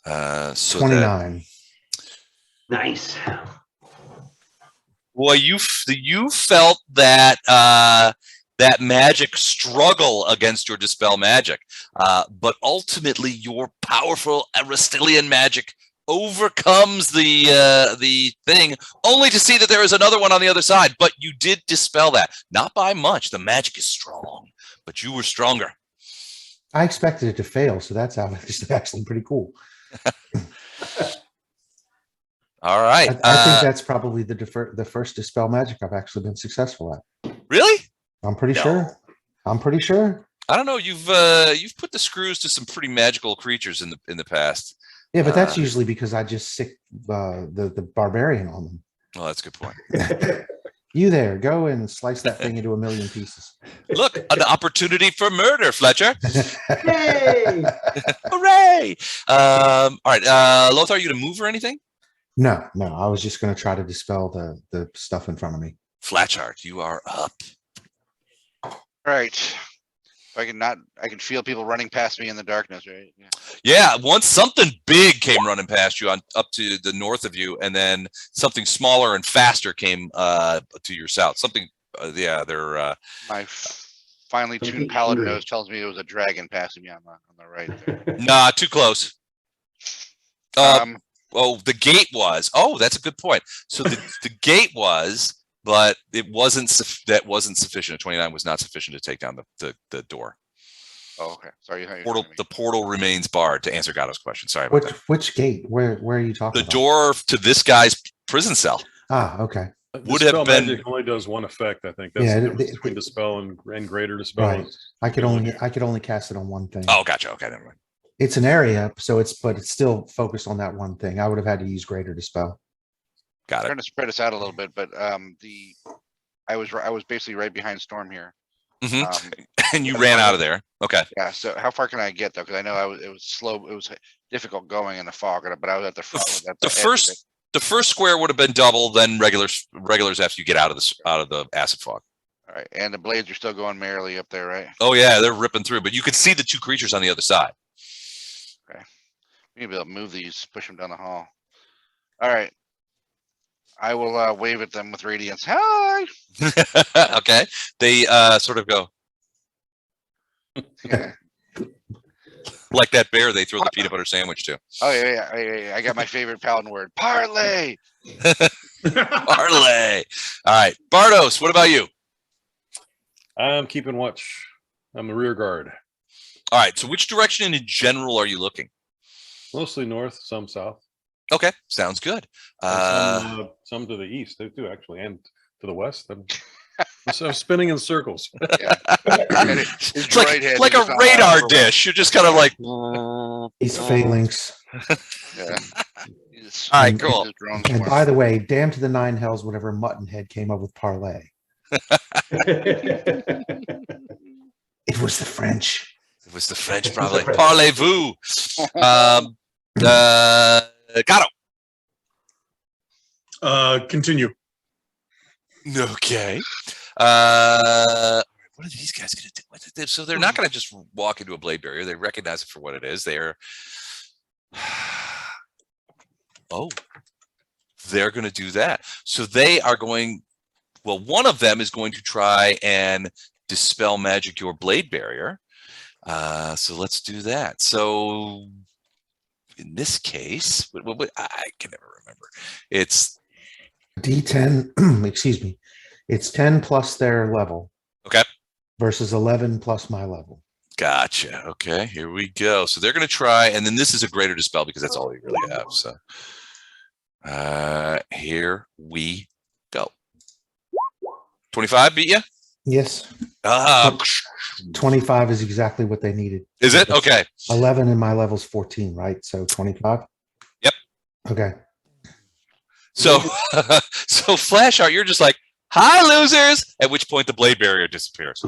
So 29. Nice. Boy, you felt that that magic struggle against your dispel magic, but ultimately your powerful Aristotelian magic overcomes the thing, only to see that there is another one on the other side. But you did dispel that, not by much. The magic is strong, but you were stronger. I expected it to fail, so that's actually pretty cool. All right. I think that's probably the first dispel magic I've actually been successful at. Really? I'm pretty No. sure. I'm pretty sure. I don't know. You've put the screws to some pretty magical creatures in the past. Yeah, but that's usually because I just sick the barbarian on them. Well, that's a good point. You there, go and slice that thing into a million pieces. Look, an opportunity for murder, Fletcher. Yay! Hooray! All right, Lothar, are you gonna move or anything? No, I was just going to try to dispel the stuff in front of me. Flatchart, you are up. All right. If I can feel people running past me in the darkness, right? Yeah. Yeah, once something big came running past you up to the north of you, and then something smaller and faster came to your south. Something, they're My finely tuned paladin nose tells me it was a dragon passing me on the right there. nah, too close. Oh, the gate was. Oh, that's a good point. So the gate was, but it wasn't. That wasn't sufficient. 29 was not sufficient to take down the door. Oh, okay. Sorry. The portal remains barred. To answer Gatto's question. Sorry about that. Which gate? Where are you talking The about? door to this guy's prison cell. Ah, okay. Would have Dispel been- magic only does one effect, I think. That's Yeah, the difference between dispel and greater dispel. Right. I could only cast it on one thing. Oh, gotcha. Okay, never mind. It's an area, so it's still focused on that one thing. I would have had to use greater dispel. Got it. Trying to spread us out a little bit, but I was basically right behind Storm here. hmm And you ran out of there. Okay. Yeah. So how far can I get though? Because I know it was slow. It was difficult going in the fog, but I was at the front. At The edge of first it. the first square would have been double, then regulars after you get out of the acid fog. All right, and the blades are still going merrily up there, right? Oh yeah, they're ripping through, but you could see the two creatures on the other side. Maybe I'll move these, push them down the hall. All right. I will wave at them with radiance. Hi. Okay. They sort of go like that bear they throw the peanut butter sandwich to. Oh yeah. I got my favorite paladin word, parlay. Parlay. All right. Bardos, what about you? I'm keeping watch. I'm the rear guard. All right. So which direction in general are you looking? Mostly north, some south. Okay. Sounds good. And some to the east too, actually, and to the west. I'm spinning in circles. It's like a radar dish. You're just kind of like These phalanx. Yeah. All right, cool. And by the way, damn to the nine hells, whatever Muttonhead came up with parlay. It was the French. It was the French, probably. Parlez-vous. Gatto. Continue. Okay. What what are these guys going to do with it? So they're not going to just walk into a blade barrier. They recognize it for what it is. They're they're going to do that. So they are going. Well, one of them is going to try and dispel magic your blade barrier. So let's do that. So in this case, I can never remember. It's D10. Excuse me. It's 10 plus their level. Okay. Versus 11 plus my level. Gotcha. Okay, here we go. So they're going to try, and then this is a greater dispel because that's all you really have. So here we go. 25 beat you? Yes. 25 is exactly what they needed. Is it? Okay. 11 and my level's 14, right? So 25? Yep. Okay. So so Flash Art, you're just like, hi losers, at which point the blade barrier disappears.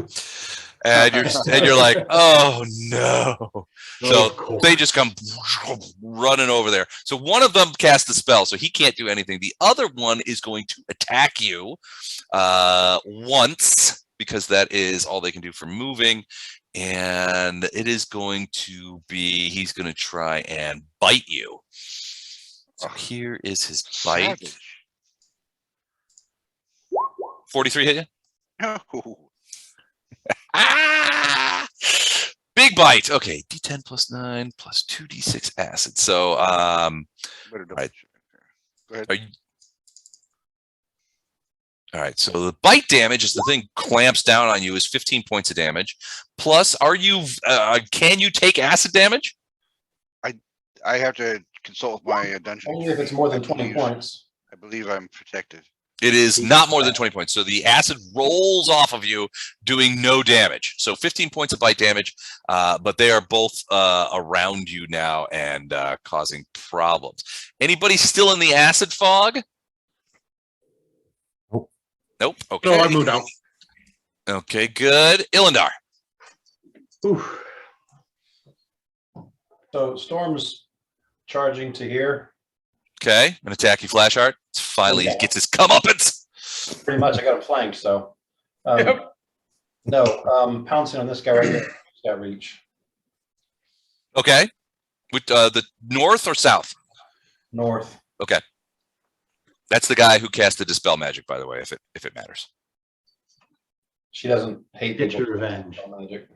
And you're like, oh no. So they just come running over there. So one of them casts the spell, so he can't do anything. The other one is going to attack you once, because that is all they can do for moving. And it is going to be, he's going to try and bite you. So here is his bite. Savage. 43 hit you? No. Ah! Big bite. Okay, D10 plus 9 plus 2d6 acid. So, Better double right. check. Go ahead. All right, so the bite damage is the thing clamps down on you is 15 points of damage. Plus, are you can you take acid damage? I have to consult with my dungeon. Only if it's more than I 20 believe- points. I believe I'm protected. It is not more than 20 points. So the acid rolls off of you, doing no damage. So 15 points of bite damage, but they are both around you now and causing problems. Anybody still in the acid fog? Nope. Nope. Okay. No, I moved out. Okay, good. Ilindar. Oof. So Storm's charging to here. Okay, an attack you, Flash Art. Finally, Yeah. gets his comeuppance. Pretty much, I got him flanked, so. No, pouncing on this guy right there. He's got reach. Okay, with the north or south? North. Okay, that's the guy who cast the dispel magic, by the way, if it matters. She doesn't hate Get people. your revenge. Magic.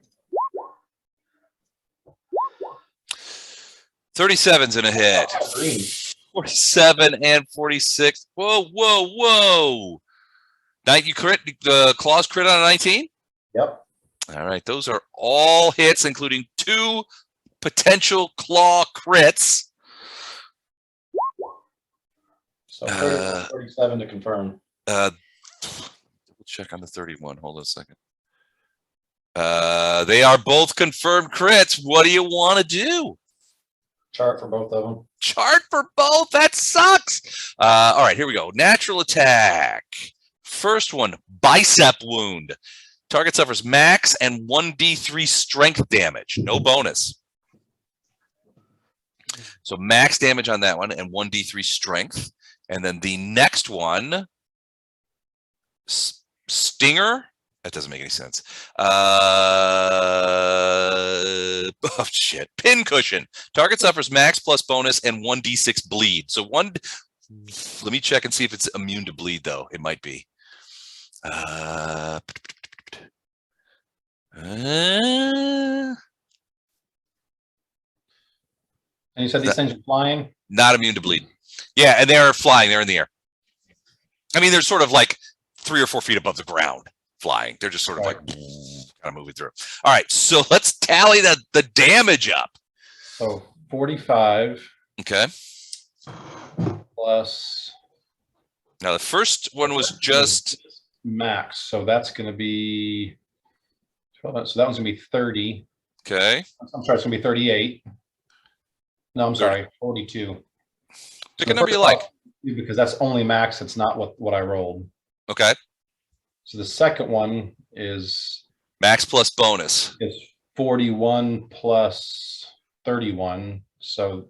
37's in a hit. Green. 47 and 46. Whoa, whoa, whoa. You crit, the claws crit on a 19? Yep. All right, those are all hits, including 2 potential claw crits. So 37 to confirm. Double check on the 31. Hold on a second. They are both confirmed crits. What do you want to do? Chart for both of them. Chart for both. That sucks. All right, here we go. Natural attack. First one, bicep wound. Target suffers max and 1d3 strength damage. No bonus. So max damage on that one and 1d3 strength. And then the next one, stinger. That doesn't make any sense. Oh shit. Pin cushion. Target suffers max plus bonus and 1d6 bleed. So let me check and see if it's immune to bleed though. It might be. And you said these things are flying? not immune to bleed. Yeah, and they're flying. They're in the air. I mean, they're sort of like 3 or 4 feet above the ground flying. They're just sort of like kind of moving through. All right, so let's tally the damage up. So 45 Okay. plus Now the first one was just max. So that's going to be, so that one's going to be 30. okay. I'm sorry, it's going to be 38. No, I'm sorry, 42. Pick a number you like. Because that's only max. It's not what I rolled. Okay. So the second one is Max plus bonus. 41 plus 31. So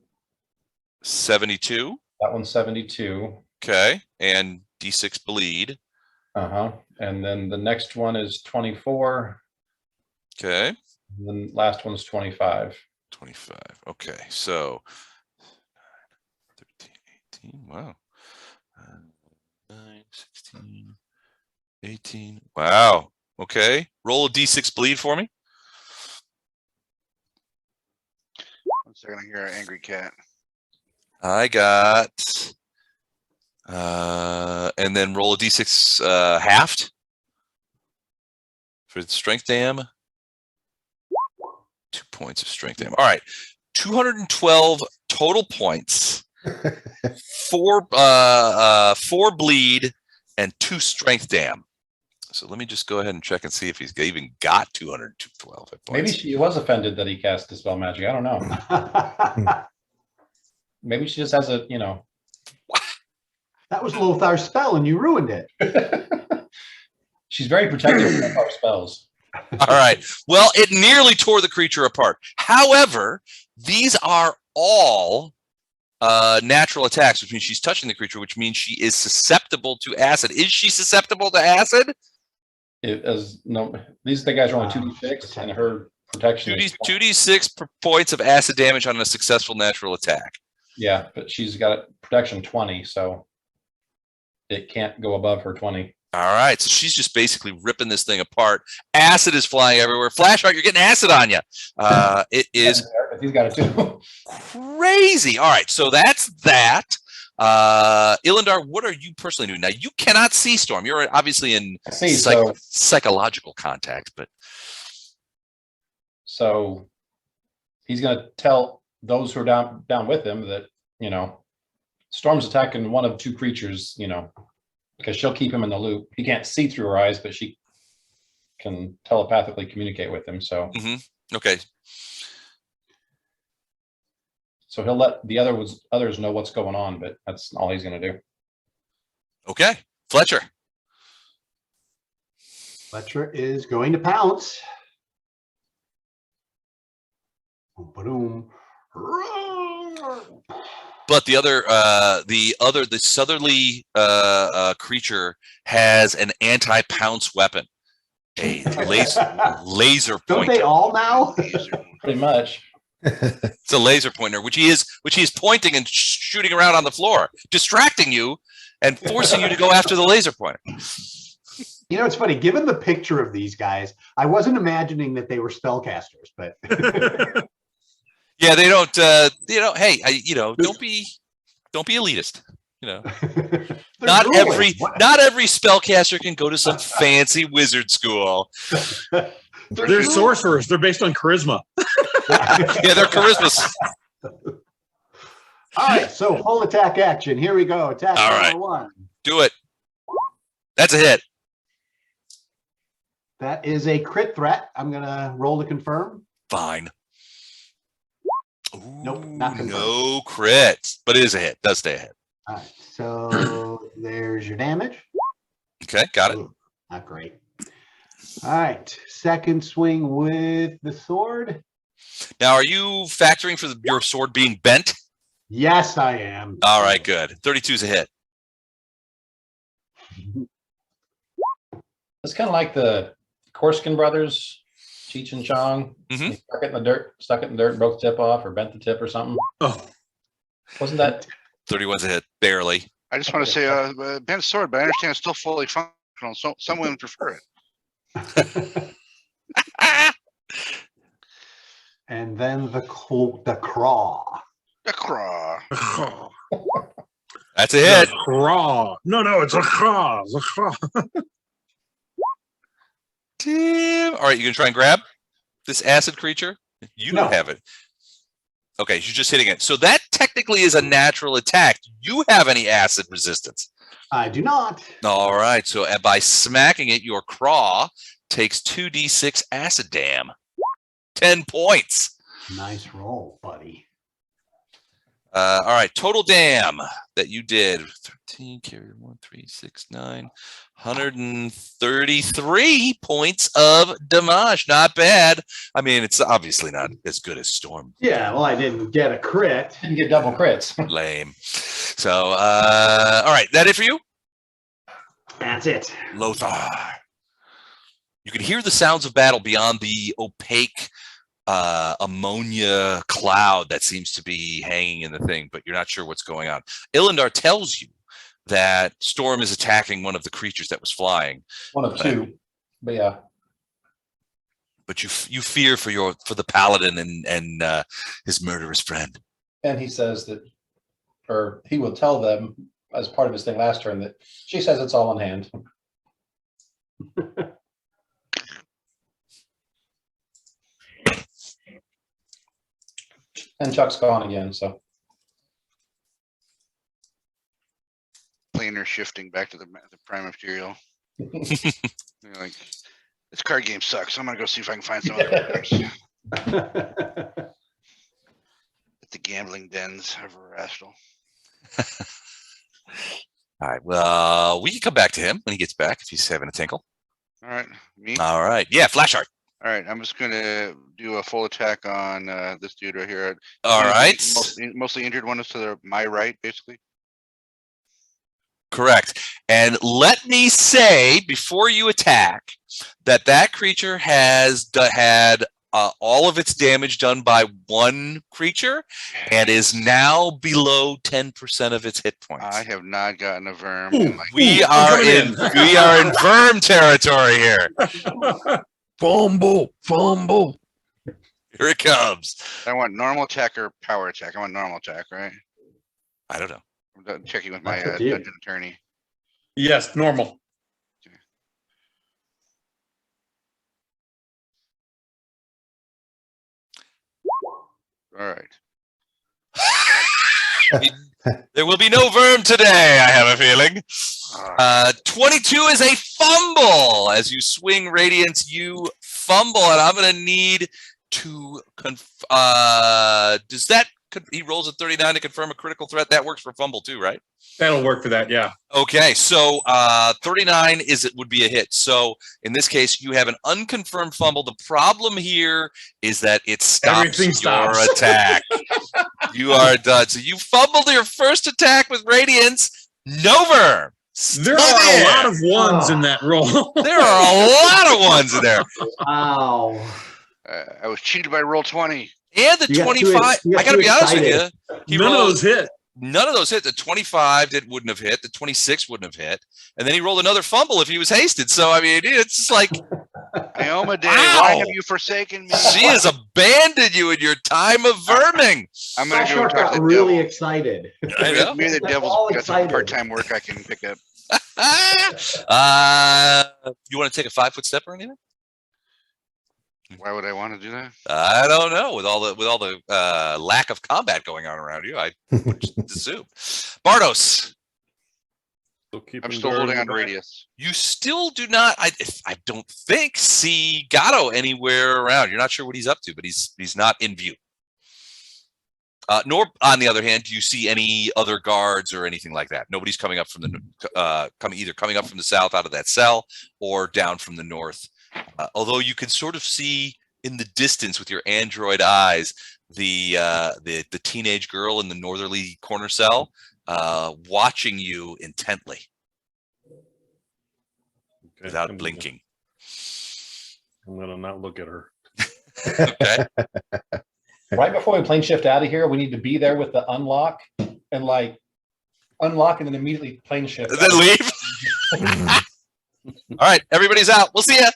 72. that one's 72. Okay. And D6 bleed. And then the next one is 24. Okay. And then last one's 25. 25. Okay. So 13, 18. Wow. 9, 16, 18. Wow. Okay. Roll a D6 bleed for me. 1 second, I hear an angry cat. I got and then roll a D6 halved for the strength dam. 2 points of strength dam. All right. 212 total points. 4 bleed and 2 strength dam. So let me just go ahead and check and see if he's even got 212 hit points. Maybe she was offended that he cast Dispel Magic. I don't know. Maybe she just has a, you know. That was Lothar's spell and you ruined it. She's very protective of our spells. All right. Well, it nearly tore the creature apart. However, these are all natural attacks, which means she's touching the creature, which means she is susceptible to acid. Is she susceptible to acid? No, these guys are only 2d6 and her protection is 2d6 points of acid damage on a successful natural attack. Yeah, but she's got protection 20, so it can't go above her 20. All right, so she's just basically ripping this thing apart. Acid is flying everywhere. Flashheart, you're getting acid on you. It is He's got it too. crazy. All right, so that's that. Ilindar, what are you personally doing? Now, you cannot see Storm. You're obviously in psychological contact, but. So he's going to tell those who are down with him that, you know, Storm's attacking one of 2 creatures, you know, because she'll keep him in the loop. He can't see through her eyes, but she can telepathically communicate with him. So, Okay. So he'll let the others know what's going on, but that's all he's going to do. Okay. Fletcher. Fletcher is going to pounce. Boom. But the southerly creature has an anti-pounce weapon, a laser Don't pointer. they all now? Pretty much. It's a laser pointer, which he is pointing and shooting around on the floor, distracting you and forcing you to go after the laser pointer. You know, it's funny. Given the picture of these guys, I wasn't imagining that they were spellcasters, but. Yeah, they don't. Hey, don't be elitist. You know, not every spellcaster can go to some fancy wizard school. They're sorcerers. They're based on charisma. Yeah, they're charisma. All right, so full attack action. Here we go. Attack number 1. Do it. That's a hit. That is a crit threat. I'm gonna roll to confirm. Fine. Ooh, Nope, not confirmed. No crit, but it is a hit. Does stay a hit. All right, so there's your damage. Okay, got it. Ooh, not great. All right, second swing with the sword. Now, are you factoring for your sword being bent? Yes, I am. All right, good. 32 is a hit. It's kind of like the Korskin brothers, Cheech and Chong. Mhm. They stuck it in the dirt, broke the tip off, or bent the tip or something. Oh, Wasn't that? 31's a hit, barely. I just want to say, bent sword, but I understand it's still fully functional. So some women prefer it. And then the craw. The craw. That's a hit. craw. No, it's a craw. It's a craw. Damn. All right, you gonna try and grab this acid creature? You don't No. have it. Okay, you're just hitting it. So that technically is a natural attack. Do you have any acid resistance? I do not. All right, so by smacking it, your craw takes 2d6 acid dam. 10 points. Nice roll, buddy. All right, total dam that you did 13, carry 1, 3, 6, 9, 133 points of damage. Not bad. I mean, it's obviously not as good as Storm. Yeah, well, I didn't get a crit. Didn't get double crits. Lame. So, all right, that it for you? That's it. Lothar. You can hear the sounds of battle beyond the opaque ammonia cloud that seems to be hanging in the thing, but you're not sure what's going on. Ilindar tells you that Storm is attacking one of the creatures that was flying. One of two, but yeah. But you fear for the paladin and his murderous friend. And he says that, or he will tell them as part of his thing last turn that she says it's all in hand. And Chuck's gone again, so. Planar shifting back to the prime material. You're like, this card game sucks. I'm gonna go see if I can find some other cards at the gambling dens of Rastal. All right. Well, we can come back to him when he gets back if he's having a tinkle. All right, me. All right. Yeah, flash art. All right, I'm just gonna do a full attack on this dude right here. All right. Mostly injured one is to my right, basically. Correct. And let me say before you attack that creature has had all of its damage done by one creature and is now below 10% of its hit points. I have not gotten a verm. We are in verm territory here. Fumble. Here it comes. I want normal attack or power attack. I want normal attack, right? I don't know. I'm checking with my That's up to you. dungeon attorney. Yes, normal. All right. There will be no verm today, I have a feeling. 22 is a fumble. As you swing Radiance, you fumble, and I'm going to need to does that he rolls a 39 to confirm a critical threat? That works for fumble too, right? That'll work for that, yeah. Okay, so 39 would be a hit. So in this case, you have an unconfirmed fumble. The problem here is that it stops your attack. You are done. So you fumbled your first attack with Radiance. No verm. There are a lot of ones in that roll. There are a lot of ones in there. Wow. I was cheated by roll 20. And the 25. I got to be honest with you. None of those hit. None of those hit. The 25 wouldn't have hit. The 26 wouldn't have hit. And then he rolled another fumble if he was hasted. So, I mean, it's just like. Ioma Day, why have you forsaken me? She has abandoned you in your time of verming. I'm going to go talk got to the really devil. excited. I know. Maybe the devil's got some part-time work I can pick up. You want to take a 5-foot step or anything? Why would I want to do that? I don't know. With all the lack of combat going on around you, I just assume. Bardos. I'm still holding on to Radius. You still do not. I don't think see Gatto anywhere around. You're not sure what he's up to, but he's not in view. Nor, on the other hand, do you see any other guards or anything like that? Nobody's coming up from the coming up from the south out of that cell or down from the north. Although you can sort of see in the distance with your android eyes the teenage girl in the northerly corner cell watching you intently without blinking. I'm gonna not look at her. Okay. Right before we plane shift out of here, we need to be there with the unlock and like unlock and then immediately plane shift. And then leave. All right, everybody's out. We'll see ya.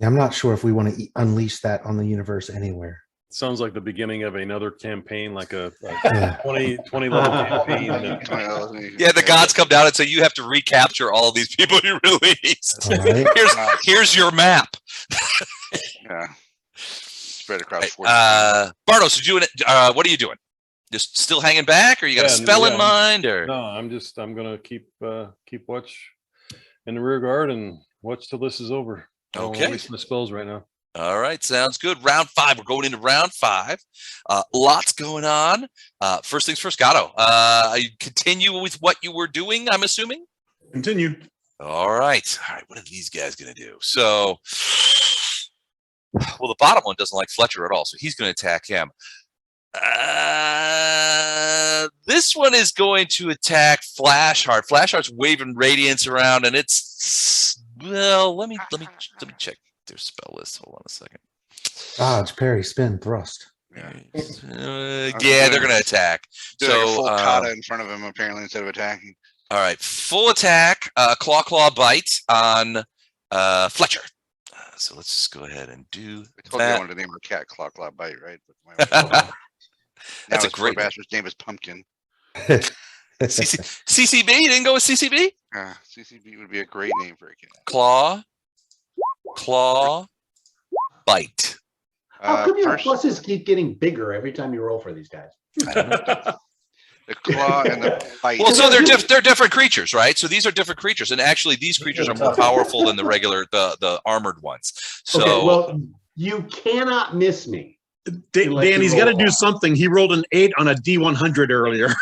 I'm not sure if we want to unleash that on the universe anywhere. Sounds like the beginning of another campaign, like a 20 level campaign. Yeah, the gods come down and say you have to recapture all of these people you released. All right. Here's your map. Yeah. Spread across 4. Bardos, what are you doing? Just still hanging back, or you got a spell in mind, or no? I'm gonna keep watch in the rear guard and watch till this is over. Okay. Waste my spells right now. All right, sounds good. Round 5. We're going into round 5. Lots going on. First things first, Gatto. Continue with what you were doing, I'm assuming? Continue. All right. All right, what are these guys going to do? So, well, the bottom one doesn't like Fletcher at all, so he's going to attack him. This one is going to attack Flashheart. Flashheart's waving radiance around, and it's well. Let me check their spell list. Hold on a second. Dodge, parry, spin, thrust. Yeah. Yeah, they're gonna attack. Do like a So full kata in front of him apparently instead of attacking. all right, full attack, claw bite on Fletcher. So let's just go ahead and do I told you I that. wanted to name her cat Claw Bite, right? But That's a his poor great name. bastard's name is Pumpkin. CCB. You didn't go with CCB? CCB would be a great name for a cat. Claw, bite. How come your First, pluses keep getting bigger every time you roll for these guys? I don't know. the claw and the bite. Well, so they're different creatures, right? So these are different creatures, and actually, these creatures are more powerful than the regular, the armored ones. So, Okay, well, you cannot miss me. Dan, he's got to do something. He rolled an 8 on a D100 earlier.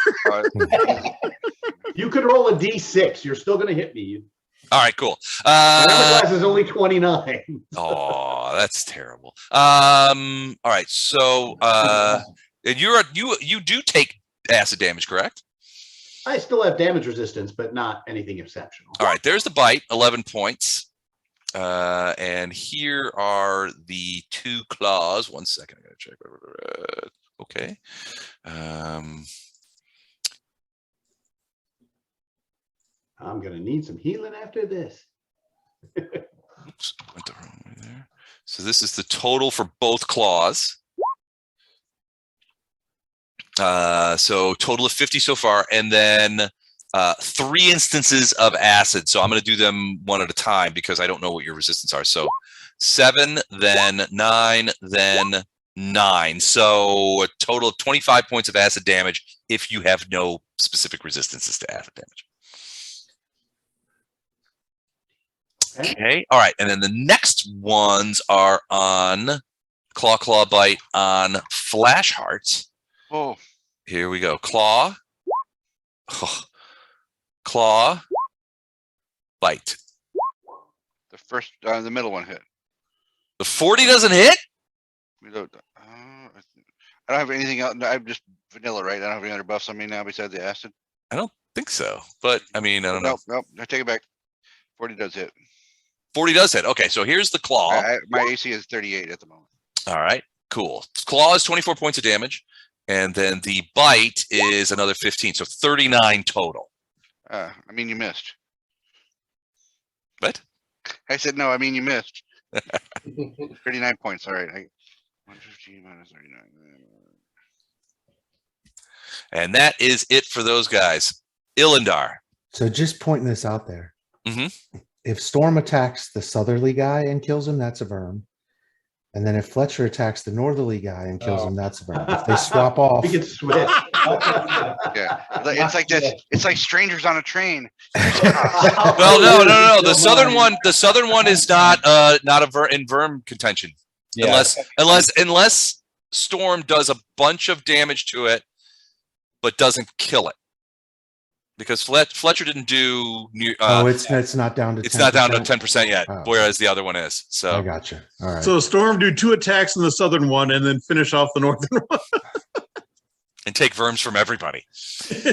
You could roll a D6. You're still going to hit me. all right, cool. Armor class is only 29. Oh, that's terrible. All right, so and you do take acid damage, correct? I still have damage resistance, but not anything exceptional. All right, there's the bite, 11 points. And here are the 2 claws. 1 second, I gotta check. Okay. I'm going to need some healing after this. Oops, went the wrong way there. So this is the total for both claws. So total of 50 so far, and then 3 instances of acid. So I'm going to do them one at a time because I don't know what your resistance are. So 7, then 9, then 9. So a total of 25 points of acid damage if you have no specific resistances to acid damage. Okay. All right. And then the next ones are on claw bite on Flashheart. Oh, Here we go. Claw. Claw. Bite. the first, the middle one hit. The 40 doesn't hit? I don't have anything else. I'm just vanilla, right? I don't have any other buffs on me now besides the acid. I don't think so. But I mean, I don't know. Nope. I take it back. 40 does hit. 40 does hit. Okay, so here's the claw. My AC is 38 at the moment. All right, cool. Claw is 24 points of damage. And then the bite is another 15. So 39 total. I mean, you missed. What? I said, no, I mean, you missed. 39 points. All right. 115 minus 39. And that is it for those guys. Ilindar. So just pointing this out there. Mhm. If Storm attacks the southerly guy and kills him, that's a Verm. And then if Fletcher attacks the northerly guy and kills him, that's a Verm. If they swap off. We can switch. Yeah. It's like this. It's like strangers on a train. Well, no. The southern one is not in Verm contention. Yeah. Unless Storm does a bunch of damage to it, but doesn't kill it. Because Fletcher didn't do. It's not down to. It's not down to 10% yet, Oh. whereas the other one is. I So gotcha. All right. So Storm do 2 attacks in the southern one and then finish off the northern one. and take Verms from everybody. Just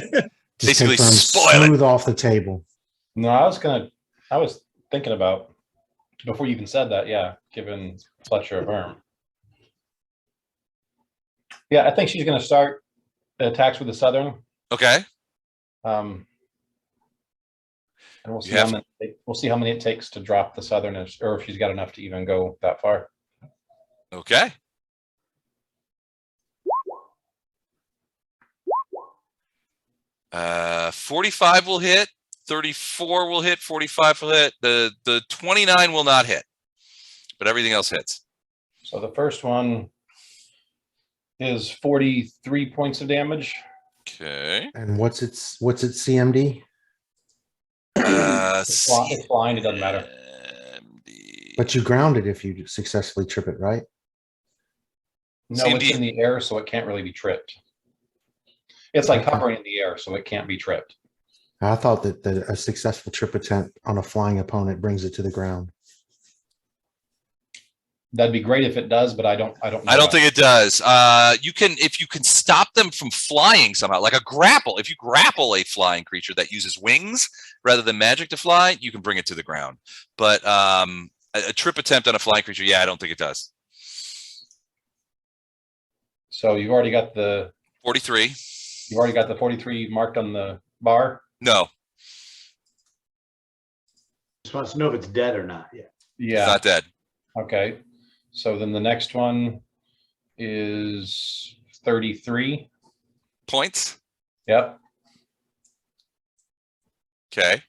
basically take them spoil it. smooth off the table. No, I was thinking about, before you even said that, yeah, giving Fletcher a Verm. Yeah, I think she's going to start the attacks with the southern. Okay. And we'll see how many it takes to drop the southern, or if she's got enough to even go that far. Okay. Uh, 45 will hit, 34 will hit, 45 will hit. The 29 will not hit, but everything else hits. So the first one is 43 points of damage. Okay. And what's its CMD? It's blind, it doesn't matter. But you ground it if you successfully trip it, right? No, it's in the air, so it can't really be tripped. It's like hovering in the air, so it can't be tripped. I thought that a successful trip attempt on a flying opponent brings it to the ground. That'd be great if it does, but I don't know I don't that. think it does. You can, if you can stop them from flying somehow, like a grapple. If you grapple a flying creature that uses wings rather than magic to fly, you can bring it to the ground. But a trip attempt on a flying creature, yeah, I don't think it does. So you've already got the 43. you've already got the 43 marked on the bar. No, Just wants to know if it's dead or not. Yeah. Yeah. it's not dead. Okay. So then the next one is 33. Points. Yep. Okay,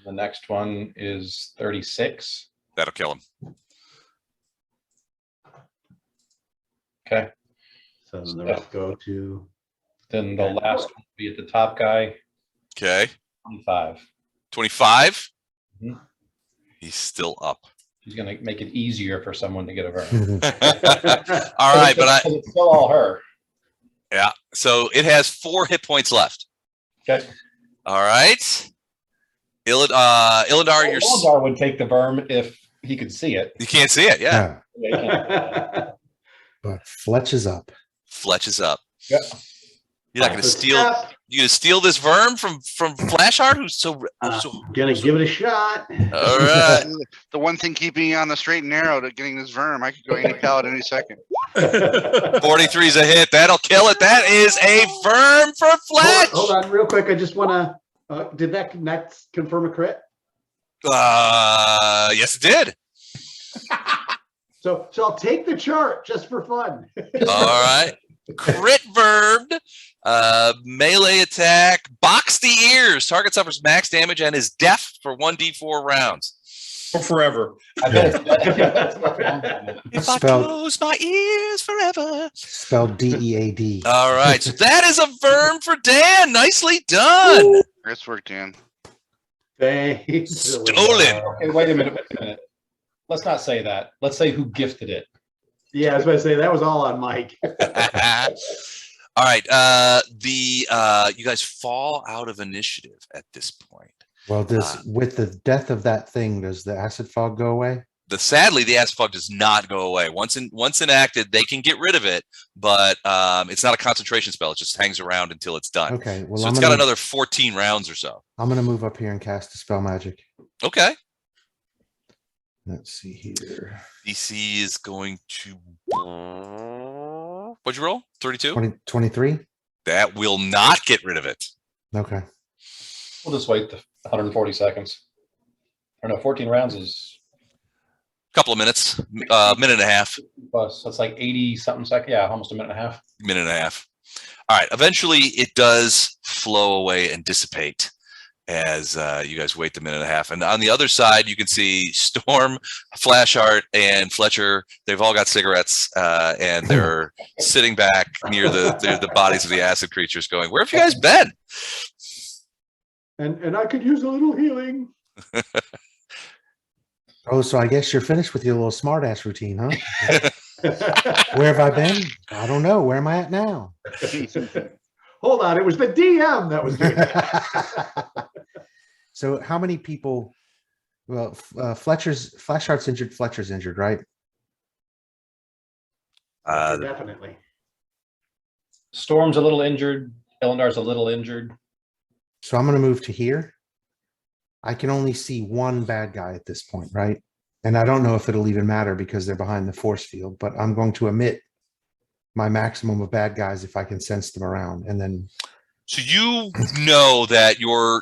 The next one is 36. that'll kill him. Okay. So then the rest go to. Then the last one will be at the top guy, Okay, 25. 25. Mhm. He's still up. He's gonna make it easier for someone to get a burn. All right, but It's still all her. yeah. So it has 4 hit points left. Okay. All right. Illidan, you're Eldar would take the berm if he could see it. you can't see it. Yeah. Yeah, he can't. But Fletch is up. Fletch is up. Yep. You're not gonna steal. You gonna steal this worm from Flashheart, who's so. Gonna give it a shot. All right. The one thing keeping you on the straight and narrow to getting this verm, I could go any pallet any second. 43 is a hit. That'll kill it. That is a verm for Fletch. Hold on, real quick. I just want to. Did that confirm a crit? Yes, it did. So I'll take the chart just for fun. All right. Crit verbed. Melee attack. Box the ears. Target suffers max damage and is deaf for 1d4 rounds. Forever. I bet it's If I Spelled- close my ears forever. Spelled DEAD. All right. So that is a verm for Dan. Nicely done. Nice work, Dan. Thanks. Stolen. Okay, wait a minute. Let's not say that. Let's say who gifted it. Yeah, I was going to say that was all on Mike. All right. You guys fall out of initiative at this point. Well, with the death of that thing, does the acid fog go away? Sadly, the acid fog does not go away. Once enacted, they can get rid of it, but it's not a concentration spell. It just hangs around until it's done. Okay. Well, So I'm it's gonna, got another 14 rounds or so. I'm gonna move up here and cast a spell magic. Okay. Let's see here. DC is going to. What'd you roll? 32? 23. That will not get rid of it. Okay. We'll just wait the 140 seconds. Or no, 14 rounds is Couple of minutes, minute and a half. plus. That's like 80 something seconds. Yeah, almost a minute and a half. Minute and a half. All right. Eventually, it does flow away and dissipate as you guys wait the minute and a half. And on the other side, you can see Storm, Flashheart, and Fletcher. They've all got cigarettes, and they're sitting back near the bodies of the acid creatures, going, "Where have you guys been?" And I could use a little healing. Oh, so I guess you're finished with your little smartass routine, huh? Where have I been? I don't know. Where am I at now? Hold on, it was the DM that was doing that. So how many people? Well, Flashheart's injured. Fletcher's injured, right? Definitely. Storm's a little injured. Elendar's a little injured. So I'm going to move to here. I can only see one bad guy at this point, right? And I don't know if it'll even matter because they're behind the force field, but I'm going to omit my maximum of bad guys if I can sense them around. And then. So you know that your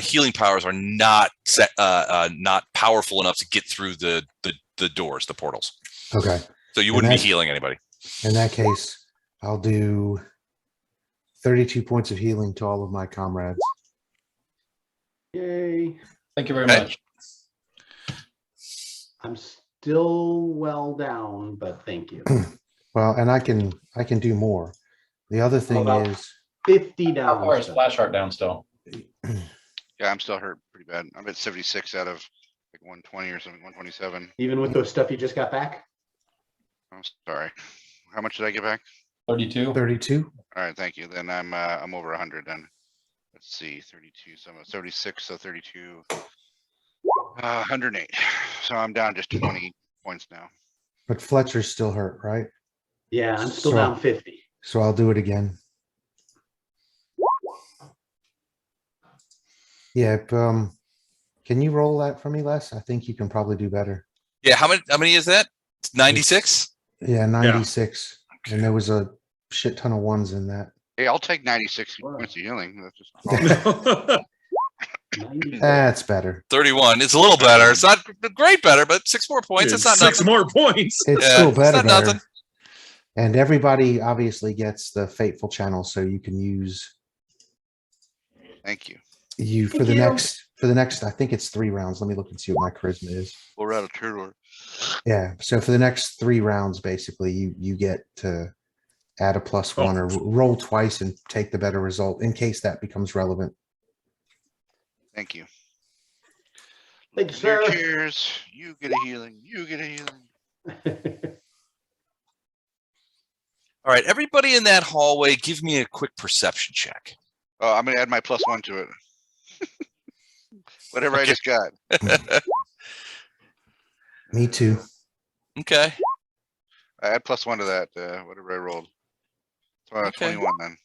healing powers are not not powerful enough to get through the doors, the portals. Okay. So you wouldn't be healing anybody. In that case, I'll do 32 points of healing to all of my comrades. Yay. Thank you very Okay. much. I'm still well down, but thank you. Well, and I can do more. The other thing about is 50 How down. far is Flashheart down still? Yeah, I'm still hurt pretty bad. I'm at 76 out of like 120 or something, 127. Even with those stuff you just got back? I'm sorry. How much did I get back? 32. 32. All right, thank you. Then I'm over 100 then. Let's see, 32, so I'm at 36, so 32, 108. So I'm down just 20 points now. But Fletcher's still hurt, right? Yeah, I'm still So- down 50. So I'll do it again. Yeah, can you roll that for me, Les? I think you can probably do better. Yeah, how many is that? 96? Yeah, 96. And there was a shit ton of ones in that. Hey, I'll take 96 Wow. points of healing. That's just 90. That's better. 31. It's a little better. It's not great better, but 6 more points. It's not Six nothing. more points. It's Yeah, still it's better. not nothing. And everybody obviously gets the fateful channel, so you can use thank you. for Thank the you. next. I think it's 3 rounds. Let me look and see what my charisma is. We're out of turn order. Yeah. So for the next 3 rounds, basically, you get to add a +1 or roll twice and take the better result in case that becomes relevant. Thank you. Thank you, Your sir. cheers. You get a healing. You get a healing. All right, everybody in that hallway, give me a quick perception check. Oh, I'm gonna add my +1 to it. Whatever I Okay. just got. Me too. Okay. I add +1 to that, whatever I rolled. So Okay. 21 then.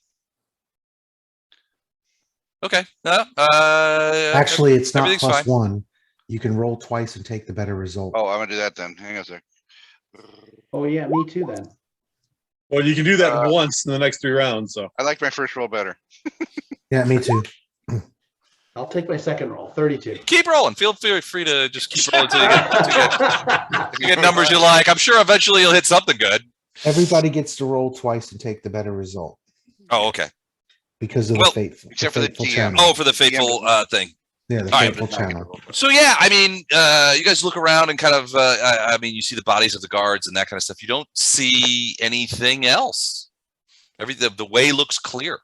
Okay. No, Actually, it's not everything's fine. +1. You can roll twice and take the better result. Oh, I'm gonna do that then. Hang on a sec. Oh, yeah, me too then. Well, you can do that once in the next 3 rounds. So I like my first roll better. Yeah, me too. I'll take my second roll, 32. keep rolling. Feel free to just keep rolling until you get numbers you like. I'm sure eventually you'll hit something good. Everybody gets to roll twice and take the better result Oh, okay. because of Well, the fateful. except for the fateful TM. channel. Oh, for the fateful thing. Yeah, the All right. fateful channel. So yeah, I mean, you guys look around and kind of, I mean, you see the bodies of the guards and that kind of stuff. You don't see anything else. The way looks clear.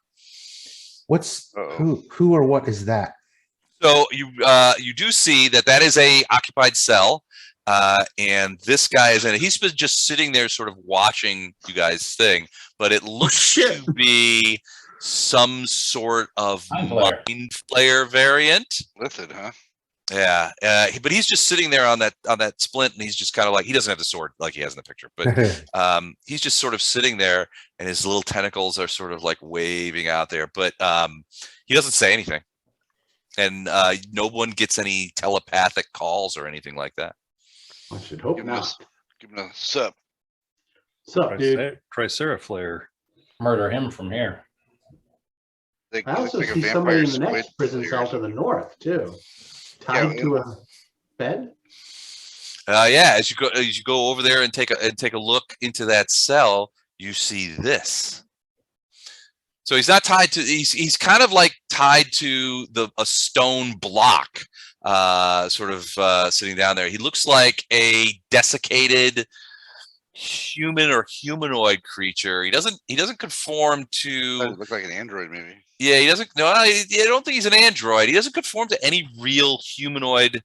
What's Uh-oh. who or what is that? So you do see that is a occupied cell, and this guy is in it. He's been just sitting there, sort of watching you guys thing, but it looks shit. to be some sort of Mind flayer. mind flayer variant. Listen, huh? Yeah, but he's just sitting there on that splint, and he's just kind of like, he doesn't have the sword like he has in the picture, but he's just sort of sitting there, and his little tentacles are sort of like waving out there, but he doesn't say anything, and no one gets any telepathic calls or anything like that. I should hope Give him not. give him a sup. What's up, dude? Tricera flare. Murder him from here. They I look also like a see vampire somebody in the squid next prison player. cell to the north too, tied Yeah, to a bed. Yeah, as you go over there and take a look into that cell, you see this. So he's not tied to. He's kind of like tied to a stone block, sort of sitting down there. He looks like a desiccated human or humanoid creature. He doesn't conform to. Does look like an android, maybe. Yeah, he doesn't. No, I don't think he's an android. He doesn't conform to any real humanoid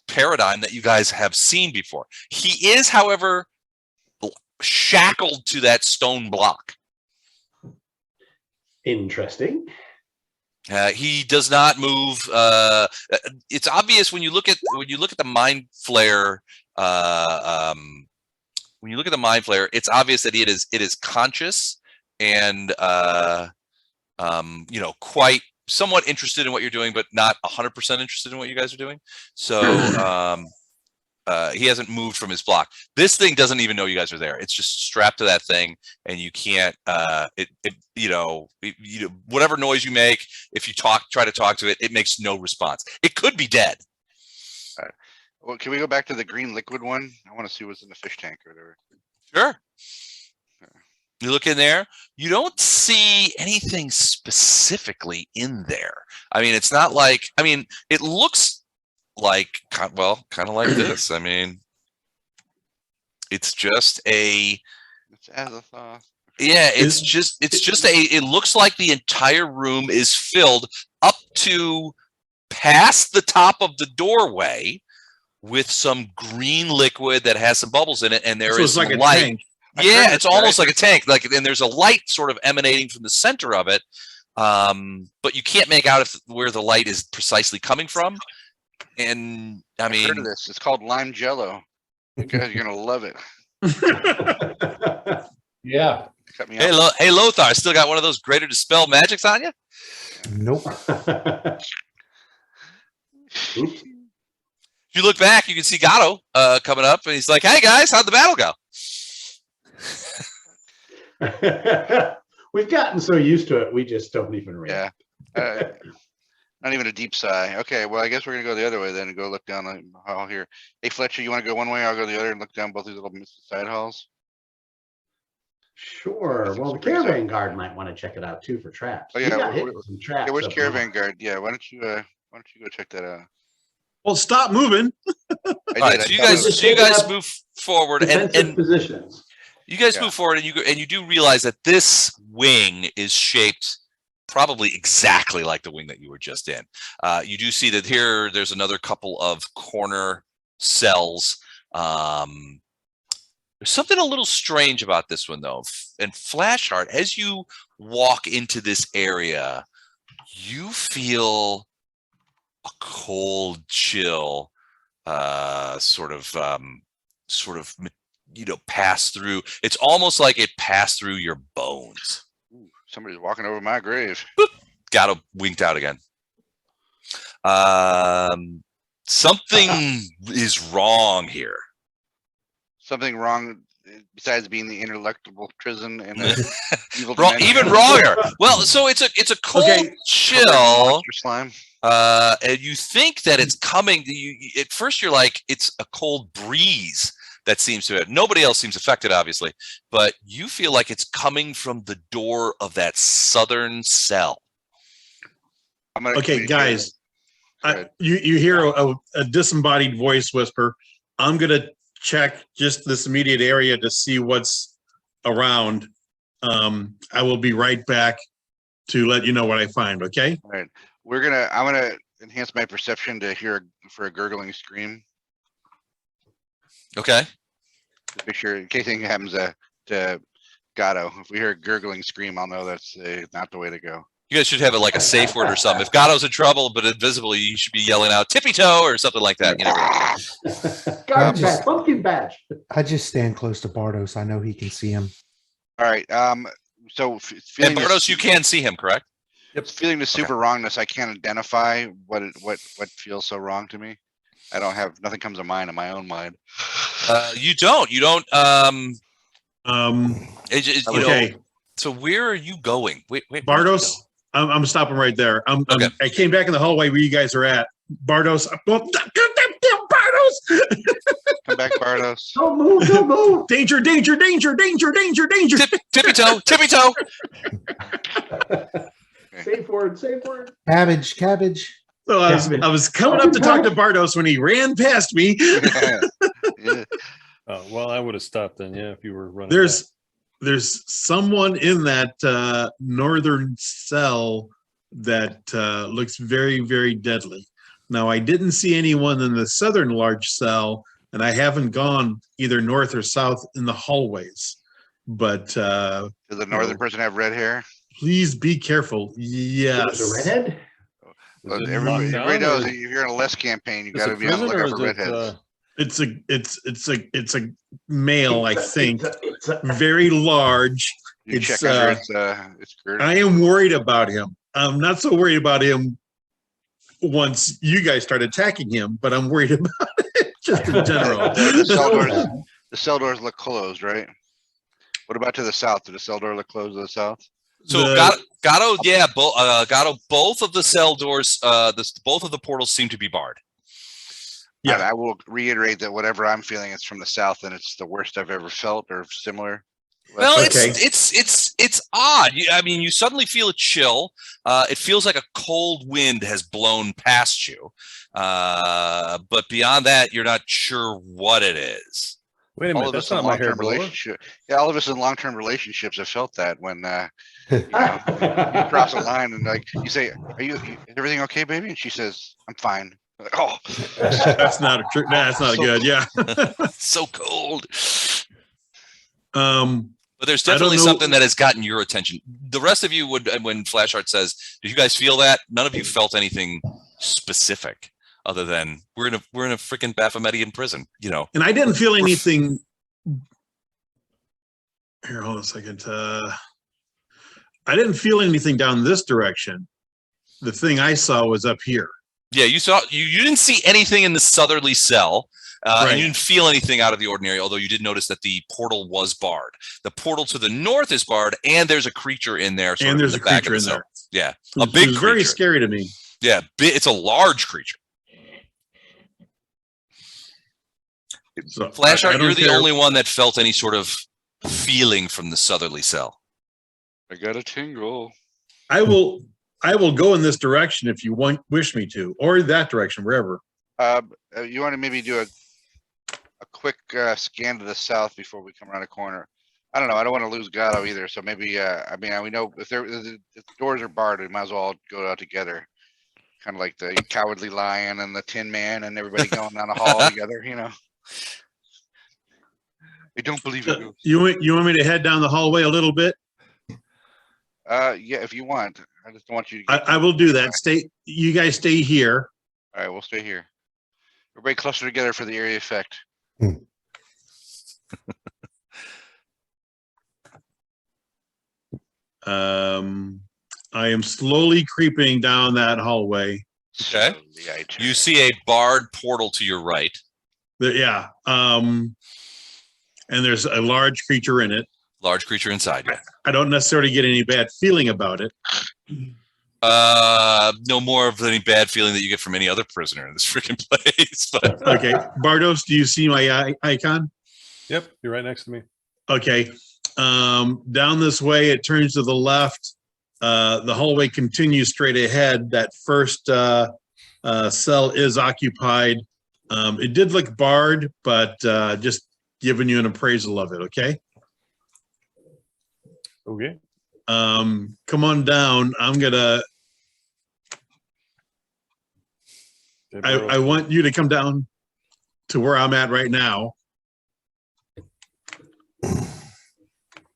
paradigm that you guys have seen before. He is, however, shackled to that stone block. Interesting. He does not move. It's obvious when you look at the mind flare. When you look at the mind flare, it's obvious that it is conscious and quite somewhat interested in what you're doing, but not 100% interested in what you guys are doing. So he hasn't moved from his block. This thing doesn't even know you guys are there. It's just strapped to that thing, and you can't. Whatever noise you make, if you try to talk to it, it makes no response. It could be dead. Well, can we go back to the green liquid one? I want to see what's in the fish tank or whatever. Sure. You look in there, you don't see anything specifically in there. I mean, it's not like, I mean, it looks like, well, kind of like this. I mean, it's just It's Azathoth. yeah, it looks like the entire room is filled up to past the top of the doorway with some green liquid that has some bubbles in it, and there So is it's like a light. tank. Yeah, it's almost like a tank. And there's a light sort of emanating from the center of it, but you can't make out where the light is precisely coming from. And I I've heard of mean, this. It's called lime jello. You guys are gonna love it. Yeah. Cut me Hey, off. Hey, Lothar, still got one of those greater dispel magics on you? Nope. Oops. If you look back, you can see Gatto coming up, and he's like, "Hey guys, how'd the battle go?" We've gotten so used to it, we just don't even react. Yeah. Not even a deep sigh. Okay, well, I guess we're gonna go the other way then and go look down the hall here. Hey, Fletcher, you want to go one way? I'll go the other and look down both these little side halls. Sure. Well, the caravan guard might want to check it out too for traps. Oh, We yeah, got hit with some traps. Yeah, where's up caravan north. guard? Yeah, why don't you go check that out? Well, stop moving. I All did, right, I so you thought it guys, was- Just taking up move forward, Defensive and positions. you guys Yeah. move forward, and you do realize that this wing is shaped probably exactly like the wing that you were just in. You do see that here. There's another couple of corner cells. There's something a little strange about this one, though. And Flashheart, as you walk into this area, you feel a cold chill, sort of, pass through. It's almost like it passed through your bones. Ooh, somebody's walking over my grave. Gatto winked out again. Something is wrong here. Something wrong besides being the ineluctable prison and evil Wrong, dimension. even wronger. Well, so it's a cold Okay. chill, Monster slime. and you think that it's coming. At first, you're like, it's a cold breeze that seems to it. Nobody else seems affected, obviously, but you feel like it's coming from the door of that southern cell. I'm gonna Okay, communicate guys, Go ahead. you hear a disembodied voice whisper. I'm gonna check just this immediate area to see what's around. I will be right back to let you know what I find. Okay. All right, I'm gonna enhance my perception to hear for a gurgling scream. Okay. To make sure in case anything happens to Gatto. If we hear a gurgling scream, I'll know that's not the way to go. You guys should have it like a safe word or something. If Gatto's in trouble but invisible, you should be yelling out "tippy toe" or something like that. You never know. Garden just- patch, pumpkin patch. I just stand close to Bardos. I know he can see him. All right. So And feeling Bardos, you can see him, correct? feeling the super wrongness, I can't identify what feels so wrong to me. I don't have nothing comes to mind in my own mind. You don't. You don't. You Okay. know, so where are you going? Wait. where'd you Bardos, go? I'm stopping right there. Okay. I came back in the hallway where you guys are at. Bardos, Bardos! Come back, Bardos. Don't move, don't move. Danger, danger, danger, danger, danger, danger. Tippy toe, tippy toe. Safe word, safe word. Cabbage. So I was coming up to talk to Bardos when he ran past me. Yeah. Oh, well, I would have stopped then, yeah, if you were running. There's someone in that northern cell that looks very, very deadly. Now, I didn't see anyone in the southern large cell, and I haven't gone either north or south in the hallways. But Does the northern person have red hair? please be careful. Yes. There's a redhead? Is it Everybody knocked down, knows or if you're in a less campaign, you is got to it be on the prison, or lookout is for it, redheads. It's a male, I think. It's a Very large. You it's, check under its skirt. I am worried about him. I'm not so worried about him once you guys start attacking him, but I'm worried about it just in general. The cell doors look closed, right? What about to the south? Did the cell door look closed to the south? So The- Gatto, yeah, Gatto, both of the cell doors, both of the portals seem to be barred. Yeah. And I will reiterate that whatever I'm feeling is from the south, and it's the worst I've ever felt or similar. Well, Okay. it's odd. I mean, you suddenly feel a chill. It feels like a cold wind has blown past you. But beyond that, you're not sure what it is. Wait a all minute, of us that's in not my hair long-term blower. relationship. Yeah, all of us in long-term relationships have felt that when you cross a line and like you say, "Are you is everything okay, baby?" And she says, "I'm fine." Like, oh, That's not true. That's not good. Yeah. It's so cold. But there's I don't definitely know- something that has gotten your attention. The rest of you would, when Flashheart says, "Did you guys feel that?" None of you felt anything specific, other than we're in a freaking Baphometian prison. You know, And I didn't feel anything Here, hold on a second. I didn't feel anything down this direction. The thing I saw was up here. Yeah, you saw you didn't see anything in the southerly cell, and Right. you didn't feel anything out of the ordinary. Although you did notice that the portal was barred. The portal to the north is barred, and there's a creature in there. Sort And of there's in a the back of creature the in cell. there. Yeah, It a big was very creature. scary to me. Yeah, it's a large creature. So Flashheart, I don't you're the care. only one that felt any sort of feeling from the southerly cell. I got a tingle. I will go in this direction if you wish me to, or that direction, wherever. You want to maybe do a quick scan to the south before we come around a corner. I don't know. I don't want to lose Gatto either. So maybe, I mean, we know if the doors are barred, we might as well all go out together. Kind of like the Cowardly Lion and the Tin Man and everybody going down the hall together, you know. I don't believe it. You want me to head down the hallway a little bit? Yeah, if you want. I just don't want you to I will do that. You guys stay here. All right, we'll stay here. Everybody cluster together for the area effect. I am slowly creeping down that hallway. Okay. You see a barred portal to your right. Yeah. And there's a large creature in it. Large creature inside. Yeah. I don't necessarily get any bad feeling about it. No more of any bad feeling that you get from any other prisoner in this freaking place. But Okay. Bardos, do you see my icon? Yep, you're right next to me. Okay. Down this way, it turns to the left. The hallway continues straight ahead. That first cell is occupied. It did look barred, but just giving you an appraisal of it, okay? Okay. Come on down. I want you to come down to where I'm at right now.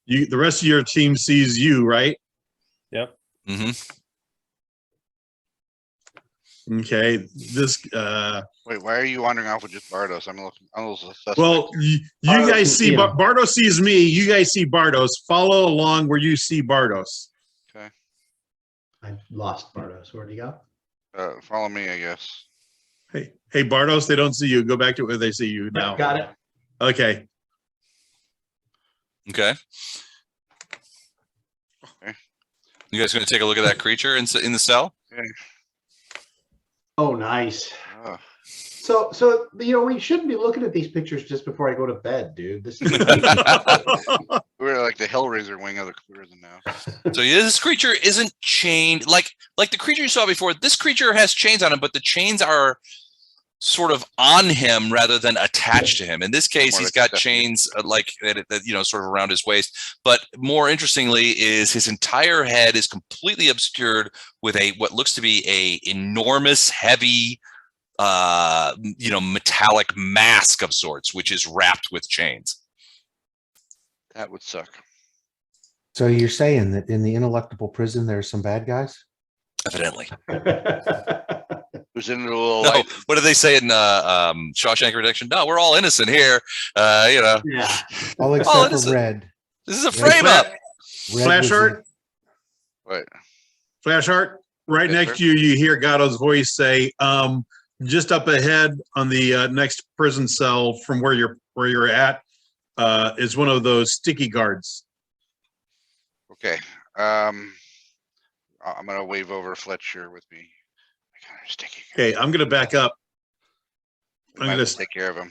The rest of your team sees you, right? Yep. mm-hmm. Okay. This Wait, why are you wandering off with just Bardos? I'm a little suspect. well, you Bardos guys can see see him. Bardos sees me. You guys see Bardos. Follow along where you see Bardos. Okay. I lost Bardos. Where'd he go? Follow me, I guess. Hey, Bardos, they don't see you. Go back to where they see you now. Got it. Okay. Okay. You guys going to take a look at that creature in the cell? Okay. Oh, nice. Oh. So we shouldn't be looking at these pictures just before I go to bed, dude. This is We're like the Hellraiser wing of the prison now. So this creature isn't chained like the creature you saw before. This creature has chains on him, but the chains are sort of on him rather than attached to him. In this case, More he's like got Stephanie. chains like that, sort of around his waist. But more interestingly, is his entire head is completely obscured with what looks to be a enormous, heavy, metallic mask of sorts, which is wrapped with chains. That would suck. So you're saying that in the ineluctable prison, there are some bad guys? Evidently. Who's in the little No, light? what do they say in Shawshank Redemption? No, we're all innocent here. Yeah. All Oh, except it is for a- Red. This is a Red frame up. Red Flash was art. What? Flash art. Right Yes, next sir. to you, you hear Gatto's voice say, just up ahead on the next prison cell from where you're at, is one of those sticky guards. Okay. I'm gonna wave over Fletcher with me. I got her sticky. Okay, I'm gonna back up. We I'm might gonna as well take care of him.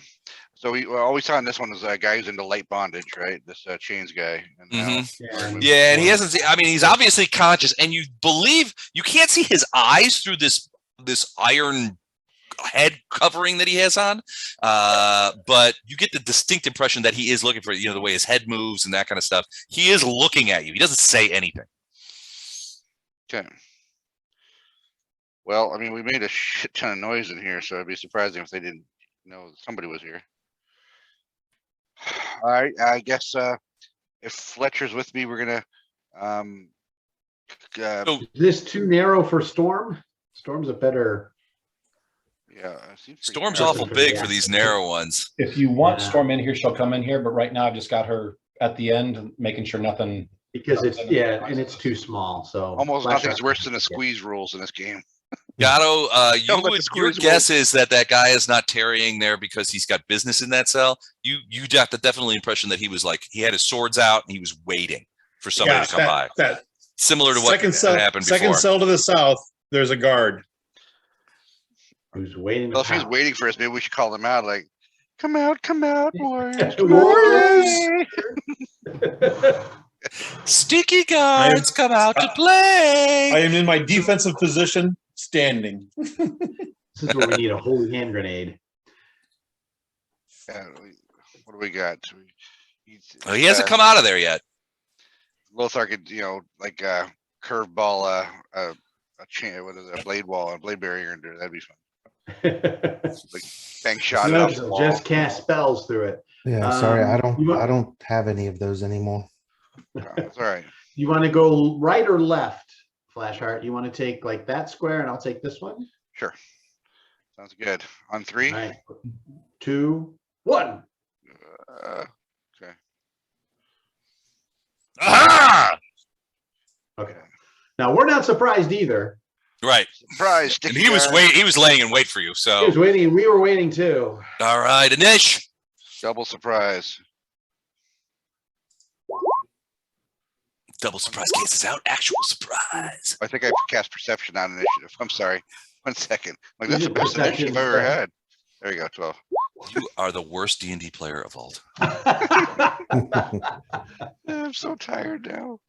So all we saw in this one is a guy who's into light bondage, right? This chains guy. And now- Yeah, and he hasn't seen, I mean, he's obviously conscious, and you can't see his eyes through this iron head covering that he has on, but you get the distinct impression that he is looking for, the way his head moves and that kind of stuff. He is looking at you. He doesn't say anything. Okay. Well, I mean, we made a shit ton of noise in here, so it'd be surprising if they didn't know somebody was here. All right, I guess if Fletcher's with me, we're gonna So, Is this too narrow for Storm? Storm's a better. yeah. it seems pretty Storm's narrow. awful big for these narrow ones. If you want Yeah. Storm in here, she'll come in here. But right now, I've just got her at the end, making sure nothing. Because it's, yeah, and it's too small, so. Almost Flash nothing's Art- worse than the squeeze rules in this game. Gatto, Don't let the your screws guess is that guy is not tarrying there because he's got business in that cell. You got the definitely impression that he was like, he had his swords out and he was waiting for somebody to come by. That Similar to what second happened second before. cell to the south, there's a guard. Who's waiting? to Well, if he's pounce. waiting for us, maybe we should call them out. Like, come out, warriors. Warriors! Sticky guards come out to play. I am in my defensive position, standing. This is where we need a holy hand grenade. What do we got? He hasn't come out of there yet. Lothar could, like a curveball, a blade wall, a blade barrier into it. That'd be fun. Like bank shot it off the wall. Just cast spells through it. Yeah, sorry, I you want- don't have any of those anymore. That's all right. You want to go right or left, Flashheart? You want to take like that square, and I'll take this one. Sure. Sounds good. On 3. All right. 2, 1. Okay. Aha! Okay. Now we're not surprised either. Right. Surprise. And he was waiting. he was laying in wait for you. He So was waiting. We were waiting too. all right, Anish. Double surprise. Double surprise cases out. Actual surprise. I think I cast perception on initiative. I'm sorry. 1 second. Like, that's You the did best perception initiative I've ever instead. had. There you go. 12. You are the worst D&D player of all time. I'm so tired now.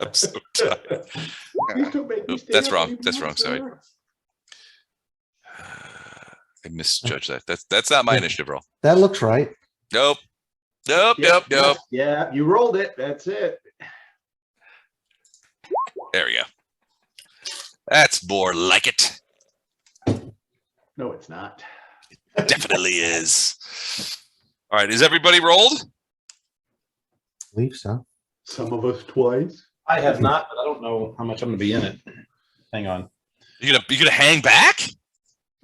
I'm so tired. Please don't make me Oop, stay that's up wrong. anymore, That's wrong. Sorry. sir. I misjudged that. That's not my initiative roll. That looks right. Nope. Yep, Nope. Yeah, you rolled it. That's it. There we go. That's more like it. No, it's not. Definitely is. All right. Is everybody rolled? believe so. Some of us twice. I have not, but I don't know how much I'm going to be in it. Hang on. You gonna hang back?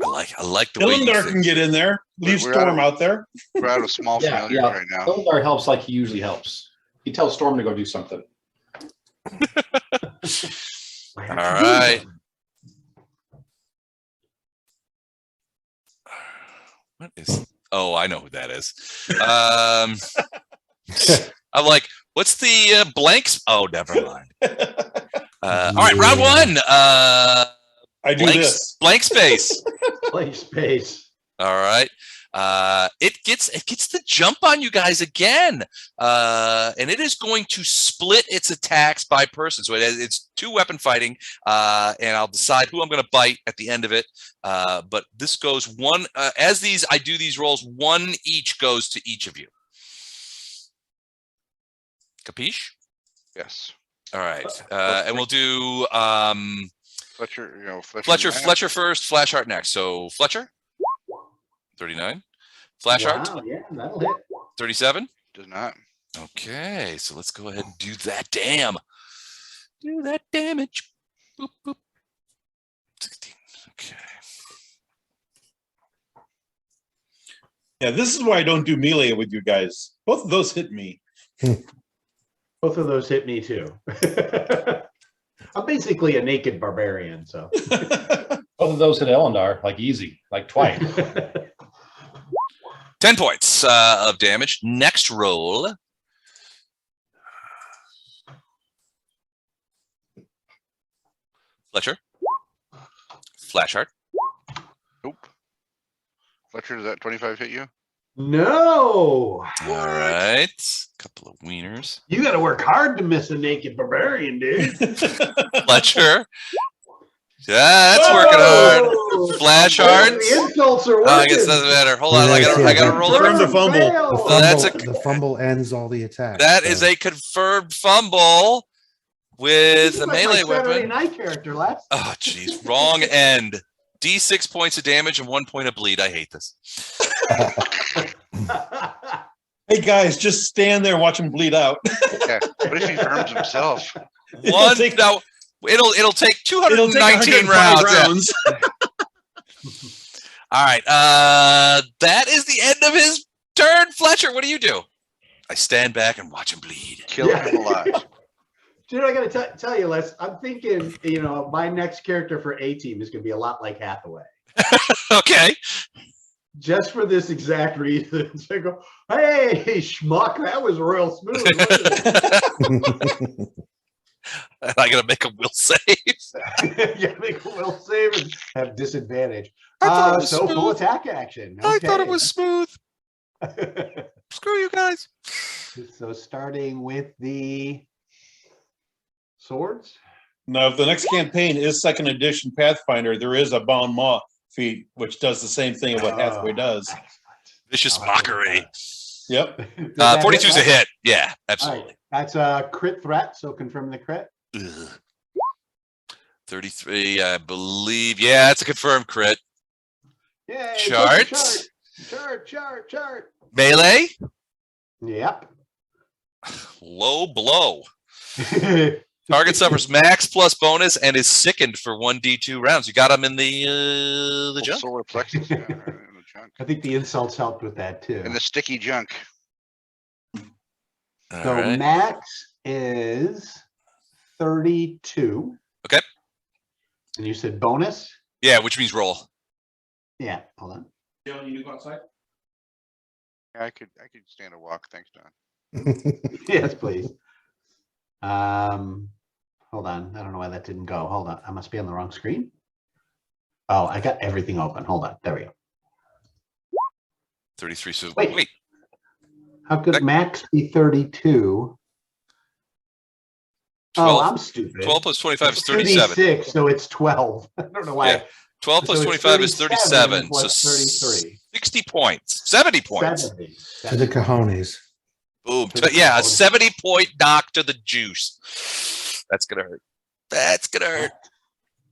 I like the way you Illendar can think. get in there. Leave We're Storm out out there. We're out of small Yeah, failures yeah. right now. Illendar helps like he usually helps. He tells Storm to go do something. All right. What is? Oh, I know who that is. I'm like, what's the blanks? Oh, never mind. All right, round one. I do this. Blank space. Play space. All right. It gets the jump on you guys again, and it is going to split its attacks by person. So it's 2-weapon fighting, and I'll decide who I'm going to bite at the end of it. But this goes one as I do these rolls. 1 each goes to each of you. Capiche? Yes. All right, and we'll do Fletcher, Fletcher first, Flashheart next. So Fletcher, 39. Flashheart, Wow, yeah, that'll hit. 37. does not. Okay, so let's go ahead and do that. Do that damage. Boop, boop. 16. Okay. Yeah, this is why I don't do melee with you guys. Both of those hit me. Both of those hit me too. I'm basically a naked barbarian, so. Both of those hit Elendar, like easy, like twice. 10 points of damage. Next roll. Fletcher. Flashheart. Nope. Fletcher, does that 25 hit you? No. All right. Couple of wieners. You got to work hard to miss a naked barbarian, dude. Fletcher. Yeah, that's working hard. Flash hearts. The insults are Oh, I guess it working. doesn't matter. Hold on, I gotta roll Confirm it. the fumble. Fail. that's The fumble ends all the attacks. That so. is a confirmed fumble with This a is like melee my Saturday weapon. Night character last. Oh, jeez, wrong end. D6 points of damage and 1 point of bleed. I hate this. Hey guys, just stand there and watch him bleed out. Yeah. What if he harms himself? One. take- No, it'll take It'll 219 take 105 rounds. All right. That is the end of his turn. Fletcher, what do you do? I stand back and watch him bleed. Kill Yeah. him alive. Dude, I gotta tell you, Les, I'm thinking, my next character for A-Team is gonna be a lot like Hathaway. Okay. Just for this exact reason. So I go, hey, schmuck, that was real smooth, wasn't it? I gotta make a will save. You gotta make a will save and have disadvantage. I thought it was So full smooth. attack action. I thought it Okay. was smooth. Screw you guys. So starting with the swords. Now, if the next campaign is second edition Pathfinder, there is a Bound Maw feat, which does the same thing of what Hathaway does. Excellent. Vicious I like mockery. Yep. Does that 42 is a Les? hit. Yeah, All absolutely. right. That's a crit threat, so confirm the crit. Ugh. 33, I believe. Yeah, it's a confirmed crit. Yay, Charts. Chart. Melee, Yep. low blow. Target suffers max plus bonus and is sickened for 1d2 rounds. You got him in the junk. Solar plexus. Yeah, right in the junk. I think the insults helped with that too. In the sticky junk. All So right. max is 32. Okay. And you said bonus? Yeah, which means roll. Yeah, hold on. You need to go outside? Yeah, I could stand a walk. Thanks, Don. Yes, please. Hold on. I don't know why that didn't go. Hold on. I must be on the wrong screen. Oh, I got everything open. Hold on. There we go. 33. So Wait. wait. How could max be 32? 12, Oh, I'm stupid. 12 plus 25 is It's 37. 2d6, so it's 12. I don't know why. Yeah. 12 plus So it's 25 is 37. So plus 33. 60 points. 70 points. 70. To the cojones. Boom. To the Yeah, a cojones. 70-point knock to the juice. That's going to hurt. That's going to hurt.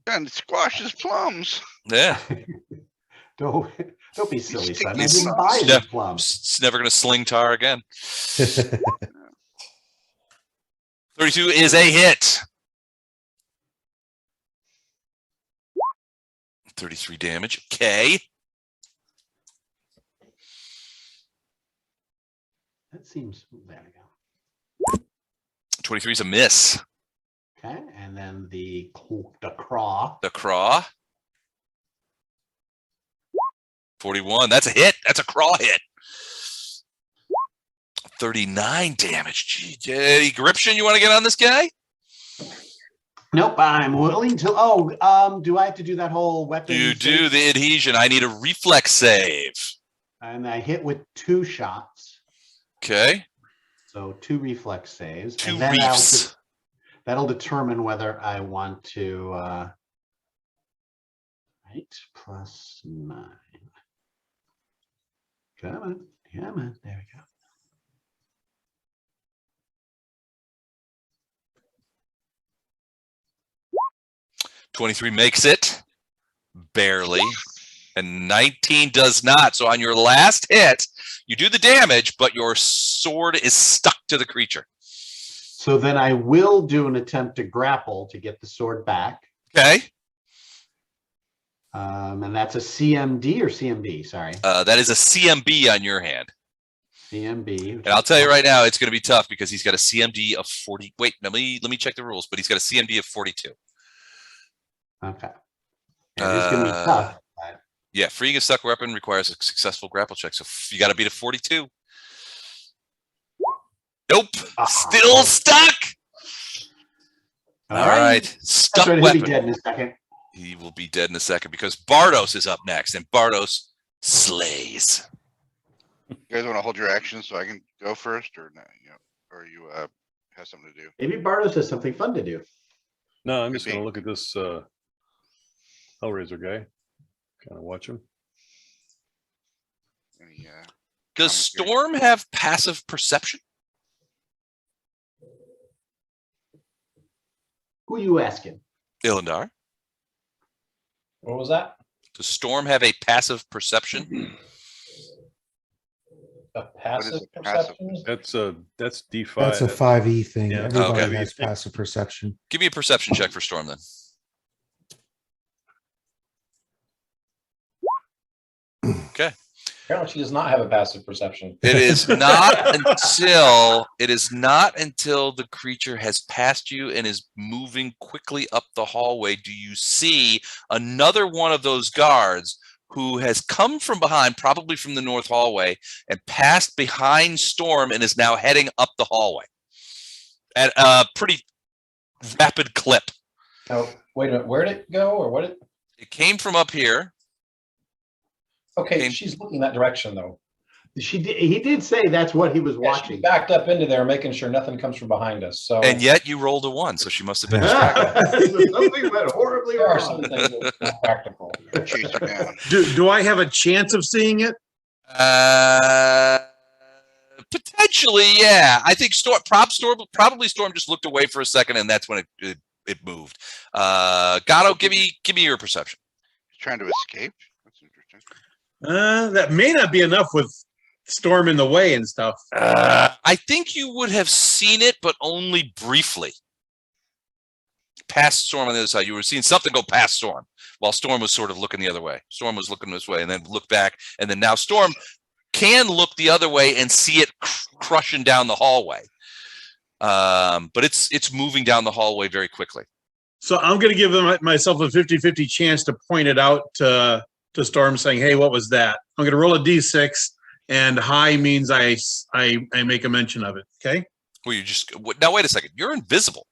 And squashes plums. Yeah. Don't be silly, son. I Sticky didn't buy Yeah. these plums. It's never going to sling tar again. 32 is a hit. 33 damage. Okay. That seems, there we go. 23 is a miss. Okay, and then the craw. The craw. 41. That's a hit. That's a craw hit. 39 damage. Gee, any gription you want to get on this guy? Nope, I'm willing to. Do I have to do that whole weapon? You do save? the adhesion. I need a reflex save. And I hit with 2 shots. Okay. So 2 reflex saves. 2 and then reefs. that'll determine whether I want to. Right, plus 9. Come on. There we go. $23 makes it. Barely. And 19 does not. So on your last hit, you do the damage, but your sword is stuck to the creature. So then I will do an attempt to grapple to get the sword back. Okay. And that's a CMD or CMB, sorry. That is a CMB on your hand. CMB. And I'll tell you right now, it's going to be tough because he's got a CMD of 40. Wait, let me check the rules, but he's got a CMD of 42. Okay. Yeah, it's going to be tough. But Yeah, freeing a stuck weapon requires a successful grapple check. So you got to beat a 42. Nope. Still stuck. all All right. Stuck That's right, he'll weapon. be dead in a second. He will be dead in a second because Bardos is up next, and Bardos slays. You guys want to hold your action so I can go first, or not? Or you have something to do? Maybe Bardos has something fun to do. No, I'm just Could going be. to look at this Hellraiser guy. Kind of watch him. Any, Does Commentary. Storm have passive perception? Who are you asking? Ilindar? What was that? Does Storm have a passive perception? A passive a passive perception? That's D5. That's a 5e thing. Yeah. Everybody Okay. has passive perception. Give me a perception check for Storm then. Okay. Apparently, she does not have a passive perception. It is not until the creature has passed you and is moving quickly up the hallway do you see another one of those guards who has come from behind, probably from the north hallway, and passed behind Storm and is now heading up the hallway at a pretty rapid clip. Oh, wait a minute. Where'd it go, or what? It came from up here. Okay, she's looking that direction though. He did say that's what he was Yeah, watching. she backed up into there, making sure nothing comes from behind us. So, And yet you rolled a 1, so she must have been distracted. So something went horribly there are wrong. some things that are not practical. Chase her down. Do I have a chance of seeing it? Potentially, yeah. I think probably Storm just looked away for a second, and that's when it moved. Gatto, give me your perception. He's trying to escape. That's interesting. That may not be enough with Storm in the way and stuff. I think you would have seen it, but only briefly. Past Storm on the other side, you were seeing something go past Storm, while Storm was sort of looking the other way. Storm was looking this way, and then look back, and then now Storm can look the other way and see it crushing down the hallway. But it's moving down the hallway very quickly. So I'm going to give myself a 50-50 chance to point it out to Storm, saying, "Hey, what was that?" I'm going to roll a d6, and high means I make a mention of it. Okay. Well, you just now wait a second. You're invisible.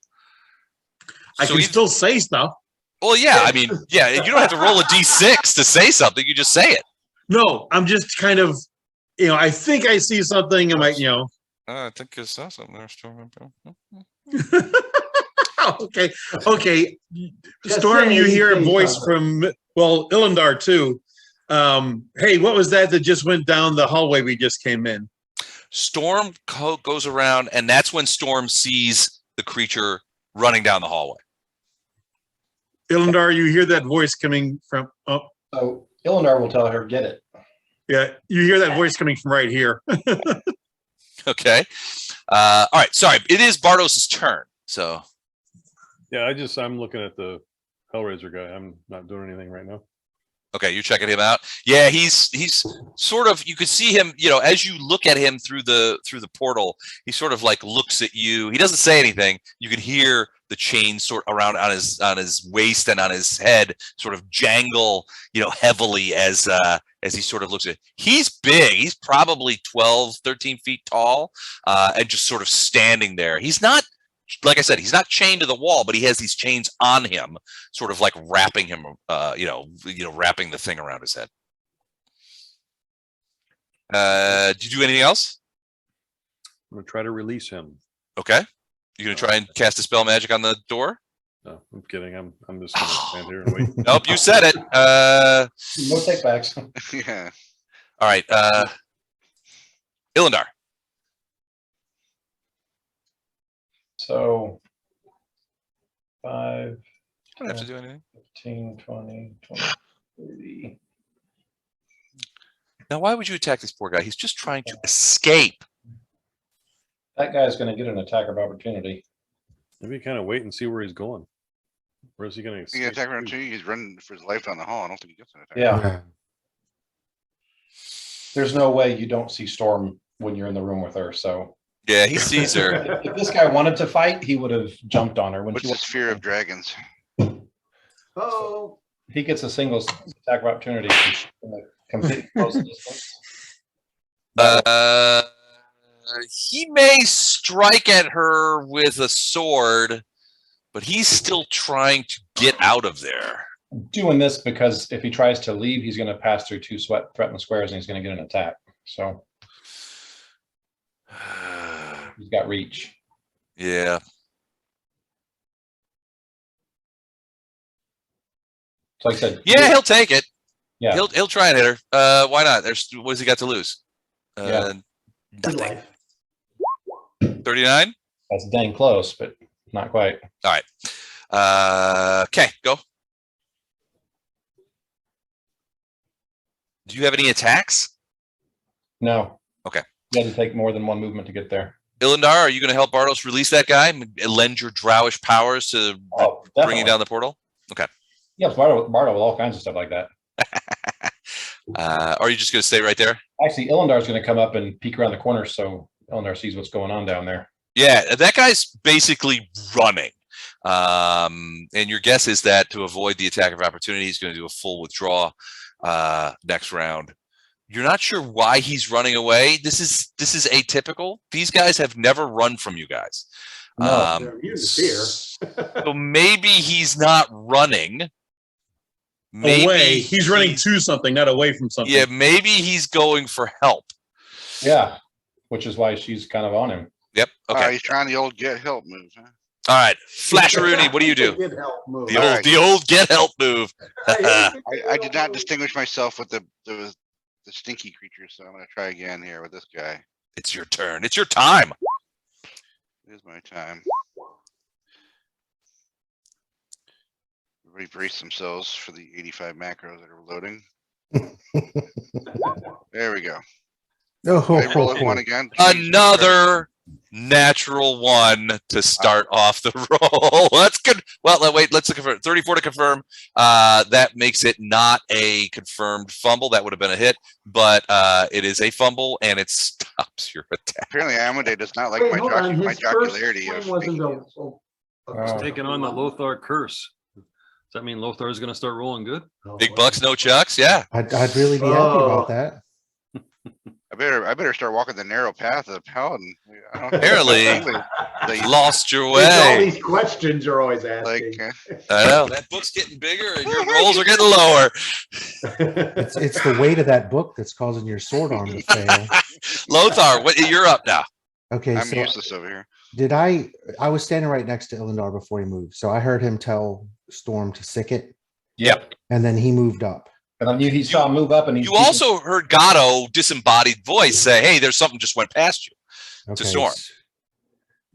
I can still say stuff. Well, yeah. I mean, yeah. You don't have to roll a d6 to say something. You just say it. No, I'm just kind of, I think I see something. I think I saw something there, Storm. Okay. Storm, you hear a voice from, Illandar too. Hey, what was that just went down the hallway we just came in? Storm goes around, and that's when Storm sees the creature running down the hallway. Illandar, you hear that voice coming from, So Illandar will tell her, get it. yeah, you hear that voice coming from right here. Okay. All right. Sorry. It is Bartos' turn. So. Yeah, I'm looking at the Hellraiser guy. I'm not doing anything right now. Okay, you're checking him out. Yeah, he's sort of, you could see him, as you look at him through the portal, he sort of like looks at you. He doesn't say anything. You can hear the chains sort of around on his waist and on his head sort of jangle, heavily as he sort of looks at it. He's big. He's probably 12, 13 feet tall, and just sort of standing there. He's not, like I said, he's not chained to the wall, but he has these chains on him, sort of like wrapping him, wrapping the thing around his head. Did you do anything else? I'm gonna try to release him. Okay. You gonna try and cast a spell magic on the door? No, I'm kidding. I'm just gonna stand here and wait. Nope, you said it. No takebacks. Yeah. All right. Illandar. So 5, Don't have to do anything. 15, 20, 20, 30. Now, why would you attack this poor guy? He's just trying to escape. That guy's going to get an attack of opportunity. Maybe kind of wait and see where he's going. Where is he going to He can attack around too. He's running for his life down the hall. I don't think he gets an attack. Yeah. There's no way you don't see Storm when you're in the room with her. So Yeah, he sees her. if this guy wanted to fight, he would have jumped on her. When What's she his fear of dragons? Oh, he gets a single attack of opportunity. She's gonna completely close the distance. He may strike at her with a sword, but he's still trying to get out of there. Doing this because if he tries to leave, he's going to pass through 2 threatened squares and he's going to get an attack. So he's got reach. Yeah. So like I said, Yeah, he'll take it. Yeah. He'll try and hit her. Why not? What has he got to lose? Yeah. his Nothing. life. 39? That's dang close, but not quite. All right. Okay, go. Do you have any attacks? No. Okay. You had to take more than 1 movement to get there. Illandar, are you going to help Bartos release that guy and lend your drowish powers to bringing down the portal? Okay. Yeah, Bardo with all kinds of stuff like that. Are you just going to stay right there? Actually, Illindar's going to come up and peek around the corner so Illindar sees what's going on down there. Yeah, that guy's basically running. And your guess is that to avoid the attack of opportunity, he's going to do a full withdraw next round. You're not sure why he's running away. This is atypical. These guys have never run from you guys. No, they're immune to fear. So maybe he's not running. Maybe Away. He's running to something, not away from something. Yeah, maybe he's going for help. Yeah, which is why she's kind of on him. Yep. Okay. He's trying the old get help move, huh? All right, Flasheroonie, what do you do? Good help move. The old get help move. I did not distinguish myself with the stinky creature, so I'm gonna try again here with this guy. It's your turn. It's your time. It is my time. Everybody brace themselves for the 85 macros that are loading. There we go. I roll it one again. Another natural one to start off the roll. That's good. Well, wait, let's confirm. 34 to confirm. That makes it not a confirmed fumble. That would have been a hit, but it is a fumble and it stops your attack. Apparently, Amade does not like Wait, my hold on, his jocularity first of swing wasn't making He's Oh. taking on the Lothar curse. Does that mean Lothar is going to start rolling good? Big bucks, no chucks. Yeah. I'd really be happy about that. I better start walking the narrow path of the paladin. I don't Apparently, they lost your All way. these questions you're always like asking. I know that book's getting bigger and your rolls are getting lower. It's the weight of that book that's causing your sword arm to fail. Lothar, you're up now. Okay, I'm so useless over here. did I was standing right next to Illindar before he moved. So I heard him tell Storm to sick it, Yep. and then he moved up. And then he saw him move up, and You also heard Gatto disembodied voice say, "Hey, there's something just went past you." Okay, Storm.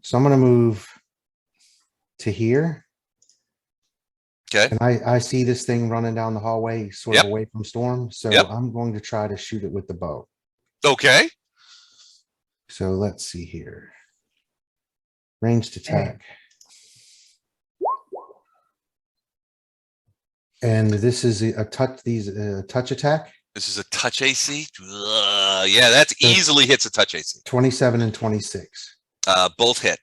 So I'm gonna move to here. Okay. And I see this thing running down the hallway, sort Yep. of away from Storm. So Yep. I'm going to try to shoot it with the bow. Okay. So let's see here. Ranged attack. And this is a touch attack, This is a touch AC. Yeah, that's easily hits a touch AC. 27 and 26. Both hit.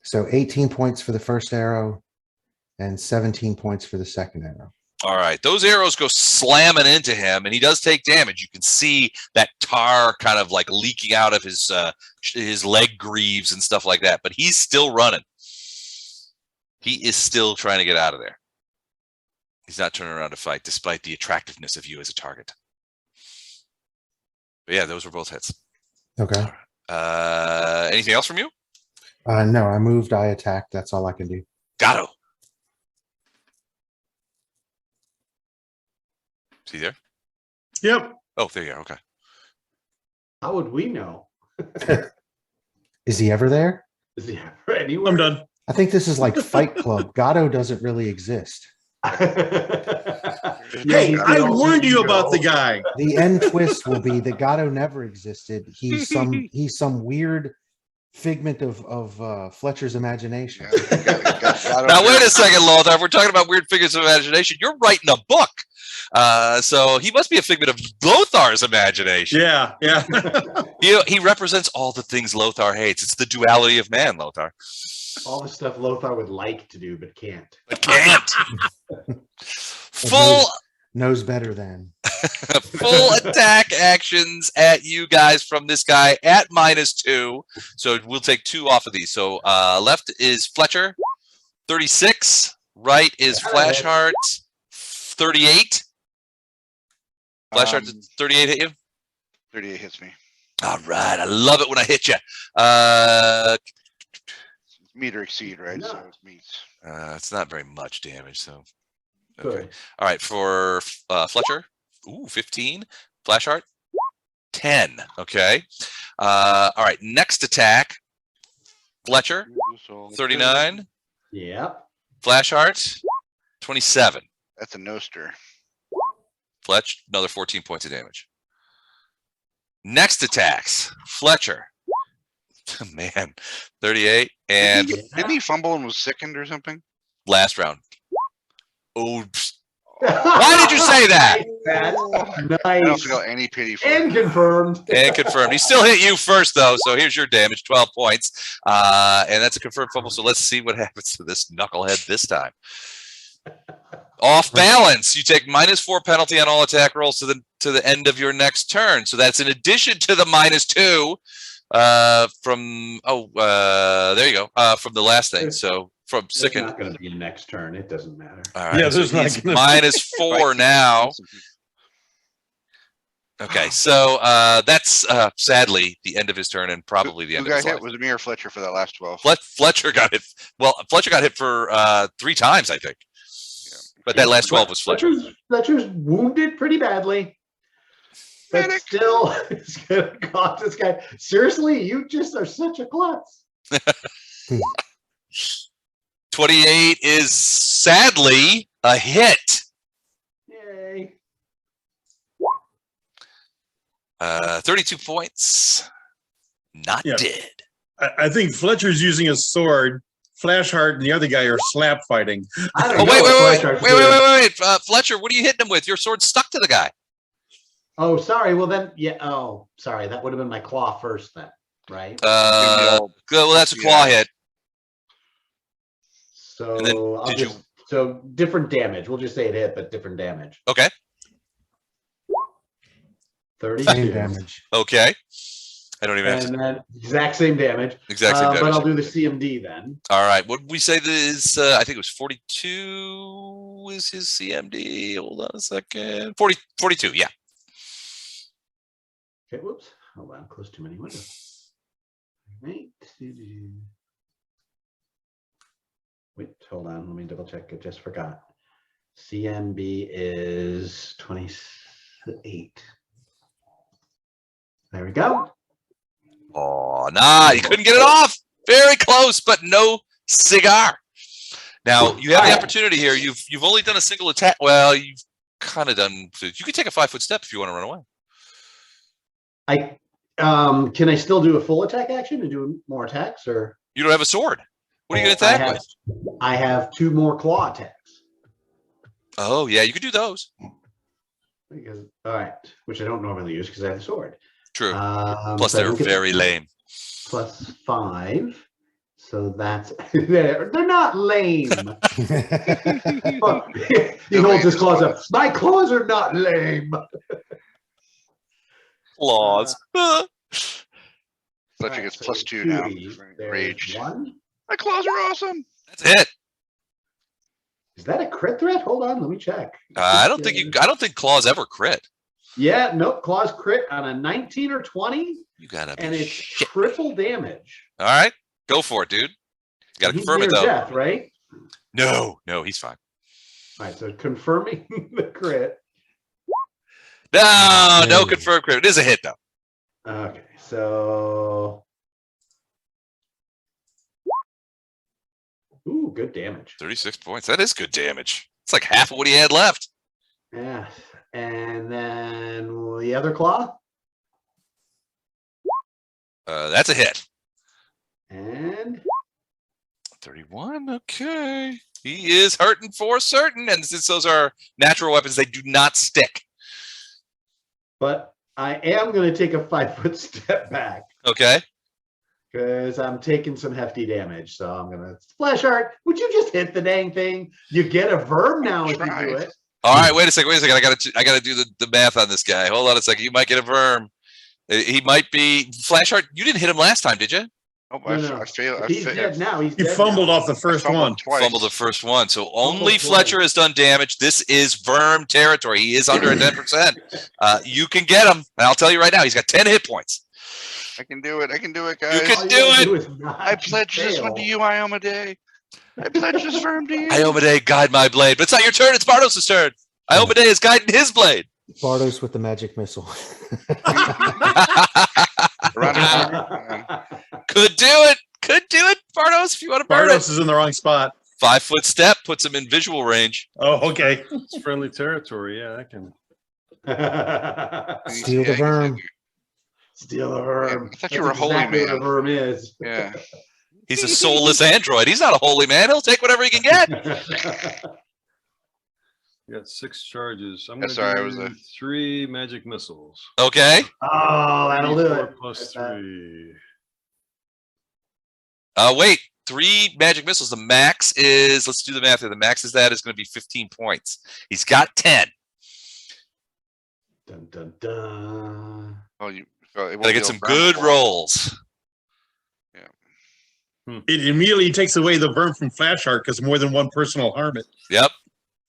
So 18 points for the first arrow and 17 points for the second arrow. All right, those arrows go slamming into him, and he does take damage. You can see that tar kind of like leaking out of his leg greaves and stuff like that. But he's still running. He is still trying to get out of there. He's not turning around to fight, despite the attractiveness of you as a target. But yeah, those were both hits. Okay. Anything else from you? No, I moved, I attacked. That's all I can do. Gatto. See there? Yep. Oh, there you are. Okay. How would we know? Is he ever there? Is he ever anywhere? I'm done. I think this is like Fight Club. Gatto doesn't really exist. Hey, I warned you about the guy. The end twist will be that Gatto never existed. He's some weird figment of Fletcher's imagination. Now, wait a second, Lothar. If we're talking about weird figures of imagination, you're writing a book. So he must be a figment of Lothar's imagination. Yeah, yeah. He represents all the things Lothar hates. It's the duality of man, Lothar. All the stuff Lothar would like to do but can't. But can't. Full Knows better than. full attack actions at you guys from this guy at -2. So we'll take 2 off of these. So left is Fletcher, 36. Right is Flashheart, 38. Flashheart, 38 hit you? 38 hits me. All right. I love it when I hit you. Meet or exceed, right? So it's meets. It's not very much damage, so. Okay. Good. All right, for Fletcher, 15. Flashheart, 10. Okay. All right, next attack. Fletcher, 39. Yep. Flashheart, 27. That's a noster. Fletch, another 14 points of damage. Next attacks. Fletcher. Man, 38. And Didn't he fumble and was sickened or something? last round. Oh, Why did you say that? I don't Nice. feel any pity for And him. confirmed. And confirmed. He still hit you first, though. So here's your damage, 12 points. And that's a confirmed fumble. So let's see what happens to this knucklehead this time. Off balance. You take -4 penalty on all attack rolls to the end of your next turn. So that's in addition to the -2 from there you go. From the last thing. So from It's second. not going to be next turn. It doesn't matter. All right. Yeah, So there's not he's gonna be- -4 now. Okay, so that's sadly the end of his turn and probably the end Who of his got life. hit was Amir Fletcher for that last 12. Fletcher got hit. Well, Fletcher got hit for 3 times, I think. But that last 12 was Fletcher. Fletcher's wounded pretty badly. But Medic. still, it's going to cost this guy. Seriously, you just are such a klutz. 28 is sadly a hit. Yay. 32 points. Not Yeah. dead. I think Fletcher's using a sword. Flashheart and the other guy are slap fighting. I don't Oh, know wait. what Fletcher's doing. Fletcher, what are you hitting him with? Your sword's stuck to the guy. Oh, sorry. Well, then, yeah. Oh, sorry. That would have been my claw first then, right? Good. Well, that's a claw hit. So and then I'll did just, so different damage. We'll just say it hit, but different damage. Okay. 32. Same damage. Okay. I don't even have to. And then exact same damage. Exact same But damage. I'll do the CMD then. All right. What did we say this? I think it was 42 is his CMD. Hold on a second. 42. Yeah. Okay, whoops. Hold on, close too many windows. Right. Wait, hold on. Let me double check. I just forgot. CMB is 28. There we go. Oh, nah, you couldn't get it off. Very close, but no cigar. Now you have the opportunity here. You've only done a single attack. Well, you've kind of done. You could take a 5-foot step if you want to run away. Can I still do a full attack action and do more attacks, or You don't have a sword. What are you going to attack with? I have 2 more claw attacks. Oh yeah, you could do those. Because all right, which I don't normally use because I have a sword. True. Plus, so I they're don't get very lame. plus 5. So that's they're not lame. He holds his claws up. My claws are not lame. Claws. Fletcher gets +2 now. There's Rage. 1. My claws are awesome. That's it. Is that a crit threat? Hold on, let me check. I don't think claws ever crit. Yeah, nope. Claws crit on a 19 or 20, You gotta be and it's shit. triple damage. All right, go for it, dude. You gotta He's confirm it near though. death, right? No, he's fine. All right, so confirming the crit. No confirmed crit. It is a hit though. Okay, so ooh, good damage. 36 points. That is good damage. It's like half of what he had left. Yeah, and then the other claw That's a hit. and 31. Okay. He is hurting for certain. And since those are natural weapons, they do not stick. but I am going to take a 5-foot step back Okay. because I'm taking some hefty damage. So I'm going to splash art. Would you just hit the dang thing? You get a verb now if you do Tried. it. All right. Wait a second. I gotta do the math on this guy. Hold on a second. You might get a verm. He might be Flashheart. You didn't hit him last time, did you? Oh, No. I failed. He's dead now. He's He dead fumbled now. off the first one. Twice. Fumbled the first one. So only Fumbled Fletcher twice. has done damage. This is Verm territory. He is under a 10%. You can get him. And I'll tell you right now, he's got 10 hit points. I can do it. I can do it, guys. You can All do gotta it. is not I pledge this one to fail. you, Ioma Day. I pledge this firm to you. Iomade, guide my blade. But it's not your turn. It's Bardos' turn. Iomade is guiding his blade. Bardos with the magic missile. Around the corner. Could do it. Could do it, Bardos, if you want to burn Bardos it. is in the wrong spot. 5-foot step puts him in visual range. Oh, okay. It's friendly territory. Yeah, I can. Steal the verm. Steal the verm. I thought you were a holy exactly man. What a verm is. Yeah. He's a soulless android. He's not a holy man. He'll take whatever he can get. You got 6 charges. I'm That's gonna sorry, I was do 3 magic missiles. Okay. Oh, that'll do 4 it. plus That's 3. Wait, 3 magic missiles. The max is, let's do the math here. The max is going to be 15 points. He's got 10. Dun, dun, dun. Oh, it won't Gotta get deal some burn good before. rolls. It immediately takes away the burn from Flash Art because more than one person will harm it. Yep.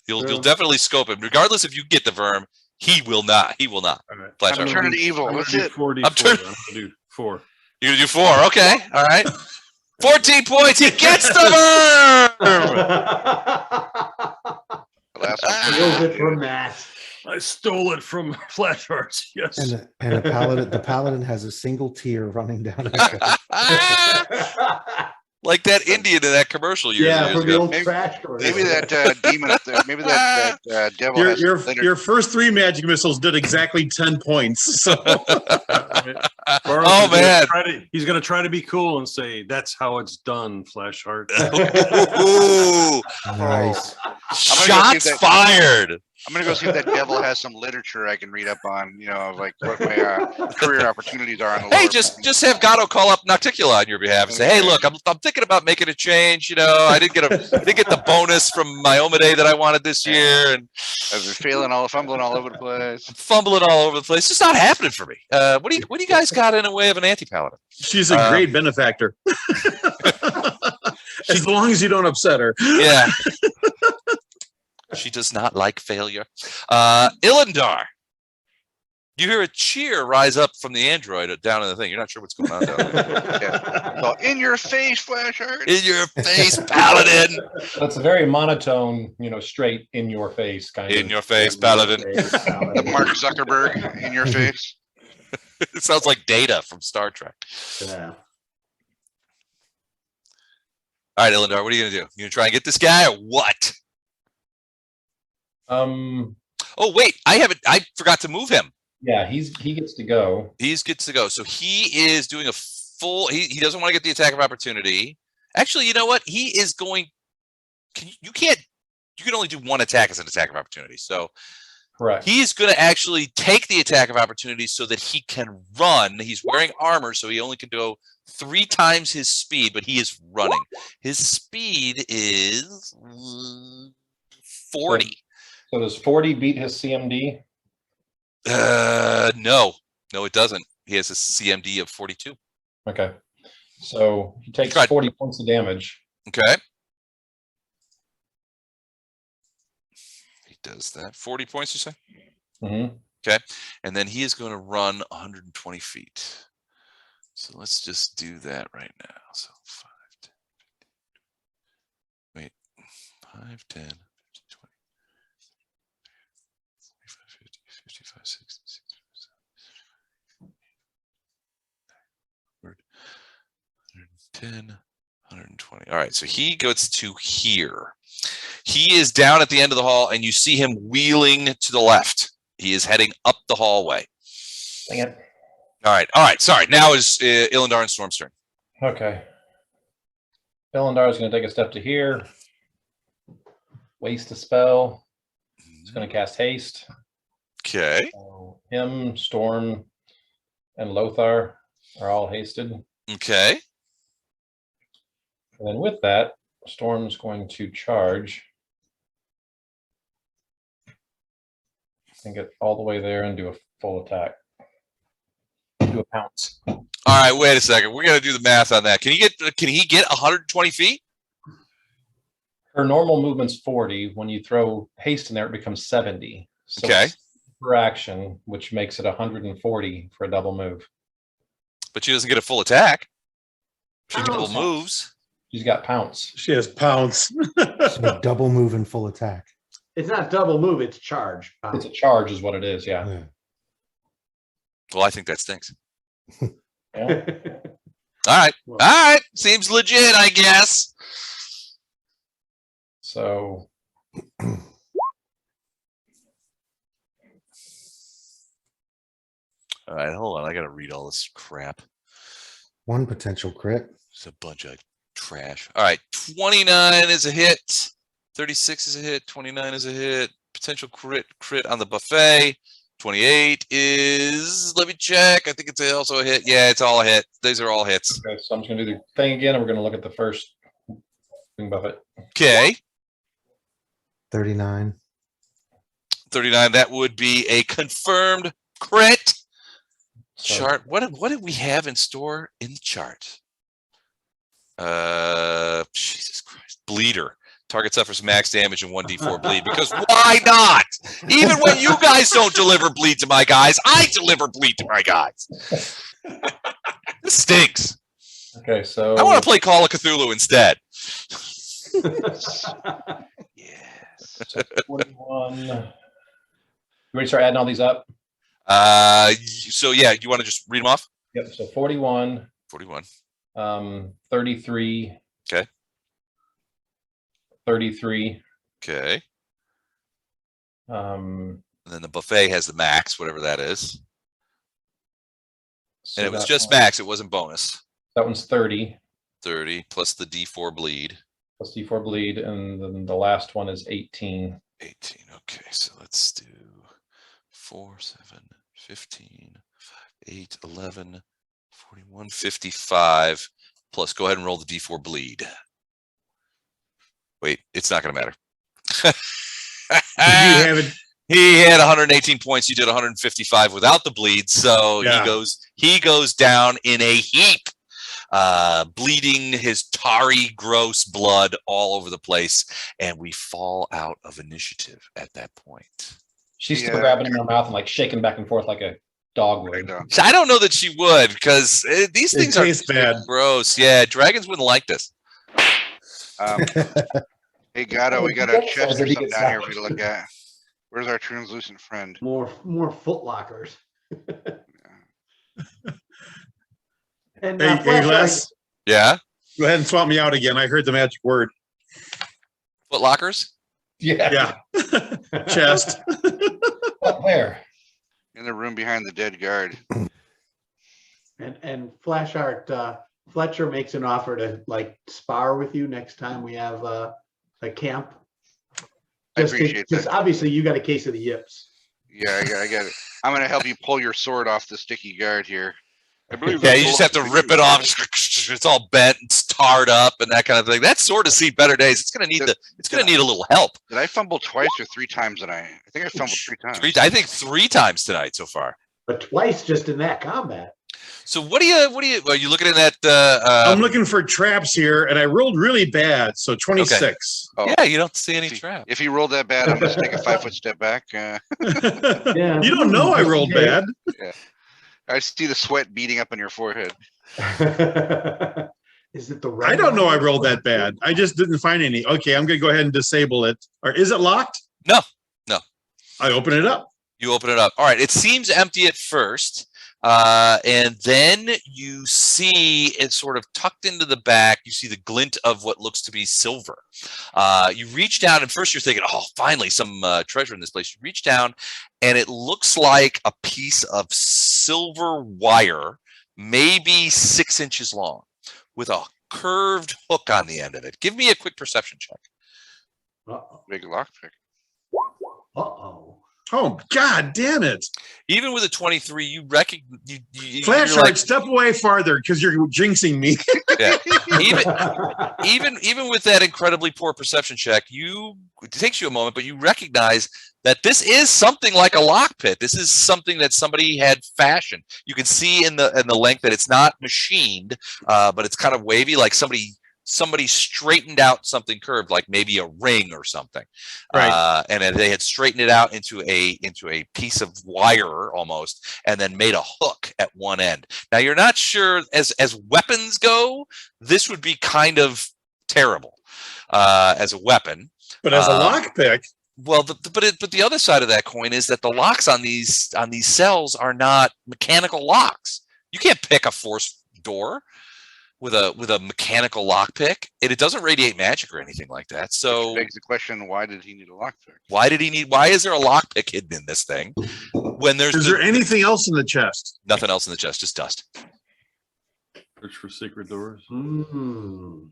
You'll Yeah. definitely scope him. Regardless if you get the verm, he will not. He will not. All right. Flash I'm art. turning evil. I'm That's gonna do it. 40. I'm turning- I'm gonna do 4. You're gonna do 4. Okay. All right. 14 points. He gets the verm. The last one. Steals it from Matt. I stole it from Flash Arts. Yes. And a paladin, the paladin has a single tear running down his face. Like that Indian in that commercial years, Yeah, and years from the ago. old Maybe- trash store. Maybe that demon up there. Maybe that devil Your, has your, glitter. your first 3 magic missiles did exactly 10 points. So Oh, man. He's gonna try to be cool and say, "That's how it's done." Flash Art. Ooh, Nice. shots that- fired. I'm gonna go see if that devil has some literature I can read up on. You know, of like what my career opportunities are on the Hey, lower just have Gatto call up Nocticula on your behalf and say, "Hey, look, I'm thinking about making a change. You know, I didn't get the bonus from my Omade that I wanted this year, and I've been fumbling all over the place. I'm fumbling all over the place. It's not happening for me. What do you guys got in a way of an anti-paladin?" she's a great benefactor. As long as you don't upset her. Yeah. She does not like failure. Ilindar. You hear a cheer rise up from the android down in the thing. You're not sure what's going on down there. So, in your face, Flash Art. In your face, paladin. That's a very monotone, straight in your face kind of. In your face, paladin. The Mark Zuckerberg in your face. It sounds like Data from Star Trek. Yeah. All right, Ilindar, what are you gonna do? You gonna try and get this guy or what? Oh wait, I forgot to move him. Yeah, he gets to go. He gets to go. So he is doing a full. He doesn't want to get the attack of opportunity. Actually, you know what? He is going. You can only do 1 attack as an attack of opportunity. So Correct. he's going to actually take the attack of opportunity so that he can run. He's wearing armor, so he only can go 3 times his speed, but he is running. His speed is 40. So does 40 beat his CMD? No, it doesn't. He has a CMD of 42. Okay. So he takes Right. 40 points of damage. Okay. He does that. 40 points, you say? Mm-hmm. Okay. And then he is going to run 120 feet. So let's just do that right now. So 5, 10, 15. Wait. 5, 10, 20, 45, 50, 55, 60, 110, 120. All right, so he goes to here. He is down at the end of the hall, and you see him wheeling to the left. He is heading up the hallway. Dang it. All right. Sorry. Now is Ilindar and Storm's turn. Okay. Elendar is going to take a step to here. Waste a spell. He's going to cast haste. Okay. So him, Storm, and Lothar are all hasted. Okay. And then with that, Storm's going to charge and get all the way there and do a full attack. Do a pounce. All right. Wait a second. We're gonna do the math on that. Can he get 120 feet? Her normal movement's 40. When you throw haste in there, it becomes 70. So Okay. it's per action, which makes it 140 for a double move. But she doesn't get a full attack. She Oh. double moves. She's got pounce. She has pounce. So double move and full attack. It's not double move, it's charge. It's a charge is what it is, yeah. Yeah. Well, I think that stinks. Yeah. All right. All right. Seems legit, I guess. So All right. Hold on. I gotta read all this crap. 1 potential crit. It's a bunch of trash. All right. 29 is a hit. 36 is a hit. 29 is a hit. potential crit on the buffet. 28 is, let me check. I think it's also a hit. Yeah, it's all a hit. These are all hits. Okay, so I'm just gonna do the thing again, and we're gonna look at the first wing buffet. Okay. 39. 39. That would be a confirmed crit. So, Chart. What did we have in store in the chart? Jesus Christ. Bleeder. Target suffers max damage and 1d4 bleed. Because why not? Even when you guys don't deliver bleed to my guys, I deliver bleed to my guys. This stinks. okay, so I want to play Call of Cthulhu instead. Yes. so 41. You ready to start adding all these up? So yeah, you want to just read them off? Yep. So 41, 41. 33. Okay. 33. Okay. Um, And then the buffet has the max, whatever that is. so And it was that just one- max. It wasn't bonus. That one's 30 30 plus the D4 bleed. plus D4 bleed, and then the last one is 18. 18. Okay, so let's do 4, 7, 15, 8, 11, 41, 55. Plus, go ahead and roll the D4 bleed. Wait, it's not going to matter. You have it. He had 118 points. You did 155 without the bleed, so Yeah. he goes down in a heap, bleeding his tarry, gross blood all over the place, and we fall out of initiative at that point. She's still Yeah. grabbing him in her mouth and like shaking back and forth like a dog would. So I don't know that she would, because these It things are tastes bad. gross. Yeah, dragons wouldn't like this. Hey, Gato, we got a chest or something down here for you to look at. Where's our translucent friend? More foot lockers. And Hey, flashlight. Les, Yeah, go ahead and swap me out again. I heard the magic word. foot lockers. Yeah. Yeah. Chest. Where? In the room behind the dead guard. And Flash Art, Fletcher makes an offer to like spar with you next time we have a camp. I appreciate Because that. obviously you got a case of the yips. Yeah, I got it. I'm gonna help you pull your sword off the sticky guard here. I believe Yeah, the you just have to sword- rip it off. It's all bent, it's tarred up, and that kind of thing. That sword has seen better days. It's gonna need a little help. Did I fumble twice or 3 times tonight? I think I fumbled 3 times. I think 3 times tonight so far. But twice just in that combat. So what are you looking at that? I'm looking for traps here, and I rolled really bad. So 26. Oh, Yeah, you don't see any see, trap. If you rolled that bad, I'm gonna take a 5-foot step back. Yeah. You don't know I rolled bad. I see the sweat beating up on your forehead. Is it the I don't know I rolled that bad. I just didn't find any. Okay, I'm going to go ahead and disable it. Or is it locked? No. I open it up. You open it up. All right. It seems empty at first. And then you see it sort of tucked into the back. You see the glint of what looks to be silver. You reach down, and first you're thinking, oh, finally some treasure in this place. You reach down, and it looks like a piece of silver wire, maybe 6 inches long, with a curved hook on the end of it. Give me a quick perception check. Uh-oh. Big lockpick. Uh-oh. Oh, God damn it. Even with a 23, you recognize you Flash you're Art, step away farther because you're jinxing me. yeah. Even with that incredibly poor perception check, it takes you a moment, but you recognize that this is something like a lock pit. This is something that somebody had fashioned. You can see in the length that it's not machined, but it's kind of wavy, like somebody straightened out something curved, like maybe a ring or something. Right. And then they had straightened it out into a piece of wire almost, and then made a hook at one end. Now you're not sure as weapons go, this would be kind of terrible as a weapon. But as a lockpick, Well, but the other side of that coin is that the locks on these cells are not mechanical locks. You can't pick a force door with a mechanical lockpick, and it doesn't radiate magic or anything like that. So Which begs the question: why did he need a lockpick? why is there a lockpick hidden in this thing when there's is there anything else in the chest? nothing else in the chest, just dust? Search for secret doors. Hmm.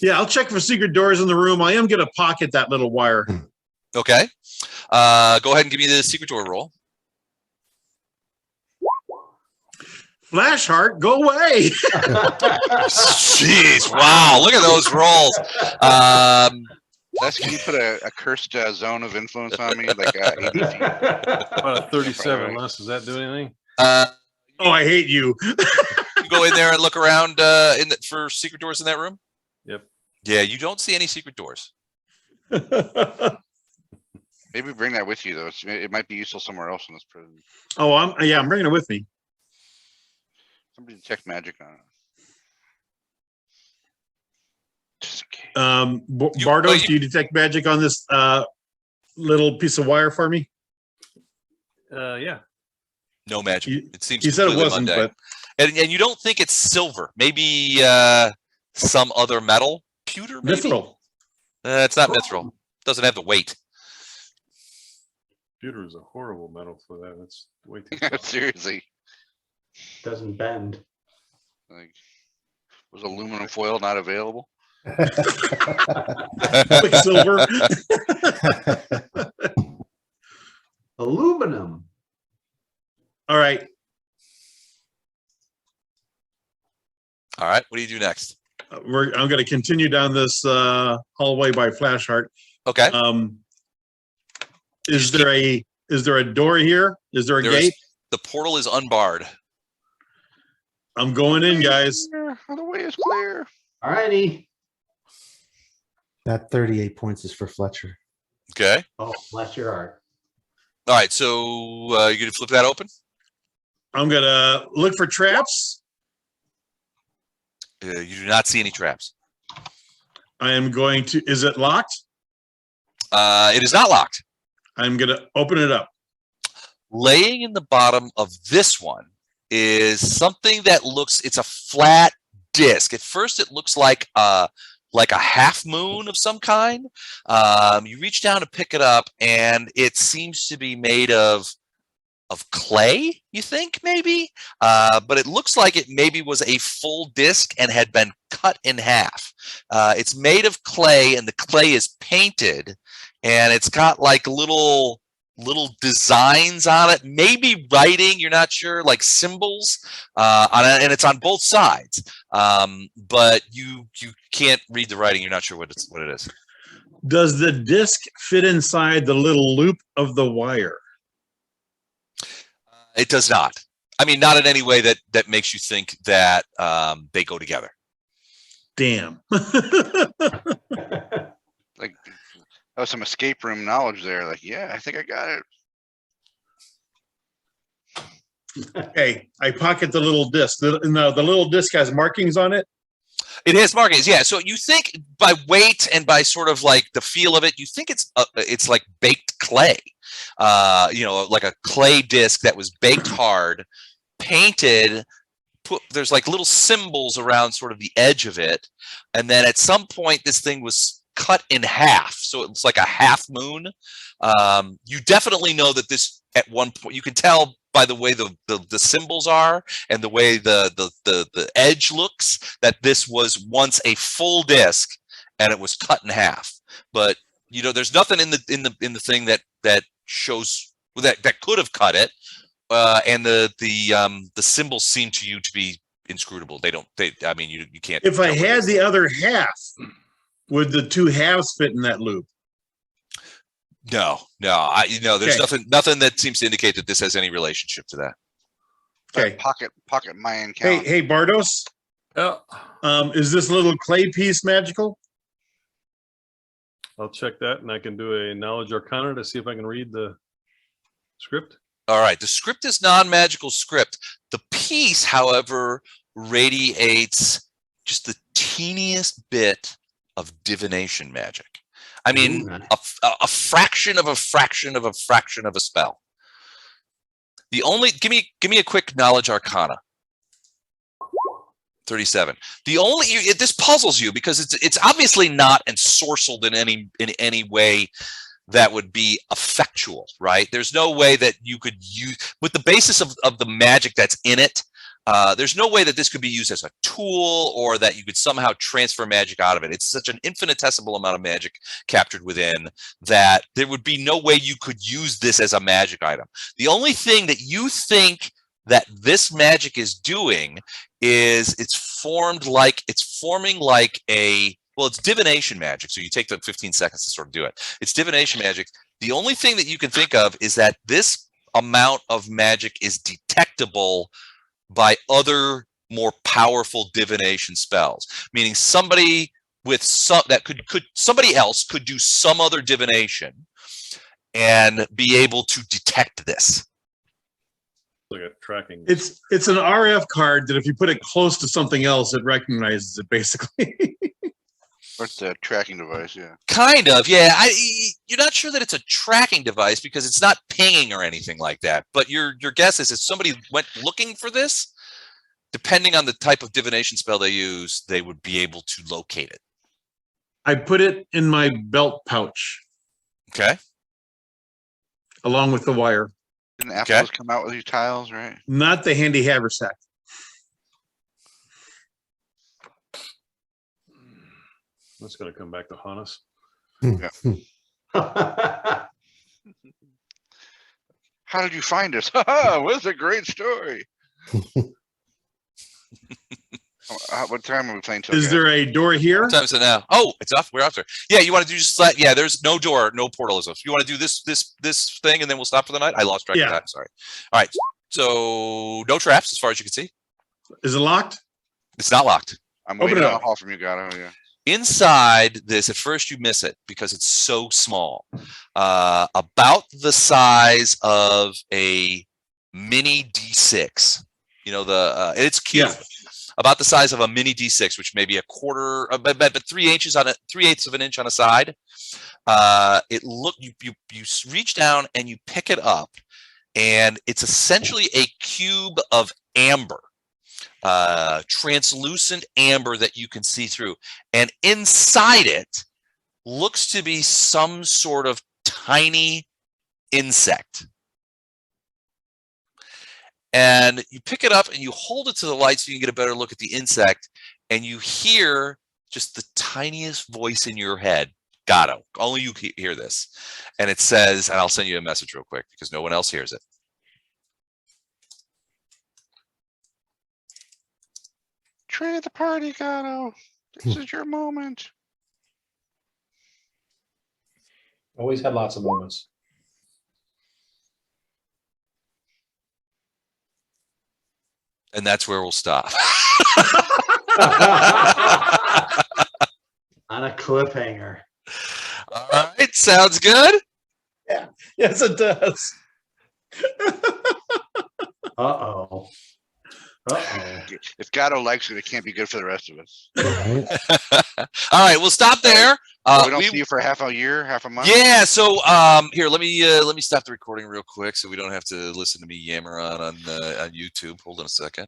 Yeah, I'll check for secret doors in the room. I am going to pocket that little wire. Okay. Go ahead and give me the secret door roll. Flash heart, go away. Jeez, wow, look at those rolls. Les, can you put a cursed zone of influence on me, like 80 feet? About a 37 Right. less. Does that do anything? Oh, I hate you. You go in there and look around for secret doors in that room. Yep. Yeah, you don't see any secret doors. Maybe bring that with you though. It might be useful somewhere else in this prison. Oh, I'm bringing it with me. Somebody detect magic on it. Just in case. Bardos, do you detect magic on this little piece of wire for me? Yeah. No magic. You- It seems You said it completely wasn't, mundane. but And you don't think it's silver. Maybe some other metal. Pewter, maybe? mithril. It's not mithril. Doesn't have the weight. Computer is a horrible metal for that. That's way too soft. Seriously, Doesn't bend. like, was aluminum foil not available? Quicksilver. Aluminum. All right. All right. What do you do next? I'm going to continue down this hallway by Flashheart. Okay. Is there a door here? Is there a There is- gate? The portal is unbarred. I'm going in, guys. The way is clear. All righty. That 38 points is for Fletcher. Okay. Oh, bless your heart. All right. So you're going to flip that open? I'm going to look for traps. You do not see any traps. I am going to, is it locked? It is not locked. I'm going to open it up. Laying in the bottom of this one is something that it's a flat disc. At first, it looks like a half moon of some kind. You reach down to pick it up, and it seems to be made of clay, you think, maybe? But it looks like it maybe was a full disc and had been cut in half. It's made of clay, and the clay is painted, and it's got like little designs on it, maybe writing, you're not sure, like symbols on it, and it's on both sides. But you can't read the writing, you're not sure what it is. Does the disc fit inside the little loop of the wire? It does not. I mean, not in any way that makes you think that they go together. Damn. Like, that was some escape room knowledge there. Like, yeah, I think I got it. Okay, I pocket the little disc. The little disc has markings on it. It has markings, yeah. So you think by weight and by sort of like the feel of it, you think it's like baked clay, like a clay disc that was baked hard, painted. There's like little symbols around sort of the edge of it, and then at some point this thing was cut in half, so it's like a half moon. You definitely know that this at one point, you can tell by the way the symbols are and the way the edge looks, that this was once a full disc and it was cut in half. But there's nothing in the thing that shows that could have cut it, and the symbols seem to you to be inscrutable. I mean, you can't. If I tell what it had is. the other half, would the two halves fit in that loop? No, there's Okay. nothing that seems to indicate that this has any relationship to that. Okay. Pocket Mayan calendar. Hey, Bardos. Yeah. Is this little clay piece magical? I'll check that, and I can do a knowledge arcana to see if I can read the script. All right, the script is non-magical script. The piece, however, radiates just the teeniest bit of divination magic. I mean, Ooh. a fraction of a fraction of a fraction of a spell. Give me a quick knowledge arcana. 37. This puzzles you because it's obviously not ensorcelled in any way that would be effectual, right? There's no way that you could use, with the basis of the magic that's in it, There's no way that this could be used as a tool or that you could somehow transfer magic out of it. It's such an infinitesimal amount of magic captured within that there would be no way you could use this as a magic item. The only thing that you think that this magic is doing is it's forming like a, well, it's divination magic. So you take the 15 seconds to sort of do it. It's divination magic. The only thing that you can think of is that this amount of magic is detectable by other more powerful divination spells, meaning somebody with some that somebody else could do some other divination and be able to detect this. Like a tracking. It's an RF card that if you put it close to something else, it recognizes it basically. What's the tracking device? Yeah. Kind of, yeah. You're not sure that it's a tracking device because it's not pinging or anything like that. But your guess is if somebody went looking for this, depending on the type of divination spell they use, they would be able to locate it. I put it in my belt pouch Okay. along with the wire, Didn't Apple's come out with these tiles, right? not the handy haversack. That's going to come back to haunt us. How did you find us? What's a great story. What time are we playing till? Is there a door here? What time is it now? Oh, it's off. We're off there. Yeah, you want to do just that? Yeah, there's no door, no portal. You want to do this thing, and then we'll stop for the night. I lost track of time. Sorry. All right. So no traps, as far as you can see. Is it locked? It's not locked. I'm Open waiting it on a up. call from you, Gato. Yeah. Inside this, at first you miss it because it's so small. About the size of a mini D6. You know, it's cute. Yeah. About the size of a mini D6, which may be a quarter, but 3/8 of an inch on a side. You reach down and you pick it up, and it's essentially a cube of amber. Translucent amber that you can see through, and inside it looks to be some sort of tiny insect. And you pick it up and you hold it to the light so you can get a better look at the insect, and you hear just the tiniest voice in your head. Gato, only you hear this, and it says, and I'll send you a message real quick because no one else hears it. Trade the party, Gato. This is your moment. Always had lots of moments. And that's where we'll stop. On a cliffhanger. All right, sounds good. Yeah. Yes, it does. Uh-oh. Uh-oh. If Gato likes it, it can't be good for the rest of us. All right, we'll stop there. We don't see you for half a year, half a month. Yeah. So here, let me stop the recording real quick so we don't have to listen to me yammer on YouTube. Hold on a second.